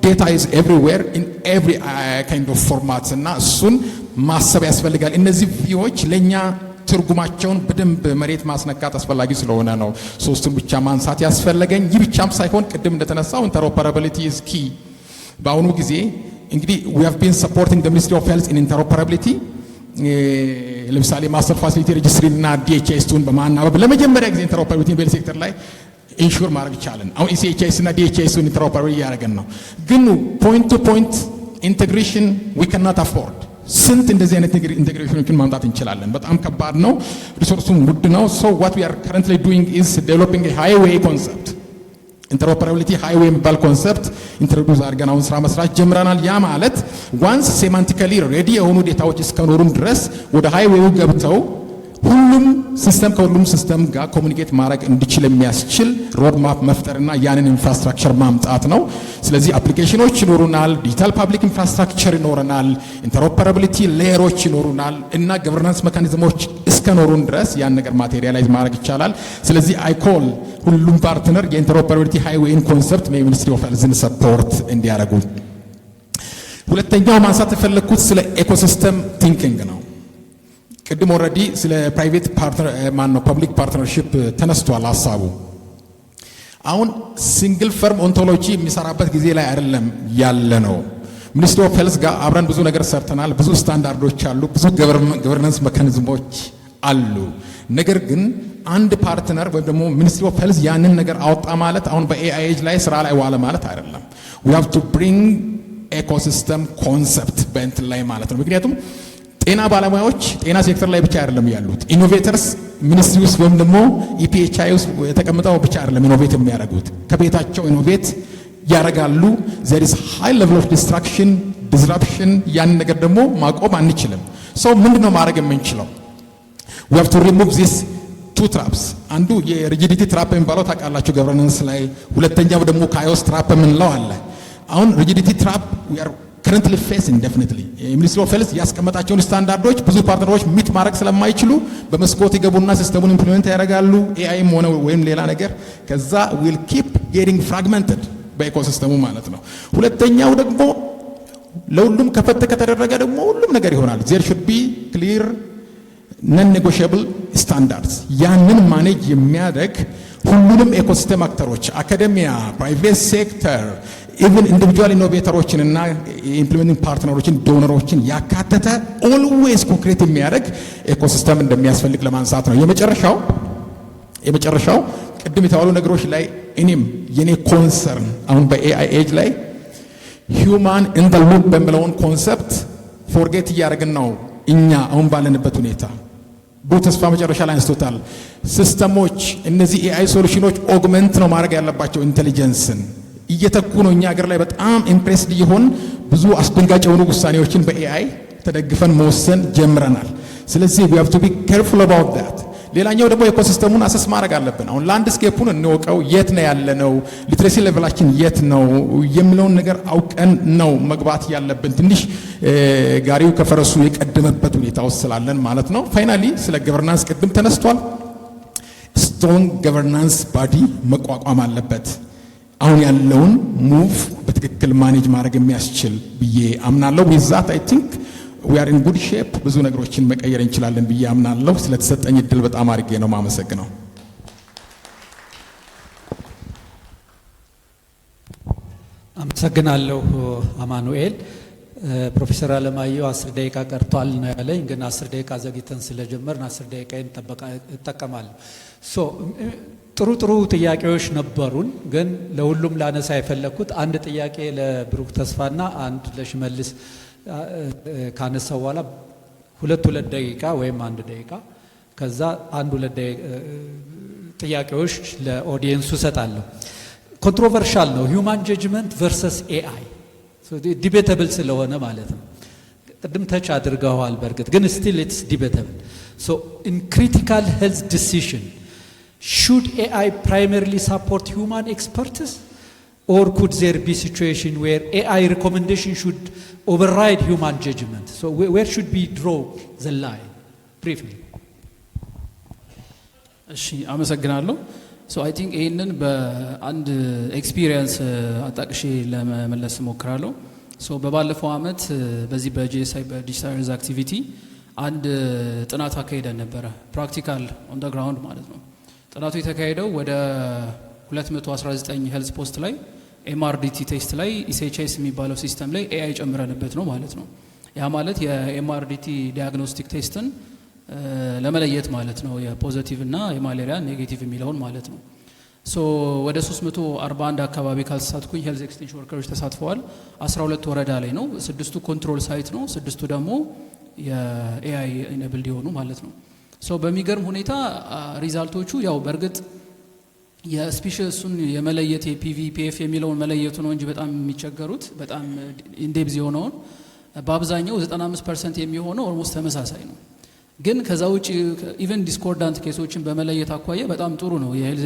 ዴታ ኢዝ ኤቭሪዌር ኢን ኤቭሪ ካይንድ ኦፍ ፎርማት እና እሱን ማሰብ ያስፈልጋል። እነዚህ ቪዎች ለእኛ ትርጉማቸውን በደንብ መሬት ማስነካት አስፈላጊ ስለሆነ ነው ሶስቱን ብቻ ማንሳት ያስፈለገኝ። ይህ ብቻም ሳይሆን ቅድም እንደተነሳው ኢንተርኦፐራቢሊቲ ኢዝ ኪ። በአሁኑ ጊዜ እንግዲህ we have been supporting the Ministry of Health in interoperability ለምሳሌ ማስተር ፋሲሊቲ ሬጅስትሪ እና ዲኤችኤስ2ን በማናበብ ለመጀመሪያ ጊዜ ኢንተርኦፐራቢሊቲ ቤል ሴክተር ላይ ኢንሹር ማድረግ ይቻላል። አሁን ኢሲኤችኤስ እና ዲኤችኤስ2ን ኢንተርኦፐራቢሊቲ እያደረገን ነው። ግን ፖይንት ቱ ፖይንት ኢንቴግሬሽን we cannot afford። ስንት እንደዚህ አይነት ኢንቴግሬሽኖችን ማምጣት እንችላለን? በጣም ከባድ ነው፣ ሪሶርሱም ውድ ነው። so what we are currently doing is developing a highway concept ኢንተርኦፐራቢሊቲ ሃይዌይ የሚባል ኮንሰፕት ኢንትሮዱስ አድርገን አሁን ስራ መስራት ጀምረናል። ያ ማለት ዋንስ ሴማንቲካሊ ሬዲ የሆኑ ዴታዎች እስከኖሩን ድረስ ወደ ሃይዌው ገብተው ሁሉም ሲስተም ከሁሉም ሲስተም ጋር ኮሙኒኬት ማድረግ እንዲችል የሚያስችል ሮድማፕ መፍጠርና ያንን ኢንፍራስትራክቸር ማምጣት ነው። ስለዚህ አፕሊኬሽኖች ይኖሩናል፣ ዲጂታል ፓብሊክ ኢንፍራስትራክቸር ይኖረናል፣ ኢንተርኦፐራቢሊቲ ሌየሮች ይኖሩናል እና ገቨርናንስ ሜካኒዝሞች እስከኖሩን ድረስ ያን ነገር ማቴሪያላይዝ ማድረግ ይቻላል። ስለዚህ አይኮል ሁሉም ፓርትነር የኢንተርኦፐራቢሊቲ ሃይዌይን ኮንሰፕት ሚኒስትሪ ኦፍ ሄልዝን ሰፖርት እንዲያደርጉ። ሁለተኛው ማንሳት የፈለግኩት ስለ ኢኮሲስተም ቲንኪንግ ነው። ቅድም ኦልሬዲ ስለ ፕራይቬት ፓርትነር ፐብሊክ ፓርትነርሺፕ ተነስቷል ሀሳቡ። አሁን ሲንግል ፈርም ኦንቶሎጂ የሚሰራበት ጊዜ ላይ አይደለም ያለ ነው። ሚኒስትሪ ኦፍ ሄልዝ ጋር አብረን ብዙ ነገር ሰርተናል። ብዙ ስታንዳርዶች አሉ፣ ብዙ ገቨርናንስ ሜካኒዝሞች አሉ። ነገር ግን አንድ ፓርትነር ወይም ደግሞ ሚኒስትሪ ኦፍ ሄልዝ ያንን ነገር አወጣ ማለት አሁን በኤአይኤጅ ላይ ስራ ላይ ዋለ ማለት አይደለም። we have to bring ኤኮሲስተም ኮንሰፕት በእንትን ላይ ማለት ነው። ምክንያቱም ጤና ባለሙያዎች ጤና ሴክተር ላይ ብቻ አይደለም ያሉት፣ ኢኖቬተርስ ሚኒስትሪ ውስጥ ወይም ደግሞ ኢፒኤችአይ ውስጥ ተቀምጠው ብቻ አይደለም ኢኖቬት የሚያደርጉት፣ ከቤታቸው ኢኖቬት ያደርጋሉ። there is high level of disruption ያን ነገር ደግሞ ማቆም አንችልም። ሰው ምንድነው ማድረግ የምንችለው? we have to remove this two traps። አንዱ የሪጂዲቲ ትራፕ የሚባለው ታውቃላችሁ ገቨርናንስ ላይ፣ ሁለተኛው ደግሞ ካዮስ ትራፕ የምንለው አለ። አሁን ሪጂዲቲ ትራፕ we are currently facing definitely ሚኒስትሪ ኦፍ ሄልዝ ያስቀመጣቸውን ስታንዳርዶች ብዙ ፓርትነሮች ሚት ማድረግ ስለማይችሉ በመስኮት ይገቡና ሲስተሙን ኢምፕሊሜንት ያደርጋሉ፣ ኤአይም ሆነ ወይም ሌላ ነገር። ከዛ will keep getting fragmented በኢኮሲስተሙ ማለት ነው። ሁለተኛው ደግሞ ለሁሉም ከፈተ ከተደረገ ደግሞ ሁሉም ነገር ይሆናል። there should be clear non-negotiable standards። ያንን ማኔጅ የሚያደርግ ሁሉንም ኢኮሲስተም አክተሮች አካዴሚያ፣ ፕራይቬት ሴክተር፣ ኢቭን ኢንዲቪጁዋል ኢኖቬተሮችን እና ኢምፕሊሜንቲንግ ፓርትነሮችን ዶነሮችን ያካተተ ኦልዌይስ ኮንክሪት የሚያደርግ ኢኮሲስተም እንደሚያስፈልግ ለማንሳት ነው። የመጨረሻው ቅድም የተባሉ ነገሮች ላይ እኔም የኔ ኮንሰርን አሁን በኤአይ ኤጅ ላይ ሂውማን ኢን ዘ ሉፕ በሚለውን ኮንሰፕት ፎርጌት እያደረግን ነው እኛ አሁን ባለንበት ሁኔታ። ብዙ ተስፋ መጨረሻ ላይ አንስቶታል። ሲስተሞች እነዚህ ኤአይ ሶሉሽኖች ኦግመንት ነው ማድረግ ያለባቸው ኢንቴሊጀንስን እየተኩ ነው። እኛ ሀገር ላይ በጣም ኢምፕሬስድ ይሆን ብዙ አስደንጋጭ የሆኑ ውሳኔዎችን በኤአይ ተደግፈን መወሰን ጀምረናል። ስለዚህ we have to be careful about that። ሌላኛው ደግሞ ኢኮሲስተሙን አሰስ ማድረግ አለብን። አሁን ላንድስኬፑን እንወቀው፣ የት ነው ያለነው፣ ሊትሬሲ ሌቨላችን የት ነው የሚለውን ነገር አውቀን ነው መግባት ያለብን። ትንሽ ጋሪው ከፈረሱ የቀደመበት ሁኔታ ውስጥ ስላለን ማለት ነው። ፋይናሊ ስለ ገቨርናንስ ቅድም ተነስቷል። ስትሮንግ ገቨርናንስ ባዲ መቋቋም አለበት። አሁን ያለውን ሙቭ በትክክል ማኔጅ ማድረግ የሚያስችል ብዬ አምናለሁ። ዊዛት አይ ቲንክ we are in good shape። ብዙ ነገሮችን መቀየር እንችላለን ብዬ አምናለሁ። ስለተሰጠኝ እድል በጣም አድርጌ ነው ማመሰግነው። አመሰግናለሁ አማኑኤል። ፕሮፌሰር አለማየሁ 10 ደቂቃ ቀርቷል ነው ያለኝ፣ ግን 10 ደቂቃ ዘግይተን ስለጀመርን 10 ደቂቃን እጠቀማለሁ። ጥሩ ጥያቄዎች ነበሩን፣ ግን ለሁሉም ላነሳ የፈለኩት አንድ ጥያቄ ለብሩክ ተስፋና አንድ ለሽመልስ ካነሳው በኋላ ሁለት ደቂቃ ወይም 1 ደቂቃ ከዛ 1-2 ጥያቄዎች ለኦዲየንሱ ሰጣለሁ። ኮንትሮቨርሻል ነው ሂውማን ጀጅመንት ቨርሰስ ኤአይ። ዲቤተብል ስለሆነ ማለት ነው። ቅድም ተች አድርገዋል በርግጥ ግን still it's debatable. So in critical health decision, should AI primarily support human expertise, or could there be situation where AI recommendation should override human judgment? So where should we draw the line briefly? እሺ አመሰግናለሁ። ሶ አይ ቲንክ ይሄንን በአንድ ኤክስፒሪየንስ አጣቅሼ ለመመለስ ሞክራለሁ። ሶ በባለፈው አመት በዚህ በጂኤስአይ በዲጂታል ሄልዝ አክቲቪቲ አንድ ጥናት አካሄደን ነበረ፣ ፕራክቲካል ኦን ደ ግራውንድ ማለት ነው። ጥናቱ የተካሄደው ወደ 219 ሄልዝ ፖስት ላይ ኤምአርዲቲ ቴስት ላይ ኢሲኤችኤስ የሚባለው ሲስተም ላይ ኤአይ ጨምረንበት ነው ማለት ነው። ያ ማለት የኤምአርዲቲ ዲያግኖስቲክ ቴስትን ለመለየት ማለት ነው፣ የፖዚቲቭ እና የማሌሪያ ኔጌቲቭ የሚለውን ማለት ነው። ሶ ወደ 341 አካባቢ ካልተሳትኩኝ ሄልዝ ኤክስቴንሽን ወርከሮች ተሳትፈዋል። 12 ወረዳ ላይ ነው፣ 6ቱ ኮንትሮል ሳይት ነው፣ 6ቱ ደግሞ የኤአይ ኢኔብልድ የሆኑ ማለት ነው። ሶ በሚገርም ሁኔታ ሪዛልቶቹ ያው በእርግጥ የስፒሽሱን የመለየት የፒቪ ፒኤፍ የሚለውን መለየቱ ነው እንጂ በጣም የሚቸገሩት በጣም ኢንዴፕዝ የሆነውን በአብዛኛው 95% የሚሆነው ኦልሞስት ተመሳሳይ ነው። ግን ከዛ ውጪ ኢቨን ዲስኮርዳንት ኬሶችን በመለየት አኳያ በጣም ጥሩ ነው የሄልዝ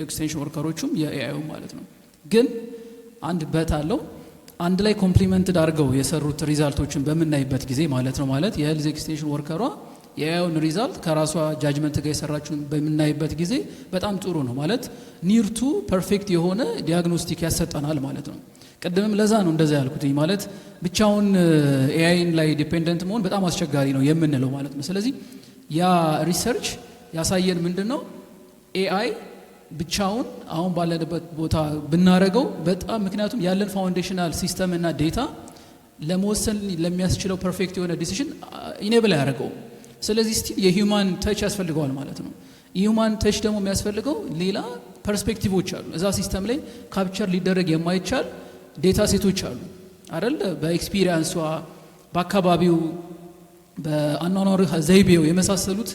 ኤክስቴንሽን ወርከሮቹም የኤአዩ ማለት ነው። ግን አንድ በት አለው። አንድ ላይ ኮምፕሊመንትድ አድርገው የሰሩት ሪዛልቶችን በምናይበት ጊዜ ማለት ነው ማለት የሄልዝ ኤክስቴንሽን ወርከሯ የኤአዩን ሪዛልት ከራሷ ጃጅመንት ጋር የሰራችውን በምናይበት ጊዜ በጣም ጥሩ ነው ማለት ኒርቱ ፐርፌክት የሆነ ዲያግኖስቲክ ያሰጠናል ማለት ነው። ቀደምም ለዛ ነው እንደዛ ያልኩት ማለት ብቻውን ኤአይን ላይ ዲፔንደንት መሆን በጣም አስቸጋሪ ነው የምንለው ማለት ነው። ስለዚህ ያ ሪሰርች ያሳየን ምንድነው ኤአይ ብቻውን አሁን ባለበት ቦታ ብናረገው በጣም ምክንያቱም ያለን ፋውንዴሽናል ሲስተም እና ዴታ ለመወሰን ለሚያስችለው ፐርፌክት የሆነ ዲሲዥን ኢኔብል ያደርገው። ስለዚህ ስቲል የሂውማን ተች ያስፈልገዋል ማለት ነው። የሂውማን ተች ደግሞ የሚያስፈልገው ሌላ ፐርስፔክቲቮች አሉ። እዛ ሲስተም ላይ ካፕቸር ሊደረግ የማይቻል ዴታ ሴቶች አሉ አይደል? በኤክስፒሪየንሷ በአካባቢው በአኗኗር ዘይቤው የመሳሰሉት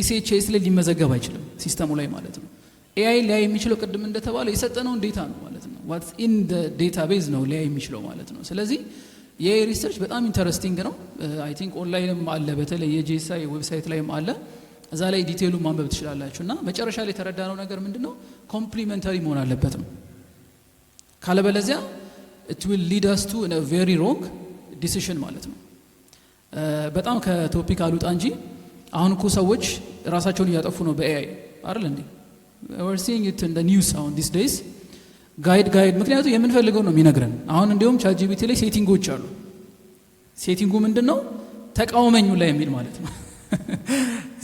ኢሲኤችኤስ ላይ ሊመዘገብ አይችልም ሲስተሙ ላይ ማለት ነው። ኤአይ ላይ የሚችለው ቅድም እንደተባለው የሰጠነውን ዴታ ነው ማለት ነው። ዋትስ ኢን ዘ ዴታቤዝ ነው ላይ የሚችለው ማለት ነው። ስለዚህ የኤአይ ሪሰርች በጣም ኢንተረስቲንግ ነው። አይ ቲንክ ኦንላይንም አለ፣ በተለይ የጂኤስአይ ዌብሳይት ላይም አለ። እዛ ላይ ዲቴይሉን ማንበብ ትችላላችሁ። እና መጨረሻ ላይ የተረዳነው ነገር ምንድነው ኮምፕሊመንታሪ መሆን አለበት ነው። ካለበለዚያ it will lead us to a very wrong decision ማለት ነው። በጣም ከቶፒክ አሉጣ እንጂ አሁን እኮ ሰዎች ራሳቸውን እያጠፉ ነው በኤአይ አይደል እንዴ? we're seeing it in the news on these days ጋይድ ምክንያቱም የምንፈልገው ነው የሚነግረን። አሁን እንዲሁም ቻትጂፒቲ ላይ ሴቲንጎች አሉ። ሴቲንጉ ምንድነው ተቃውመኙ ላይ የሚል ማለት ነው።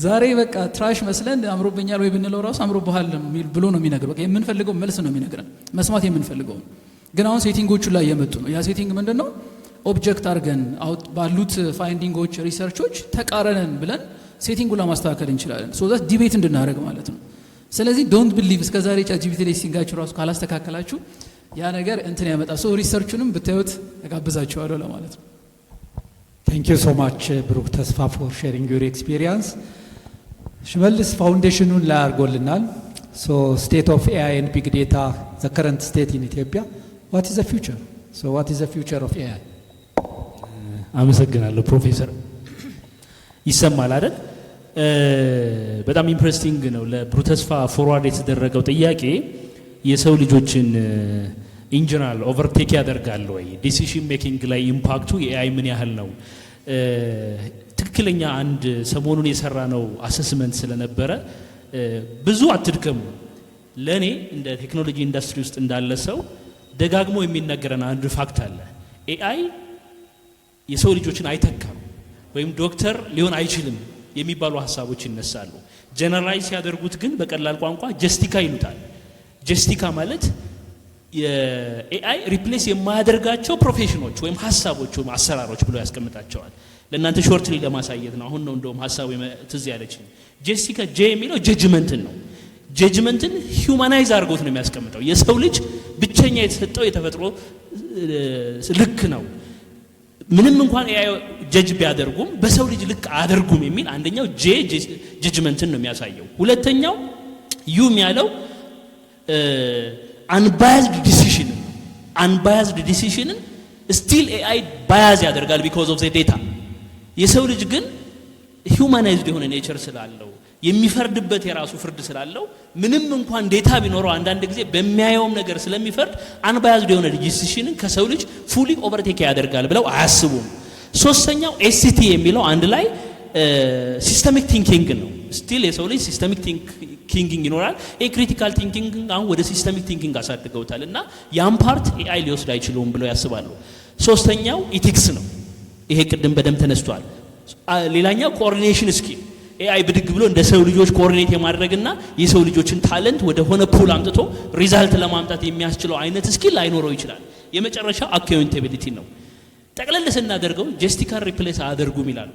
ዛሬ በቃ ትራሽ መስለን አምሮብኛል ወይ ብንለው ራሱ አምሮብሃል ብሎ ነው የሚነግረው። በቃ የምንፈልገው መልስ ነው የሚነግረን መስማት የምንፈልገው። ግን አሁን ሴቲንጎቹ ላይ የመጡ ነው። ያ ሴቲንግ ምንድነው ኦብጀክት አድርገን ባሉት ፋይንዲንጎች ሪሰርቾች ተቃረነን ብለን ሴቲንጉን ለማስተካከል እንችላለን። ሶ ዛት ዲቤት እንድናደርግ ማለት ነው። ስለዚህ ዶንት ቢሊቭ እስከዛሬ ቻትጂፒቲ ላይ ሲንጋችሁ ራሱ ካላስተካከላችሁ ያ ነገር እንትን ያመጣ። ሶ ሪሰርቹንም ብታዩት ተጋብዛችኋለሁ ለማለት ነው። Thank you so much ብሩክ ተስፋ for sharing your experience. ሽመልስ ፋውንዴሽኑን ላይ አድርጎልናል። So state of AI and big data, the current state in Ethiopia. What is the future? So what is the future of AI? አመሰግናለሁ ፕሮፌሰር። ይሰማል አይደል? በጣም ኢምፕሬሲንግ ነው። ለብሩክ ተስፋ ፎርዋርድ የተደረገው ጥያቄ የሰው ልጆችን ኢንጀነራል ኦቨርቴክ ያደርጋል ወይ? ዲሲሽን ሜኪንግ ላይ ኢምፓክቱ የኤአይ ምን ያህል ነው? ትክክለኛ አንድ ሰሞኑን የሰራ ነው አሰስመንት ስለነበረ ብዙ አትድከሙ። ለኔ እንደ ቴክኖሎጂ ኢንዱስትሪ ውስጥ እንዳለ ሰው ደጋግሞ የሚነገረን አንድ ፋክት አለ። ኤአይ የሰው ልጆችን አይተካም ወይም ዶክተር ሊሆን አይችልም የሚባሉ ሐሳቦች ይነሳሉ። ጀነራላይዝ ያደርጉት ግን በቀላል ቋንቋ ጀስቲካ ይሉታል። ጀስቲካ ማለት የኤአይ ሪፕሌስ የማያደርጋቸው ፕሮፌሽኖች ወይም ሐሳቦች ወይም አሰራሮች ብሎ ያስቀምጣቸዋል። ለእናንተ ሾርትሊ ለማሳየት ነው። አሁን ነው እንደውም ሐሳቡ ትዝ ያለችኝ። ጀስቲካ ጄ የሚለው ጀጅመንትን ነው። ጀጅመንትን ሂዩማናይዝ አድርጎት ነው የሚያስቀምጠው። የሰው ልጅ ብቸኛ የተሰጠው የተፈጥሮ ልክ ነው። ምንም እንኳን ኤአይ ጀጅ ቢያደርጉም በሰው ልጅ ልክ አያደርጉም የሚል አንደኛው ጀጅመንትን ነው የሚያሳየው። ሁለተኛው ዩም ያለው አንባያዝድ ዲሲሽንን ስቲል ኤአይ ባያዝ ያደርጋል ቢኮዝ ኦፍ ዘ ዴታ። የሰው ልጅ ግን ሂውማናይዝድ የሆነ ኔቸር ስላለው የሚፈርድበት የራሱ ፍርድ ስላለው ምንም እንኳን ዴታ ቢኖረው አንዳንድ ጊዜ በሚያየውም ነገር ስለሚፈርድ አንባያዝድ የሆነ ዲሲሽንን ከሰው ልጅ ፉሊ ኦቨርቴክ ያደርጋል ብለው አያስቡም። ሶስተኛው ኤስሲቲ የሚለው አንድ ላይ ሲስተሚክ ቲንኪንግ ነው። ስቲል የሰው ልጅ ሲስተሚክ ቲንኪንግ ይኖራል። ክሪቲካል ቲንኪንግ አሁን ወደ ሲስተሚክ ቲንኪንግ አሳድገውታል እና ያን ፓርት ኤአይ ሊወስድ አይችለውም ብለው ያስባሉ። ሶስተኛው ኢቲክስ ነው። ይሄ ቅድም በደም ተነስቷል። ሌላኛው ኮኦርዲኔሽን ስኪል ኤአይ ብድግ ብሎ እንደ ሰው ልጆች ኮኦርዲኔት የማድረግና የሰው ልጆችን ታለንት ወደ ሆነ ፑል አምጥቶ ሪዛልት ለማምጣት የሚያስችለው አይነት ስኪል ላይኖረው ይችላል። የመጨረሻው አካውንታቢሊቲ ነው። ጠቅለል ስናደርገው ጀስቲካል ሪፕሌስ አያደርጉም ይላሉ።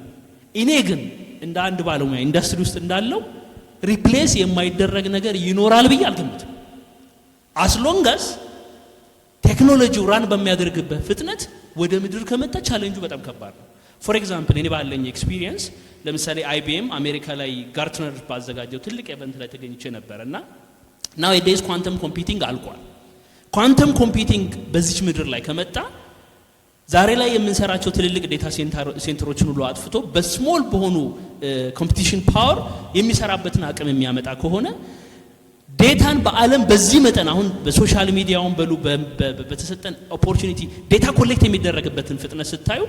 እኔ ግን እንደ አንድ ባለሙያ ኢንዱስትሪ ውስጥ እንዳለው ሪፕሌስ የማይደረግ ነገር ይኖራል ብዬ አልገምትም። አስሎንጋስ ቴክኖሎጂው ራን በሚያደርግበት ፍጥነት ወደ ምድር ከመጣ ቻሌንጁ በጣም ከባድ ነው። ፎር ኤግዛምፕል እኔ ባለኝ ኤክስፒሪየንስ ለምሳሌ አይቢኤም አሜሪካ ላይ ጋርትነር ባዘጋጀው ትልቅ ኢቨንት ላይ ተገኝቼ ነበር እና ናው ዴይስ ኳንተም ኮምፒውቲንግ አልቋል። ኳንተም ኮምፒውቲንግ በዚች ምድር ላይ ከመጣ ዛሬ ላይ የምንሰራቸው ትልልቅ ዴታ ሴንተሮችን ሁሉ አጥፍቶ በስሞል በሆኑ ኮምፒቲሽን ፓወር የሚሰራበትን አቅም የሚያመጣ ከሆነ ዴታን በዓለም በዚህ መጠን አሁን በሶሻል ሚዲያውን በሉ በተሰጠን ኦፖርቹኒቲ ዴታ ኮሌክት የሚደረግበትን ፍጥነት ስታዩ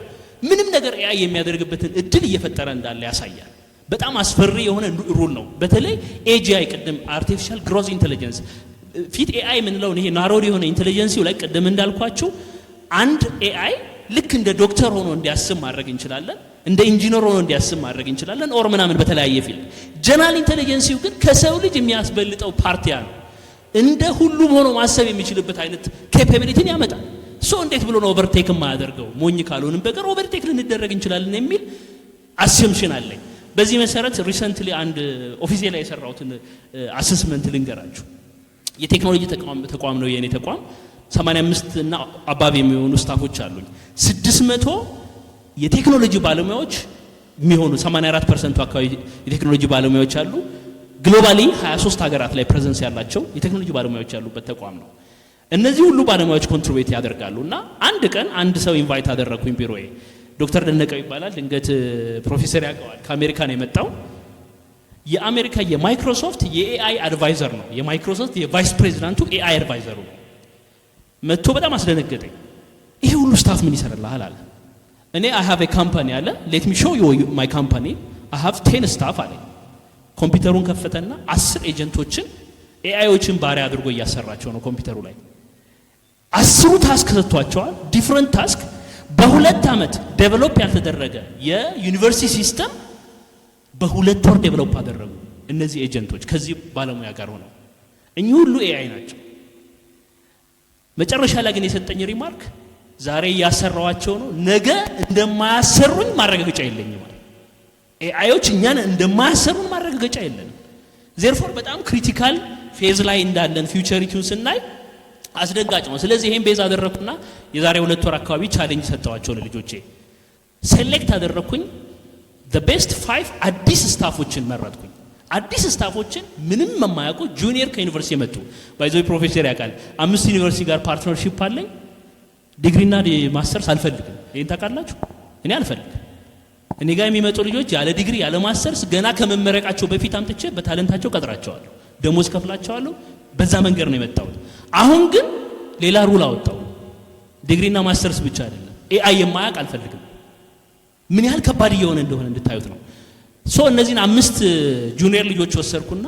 ምንም ነገር ኤአይ የሚያደርግበትን እድል እየፈጠረ እንዳለ ያሳያል። በጣም አስፈሪ የሆነ ሩል ነው። በተለይ ኤጂአይ ቅድም አርቲፊሻል ግሮዝ ኢንተለጀንስ ፊት ኤአይ ምንለው ይሄ ናሮድ የሆነ ኢንተለጀንሲው ላይ ቅድም እንዳልኳችሁ አንድ ኤአይ ልክ እንደ ዶክተር ሆኖ እንዲያስብ ማድረግ እንችላለን፣ እንደ ኢንጂነር ሆኖ እንዲያስብ ማድረግ እንችላለን፣ ኦር ምናምን በተለያየ ፊልድ። ጀነራል ኢንተለጀንሲው ግን ከሰው ልጅ የሚያስበልጠው ፓርቲያ ነው። እንደ ሁሉም ሆኖ ማሰብ የሚችልበት አይነት ኬፓቢሊቲን ያመጣል። ሶ እንዴት ብሎ ነው ኦቨርቴክ የማያደርገው? ሞኝ ካልሆንም በቀር ኦቨርቴክ ልንደረግ እንችላለን የሚል አሰምሽን አለኝ። በዚህ መሰረት ሪሰንትሊ አንድ ኦፊሴ ላይ የሰራሁትን አሰስመንት ልንገራችሁ። የቴክኖሎጂ ተቋም ነው የኔ ተቋም። 85 እና አባቢ የሚሆኑ ስታፎች አሉኝ። 600 የቴክኖሎጂ ባለሙያዎች የሚሆኑ 84% አካባቢ የቴክኖሎጂ ባለሙያዎች አሉ። ግሎባሊ 23 ሀገራት ላይ ፕሬዘንስ ያላቸው የቴክኖሎጂ ባለሙያዎች ያሉበት ተቋም ነው። እነዚህ ሁሉ ባለሙያዎች ኮንትሪቢዩት ያደርጋሉ እና አንድ ቀን አንድ ሰው ኢንቫይት አደረኩኝ ቢሮዬ። ዶክተር ደነቀው ይባላል። ድንገት ፕሮፌሰር ያውቀዋል። ከአሜሪካ ነው የመጣው። የአሜሪካ የማይክሮሶፍት የኤአይ አድቫይዘር ነው። የማይክሮሶፍት የቫይስ ፕሬዚዳንቱ ኤአይ አድቫይዘሩ ነው። መጥቶ በጣም አስደነገጠኝ። ይሄ ሁሉ ስታፍ ምን ይሰራልሃል አለ። እኔ አይ ሃቭ ኤ ካምፓኒ አለ። ሌት ሚ ሾው ዩ ማይ ካምፓኒ አይ ሃቭ 10 ስታፍ አለ። ኮምፒውተሩን ከፈተና 10 ኤጀንቶችን ኤአይዎችን ባሪያ አድርጎ እያሰራቸው ነው ኮምፒውተሩ ላይ። 10 ታስክ ሰጥቷቸዋል። ዲፍረንት ታስክ በ2 ዓመት ዴቨሎፕ ያልተደረገ የዩኒቨርሲቲ ሲስተም በ2 ወር ዴቨሎፕ አደረጉ እነዚህ ኤጀንቶች ከዚህ ባለሙያ ጋር ሆነው። እኚህ ሁሉ ኤአይ ናቸው። መጨረሻ ላይ ግን የሰጠኝ ሪማርክ ዛሬ እያሰራዋቸው ነው፣ ነገ እንደማያሰሩኝ ማረጋገጫ የለኝም ማለት። ኤአይዎች እኛን እንደማያሰሩን ማረጋገጫ የለንም። ዜርፎር በጣም ክሪቲካል ፌዝ ላይ እንዳለን ፊውቸሪቲውን ስናይ አስደንጋጭ ነው። ስለዚህ ይሄን ቤዝ አደረኩና የዛሬ 2 ወር አካባቢ ቻሌንጅ ሰጠዋቸው ለልጆቼ። ሴሌክት አደረኩኝ the best 5 አዲስ ስታፎችን መረጥኩኝ። አዲስ ስታፎችን ምንም የማያውቁ ጁኒየር ከዩኒቨርሲቲ የመጡ ባይዘው ፕሮፌሰር ያውቃል። 5 ዩኒቨርሲቲ ጋር ፓርትነርሺፕ አለኝ። ዲግሪና ማስተርስ አልፈልግም። ይሄን ታውቃላችሁ? እኔ አልፈልግም። እኔ ጋር የሚመጡ ልጆች ያለ ዲግሪ ያለ ማስተርስ ገና ከመመረቃቸው በፊት አምጥቼ በታለንታቸው ቀጥራቸዋለሁ፣ ደሞዝ ከፍላቸዋለሁ። በዛ መንገድ ነው የመጣሁት። አሁን ግን ሌላ ሩል አወጣው። ዲግሪና ማስተርስ ብቻ አይደለም፣ ኤአይ የማያውቅ አልፈልግም። ምን ያህል ከባድ እየሆነ እንደሆነ እንድታዩት ነው። ሶ እነዚህን 5 ጁኒየር ልጆች ወሰድኩና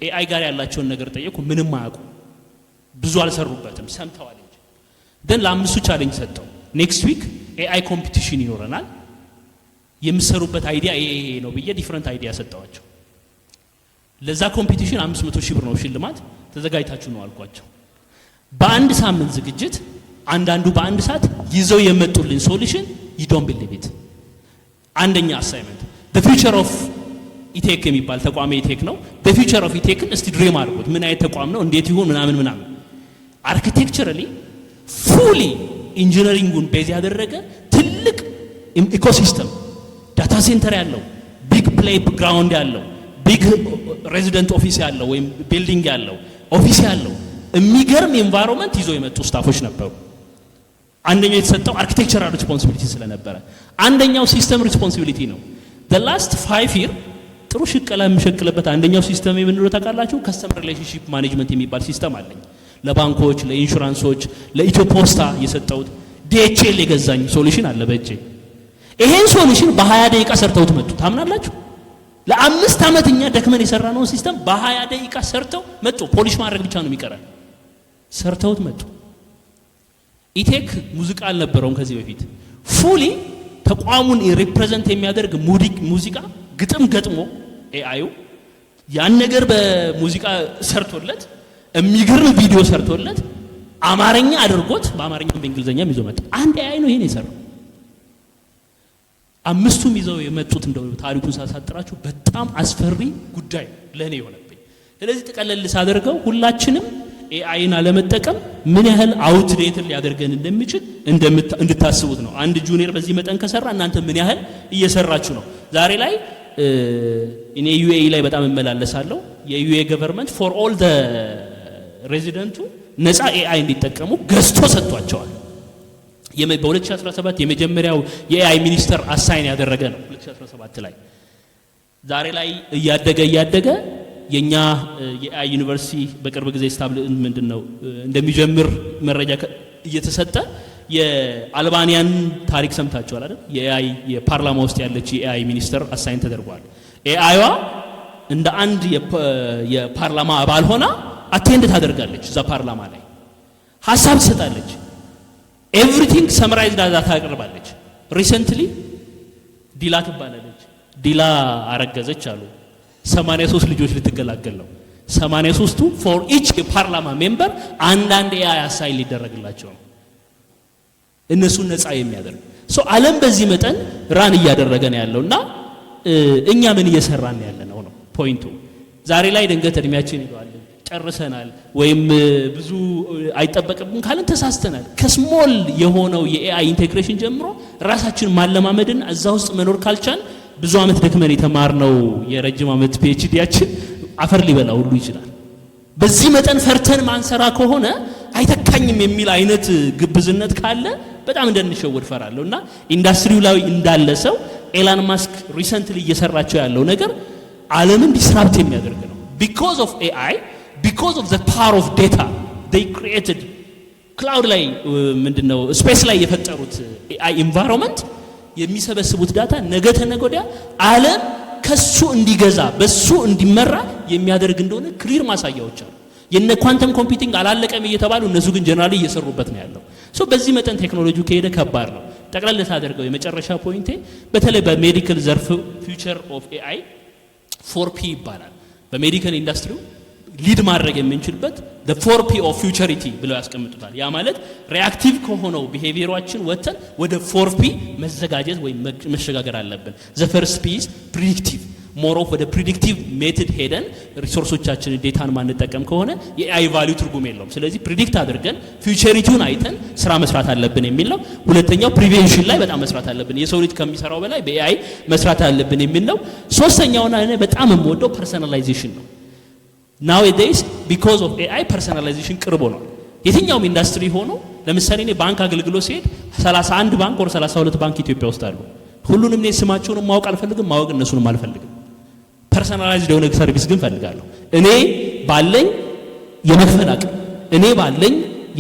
ኤአይ ጋር ያላቸውን ነገር ጠየቁ። ምንም አያውቁ፣ ብዙ አልሰሩበትም፣ ሰምተዋል እንጂ። ደን ለ5ቱ ቻሌንጅ ሰጠው። ኔክስት ዊክ ኤአይ ኮምፒቲሽን ይኖረናል፣ የምሰሩበት አይዲያ ይሄ ነው ብዬ ዲፈረንት አይዲያ ሰጠዋቸው። ለዛ ኮምፒቲሽን 500,000 ብር ነው ሽልማት፣ ተዘጋጅታችሁ ነው አልኳቸው። በአንድ ሳምንት ዝግጅት አንዳንዱ በአንድ ሰዓት ይዘው የመጡልን ሶሉሽን you don't believe it። አንደኛ አሳይመንት the future of ኢቴክ የሚባል ተቋም ኢቴክ ነው። the future of ኢቴክን እስቲ ድሪም አድርጉት። ምን አይነት ተቋም ነው፣ እንዴት ይሁን ምናምን። አርኪቴክቸራሊ ፉሊ ኢንጂነሪንጉን ቤዝ ያደረገ ትልቅ ኢኮሲስተም፣ ዳታ ሴንተር ያለው፣ ቢግ ፕሌይ ግራውንድ ያለው፣ ቢግ ሬዚደንት ኦፊስ ያለው ወይም ቢልዲንግ ያለው ኦፊስ ያለው የሚገርም ኤንቫይሮንመንት ይዞ የመጡ ስታፎች ነበሩ። አንደኛው የተሰጠው አርኪቴክቸራል ሪስፖንሲቢሊቲ ስለነበረ አንደኛው ሲስተም ሪስፖንሲቢሊቲ ነው። the last 5 year ጥሩ ሽቀላ የሚሸቅልበት አንደኛው ሲስተም የምንለው ታውቃላችሁ ከስተመር ሪሌሽንሺፕ ማኔጅመንት የሚባል ሲስተም አለኝ ለባንኮች ለኢንሹራንሶች ለኢትዮ ፖስታ የሰጠሁት DHL የገዛኝ ሶሉሽን አለ በእጄ ይሄን ሶሉሽን በ20 ደቂቃ ሰርተውት መጡ ታምናላችሁ ለ5 አመት እኛ ደክመን የሰራነው ሲስተም በ20 ደቂቃ ሰርተው መጡ ፖሊሽ ማድረግ ብቻ ነው የሚቀረን ሰርተውት መጡ ኢቴክ ሙዚቃ አልነበረውም ከዚህ በፊት ፉሊ ተቋሙን ሪፕሬዘንት የሚያደርግ ሙዚቃ ግጥም ገጥሞ ኤአዩ ያን ነገር በሙዚቃ ሰርቶለት የሚገርም ቪዲዮ ሰርቶለት አማርኛ አድርጎት በአማርኛም በእንግሊዘኛም ይዞ መጣ አንድ ኤአይ ነው ይሄን የሰራው አምስቱም ይዘው የመጡት እንደው ታሪኩን ሳሳጥራችሁ በጣም አስፈሪ ጉዳይ ለኔ ሆነብኝ ስለዚህ ተቀለል ሳደርገው ሁላችንም ኤአይን አለመጠቀም ምን ያህል አውትዴትድ ሊያደርገን እንደሚችል እንድታስቡት ነው አንድ ጁኒየር በዚህ መጠን ከሰራ እናንተ ምን ያህል እየሰራችሁ ነው ዛሬ ላይ እኔ ዩኤኢ ላይ በጣም እመላለሳለሁ የዩኤኢ ገቨርንመንት ፎር ኦል ዘ ሬዚደንቱ ነፃ ኤአይ እንዲጠቀሙ ገዝቶ ሰጥቷቸዋል በ2017 የመጀመሪያው የኤአይ ሚኒስተር አሳይን ያደረገ ነው 2017 ላይ ዛሬ ላይ እያደገ የኛ የኤአይ ዩኒቨርሲቲ በቅርብ ጊዜ ምንድነው እንደሚጀምር መረጃ እየተሰጠ የአልባኒያን ታሪክ ሰምታችኋል አይደል የኤአይ የፓርላማ ውስጥ ያለች የኤአይ ሚኒስተር አሳይን ተደርጓል ኤአይዋ እንደ አንድ የፓርላማ አባል ሆና አቴንድ ታደርጋለች እዛ ፓርላማ ላይ ሐሳብ ትሰጣለች ኤቭሪቲንግ ሰምራይዝድ ዳታ ታቀርባለች ሪሰንትሊ ዲላ ትባላለች ዲላ አረገዘች አሉ 83 ልጆች ልትገላገል ነው 83ቱ ፎር ኢች የፓርላማ ሜምበር አንዳንድ ኤአይ አሳይን ሊደረግላቸው ነው እነሱን ነፃ የሚያደርግ ዓለም በዚህ መጠን ራን እያደረገ ነው ያለውና እኛ ምን እየሰራን ያለነው ነው ፖይንቱ ዛሬ ላይ ድንገት እድሜያችን ይሏል ጨርሰናል ወይም ብዙ አይጠበቅብን ካለን ተሳስተናል ከስሞል የሆነው የኤአይ ኢንቴግሬሽን ጀምሮ ራሳችን ማለማመድን እዛ ውስጥ መኖር ካልቻን ብዙ አመት ደክመን የተማርነው የረጅም አመት ፒኤችዲያችን አፈር ሊበላ ሁሉ ይችላል በዚህ መጠን ፈርተን ማንሰራ ከሆነ አይተካኝም የሚል አይነት ግብዝነት ካለ በጣም እንደንሸወድ ፈራለሁና ኢንዱስትሪው ላይ እንዳለ ሰው ኤላን ማስክ ሪሰንትሊ እየሰራቸው ያለው ነገር ዓለምን ዲስራፕት የሚያደርግ ነው because of AI because of the power of data they created cloud ላይ ምንድነው ስፔስ ላይ የፈጠሩት AI environment የሚሰበስቡት ዳታ ነገ ተነገወዲያ ዓለም ከሱ እንዲገዛ በሱ እንዲመራ የሚያደርግ እንደሆነ ክሊር ማሳያዎች አሉ የነ ኳንተም ኮምፒውቲንግ አላለቀም እየተባሉ እነሱ ግን ጀነራሊ እየሰሩበት ነው ያለው በዚህ መጠን ቴክኖሎጂው ከሄደ ከባድ ነው ጠቅላላ ታደርገው የመጨረሻ ፖይንቴ በተለይ በሜዲካል ዘርፍ ፊውቸር ኦፍ ኤአይ 4P ይባላል በሜዲካል ኢንዱስትሪው ሊድ ማድረግ የምንችልበት the 4P of futurity ብለው ያስቀምጡታል ያ ማለት ሪአክቲቭ ከሆነው ቢሄቪየራችን ወተን ወደ 4P መዘጋጀት ወይ መሸጋገር አለብን the first P is predictive more of ወደ predictive method ሄደን ሪሶርሶቻችንን ዴታን ማንጠቀም ከሆነ የኤአይ ቫልዩ ትርጉም የለውም ስለዚህ ፕሪዲክት አድርገን ፊውቸሪቲውን አይተን ስራ መስራት አለብን የሚል ነው ሁለተኛው ፕሪቬንሽን ላይ በጣም መስራት አለብን የሰው ልጅ ከሚሰራው በላይ በኤአይ መስራት አለብን የሚል ነው ሶስተኛውና እኔ በጣም የምወደው ፐርሰናላይዜሽን ነው nowadays because of AI personalization ቅርብ ሆኗል የትኛውም ኢንዱስትሪ ሆኖ ለምሳሌ እኔ ባንክ አገልግሎት ሲሄድ 31 ባንክ ወር 32 ባንክ ኢትዮጵያ ውስጥ አሉ ሁሉንም እኔ ስማቸውን ማወቅ አልፈልግም ማወቅ እነሱንም አልፈልግም ፐርሰናላይዝድ የሆነ ሰርቪስ ግን ፈልጋለሁ እኔ ባለኝ የመክፈል አቅም እኔ ባለኝ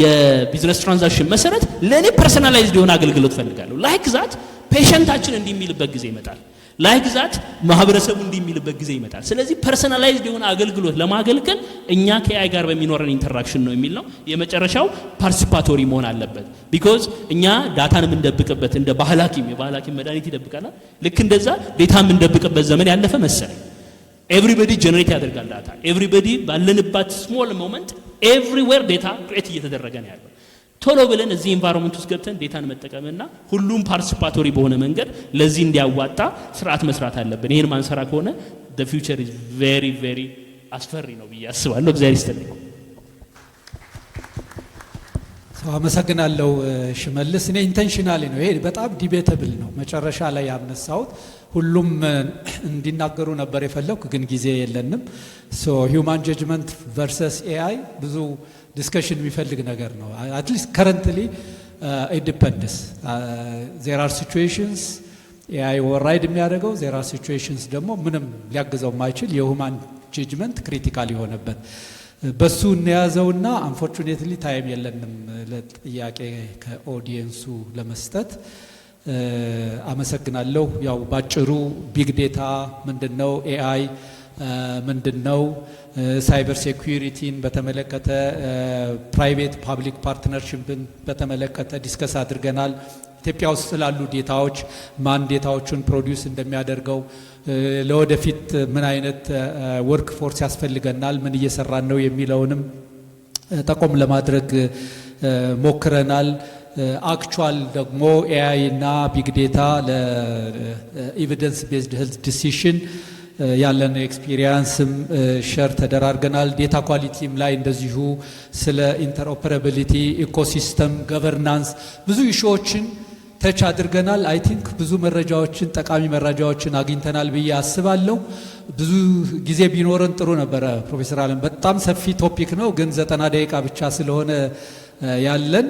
የቢዝነስ ትራንዛክሽን መሰረት ለኔ ፐርሰናላይዝድ የሆነ አገልግሎት ፈልጋለሁ ላይክ ዛት ፔሸንታችን እንዲሚልበት ጊዜ ይመጣል ላይክ ዛት ማህበረሰቡ እንዲሚልበት ጊዜ ይመጣል ስለዚህ ፐርሰናላይዝድ የሆነ አገልግሎት ለማገልገል እኛ ከኤአይ ጋር በሚኖረን ኢንተራክሽን ነው የሚል ነው የመጨረሻው ፓርቲሲፓቶሪ መሆን አለበት ቢኮዝ እኛ ዳታን የምንደብቅበት እንደ ባህላኪም የባህላኪም መድኃኒት ይደብቃል ልክ እንደዛ ዴታ የምንደብቅበት ዘመን ያለፈ መሰለኝ ኤቭሪባዲ ጀነሬት ያደርጋል ዳታ ኤቭሪባዲ ባለንባት ስሞል ሞመንት ኤቭሪዌር ዴታ ክሬት እየተደረገ ነው ያለው ቶሎ ብለን እዚህ ኢንቫይሮንመንት ውስጥ ገብተን ዴታን መጠቀምና ሁሉም ፓርቲሲፓቶሪ በሆነ መንገድ ለዚህ እንዲያዋጣ ስርዓት መስራት አለብን ይሄን ማንሰራ ከሆነ the future is very very አስፈሪ ነው ብዬ አስባለሁ እግዚአብሔር ይስጥልኝ አመሰግናለሁ ሽመልስ እኔ ኢንቴንሽናሊ ነው ይሄ በጣም ዲቤተብል ነው መጨረሻ ላይ ያነሳውት ሁሉም እንዲናገሩ ነበር የፈለኩ ግን ጊዜ የለንም human judgment versus AI ብዙ ዲስከሽን የሚፈልግ ነገር ነው አትሊስት ከረንትሊ it depends. There are situations AI override የሚያደርገው there are situations ደግሞ ምንም ሊያግዘው የማይችል የሁማን ጀጅመንት ክሪቲካል የሆነበት በሱ እንያዘውና አንፎርቹኔትሊ ታይም የለንም ለጥያቄ ከኦዲየንሱ ለመስጠት አመሰግናለሁ። ያው ባጭሩ ቢግ ዴታ ምንድነው? ኤአይ ምንድነው? ሳይበር ሴኩሪቲን በተመለከተ ፕራይቬት ፓብሊክ ፓርትነርሺፕን በተመለከተ ዲስከስ አድርገናል። ኢትዮጵያ ውስጥ ስላሉ ዴታዎች ማን ዴታዎችን ፕሮዲዩስ እንደሚያደርገው ለወደፊት ምን አይነት ወርክ ፎርስ ያስፈልገናል ምን እየሰራን ነው የሚለውንም ጠቆም ለማድረግ ሞክረናል። አክቹዋል ደግሞ ኤአይ እና ቢግ ዴታ ለኤቪደንስ ቤዝድ ሄልዝ ዲሲሽን ያለን ኤክስፒሪየንስም ሼር ተደራርገናል። ዴታ ኳሊቲም ላይ እንደዚሁ ስለ ኢንተርኦፐራቢሊቲ፣ ኢኮሲስተም፣ ገቨርናንስ ብዙ ኢሹዎችን ተች አድርገናል። አይ ቲንክ ብዙ መረጃዎችን ጠቃሚ መረጃዎችን አግኝተናል ብዬ አስባለሁ። ብዙ ጊዜ ቢኖረን ጥሩ ነበረ። ፕሮፌሰር አለም በጣም ሰፊ ቶፒክ ነው፣ ግን 90 ደቂቃ ብቻ ስለሆነ ያለን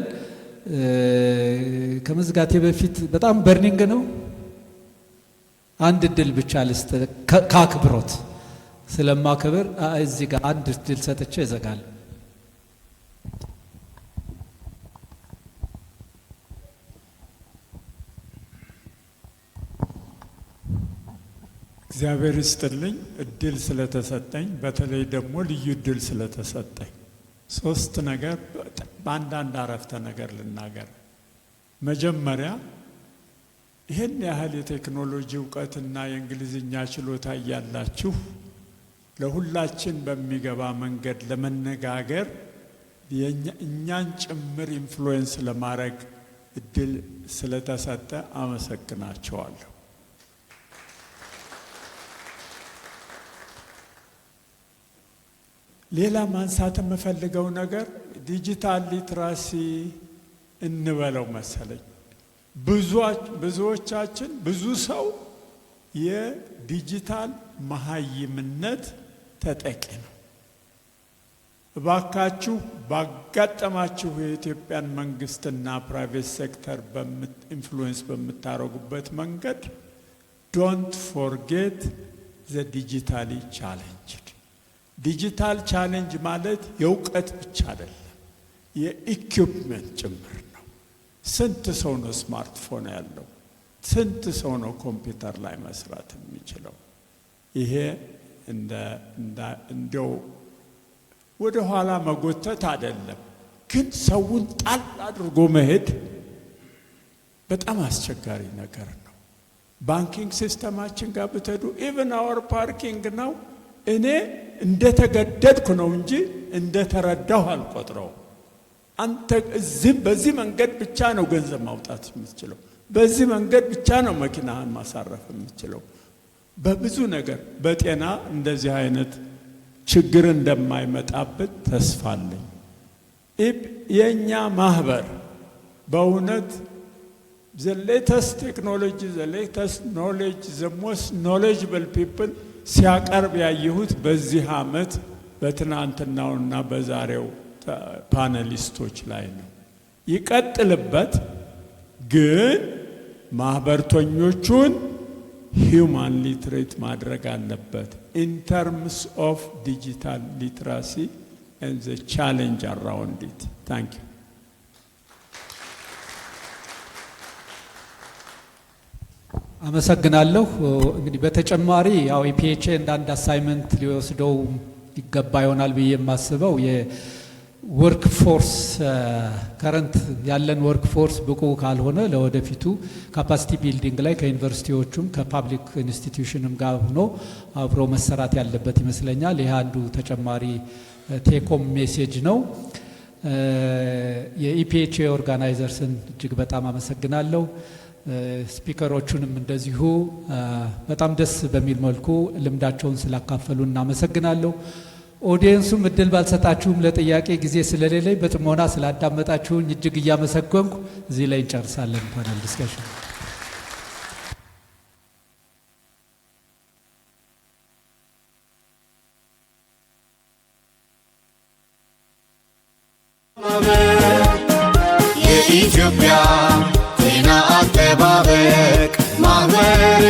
ከመዝጋቴ በፊት በጣም በርኒንግ ነው። አንድ እድል ብቻ ልስጥ ከአክብሮት ስለማከብር እዚህ ጋር አንድ እድል ሰጥቼ ይዘጋል። እግዚአብሔር ይስጥልኝ እድል ስለተሰጠኝ፣ በተለይ ደግሞ ልዩ እድል ስለተሰጠኝ ሶስት ነገር በአንዳንድ አረፍተ ነገር ልናገር። መጀመሪያ ይህን ያህል የቴክኖሎጂ እውቀትና የእንግሊዝኛ ችሎታ እያላችሁ ለሁላችን በሚገባ መንገድ ለመነጋገር እኛን ጭምር ኢንፍሉዌንስ ለማድረግ እድል ስለተሰጠ አመሰግናቸዋለሁ። ሌላ ማንሳት የምፈልገው ነገር ዲጂታል ሊትራሲ እንበለው መሰለኝ። ብዙዎቻችን ብዙ ሰው የዲጂታል መሃይምነት ተጠቂ ነው። እባካችሁ ባጋጠማችሁ የኢትዮጵያን መንግስትና ፕራይቬት ሴክተር ኢንፍሉዌንስ በምታረጉበት መንገድ ዶንት ፎርጌት ዘ ዲጂታሊ ቻሌንጅ። ዲጂታል ቻሌንጅ ማለት የእውቀት ብቻ አይደለም፣ የኢኩፕመንት ጭምር ነው። ስንት ሰው ነው ስማርትፎን ያለው? ስንት ሰው ነው ኮምፒውተር ላይ መስራት የሚችለው? ይሄ እንደው ወደ ኋላ መጎተት አይደለም፣ ግን ሰውን ጣል አድርጎ መሄድ በጣም አስቸጋሪ ነገር ነው። ባንኪንግ ሲስተማችን ጋር ብትሄዱ ኢቭን አወር ፓርኪንግ ነው እኔ እንደተገደድኩ ነው እንጂ እንደተረዳሁ አልቆጥረው። አንተ በዚህ መንገድ ብቻ ነው ገንዘብ ማውጣት የምትችለው፣ በዚህ መንገድ ብቻ ነው መኪናህን ማሳረፍ የምትችለው። በብዙ ነገር በጤና እንደዚህ አይነት ችግር እንደማይመጣበት ተስፋ አለኝ። የኛ ማህበር በእውነት the latest technology, the latest knowledge, the most knowledgeable people ሲያቀርብ ያየሁት በዚህ አመት በትናንትናውና በዛሬው ፓነሊስቶች ላይ ነው። ይቀጥልበት፣ ግን ማህበርተኞቹን ሂውማን ሊትሬት ማድረግ አለበት in terms of digital literacy and the challenge around it. Thank you. አመሰግናለሁ። እንግዲህ በተጨማሪ ያው ኢፒኤችኤ እንዳንድ አሳይመንት ሊወስደው ይገባ ይሆናል ብዬ የማስበው የወርክ ፎርስ ከረንት ያለን ወርክ ፎርስ ብቁ ካልሆነ ለወደፊቱ ካፓሲቲ ቢልዲንግ ላይ ከዩኒቨርሲቲዎቹም ከፓብሊክ ኢንስቲትዩሽንም ጋር ሆኖ አብሮ መሰራት ያለበት ይመስለኛል። ይህ አንዱ ተጨማሪ ቴኮም ሜሴጅ ነው። የኢፒኤችኤ ኦርጋናይዘርስን እጅግ በጣም አመሰግናለሁ። ስፒከሮቹንም እንደዚሁ በጣም ደስ በሚል መልኩ ልምዳቸውን ስላካፈሉ እናመሰግናለሁ። ኦዲየንሱም እድል ባልሰጣችሁም ለጥያቄ ጊዜ ስለሌለኝ በጥሞና ስላዳመጣችሁኝ እጅግ እያመሰገንኩ እዚህ ላይ እንጨርሳለን ፓናል ዲስከሽን። ኢትዮጵያ ጤና አጠባበቅ ማህበር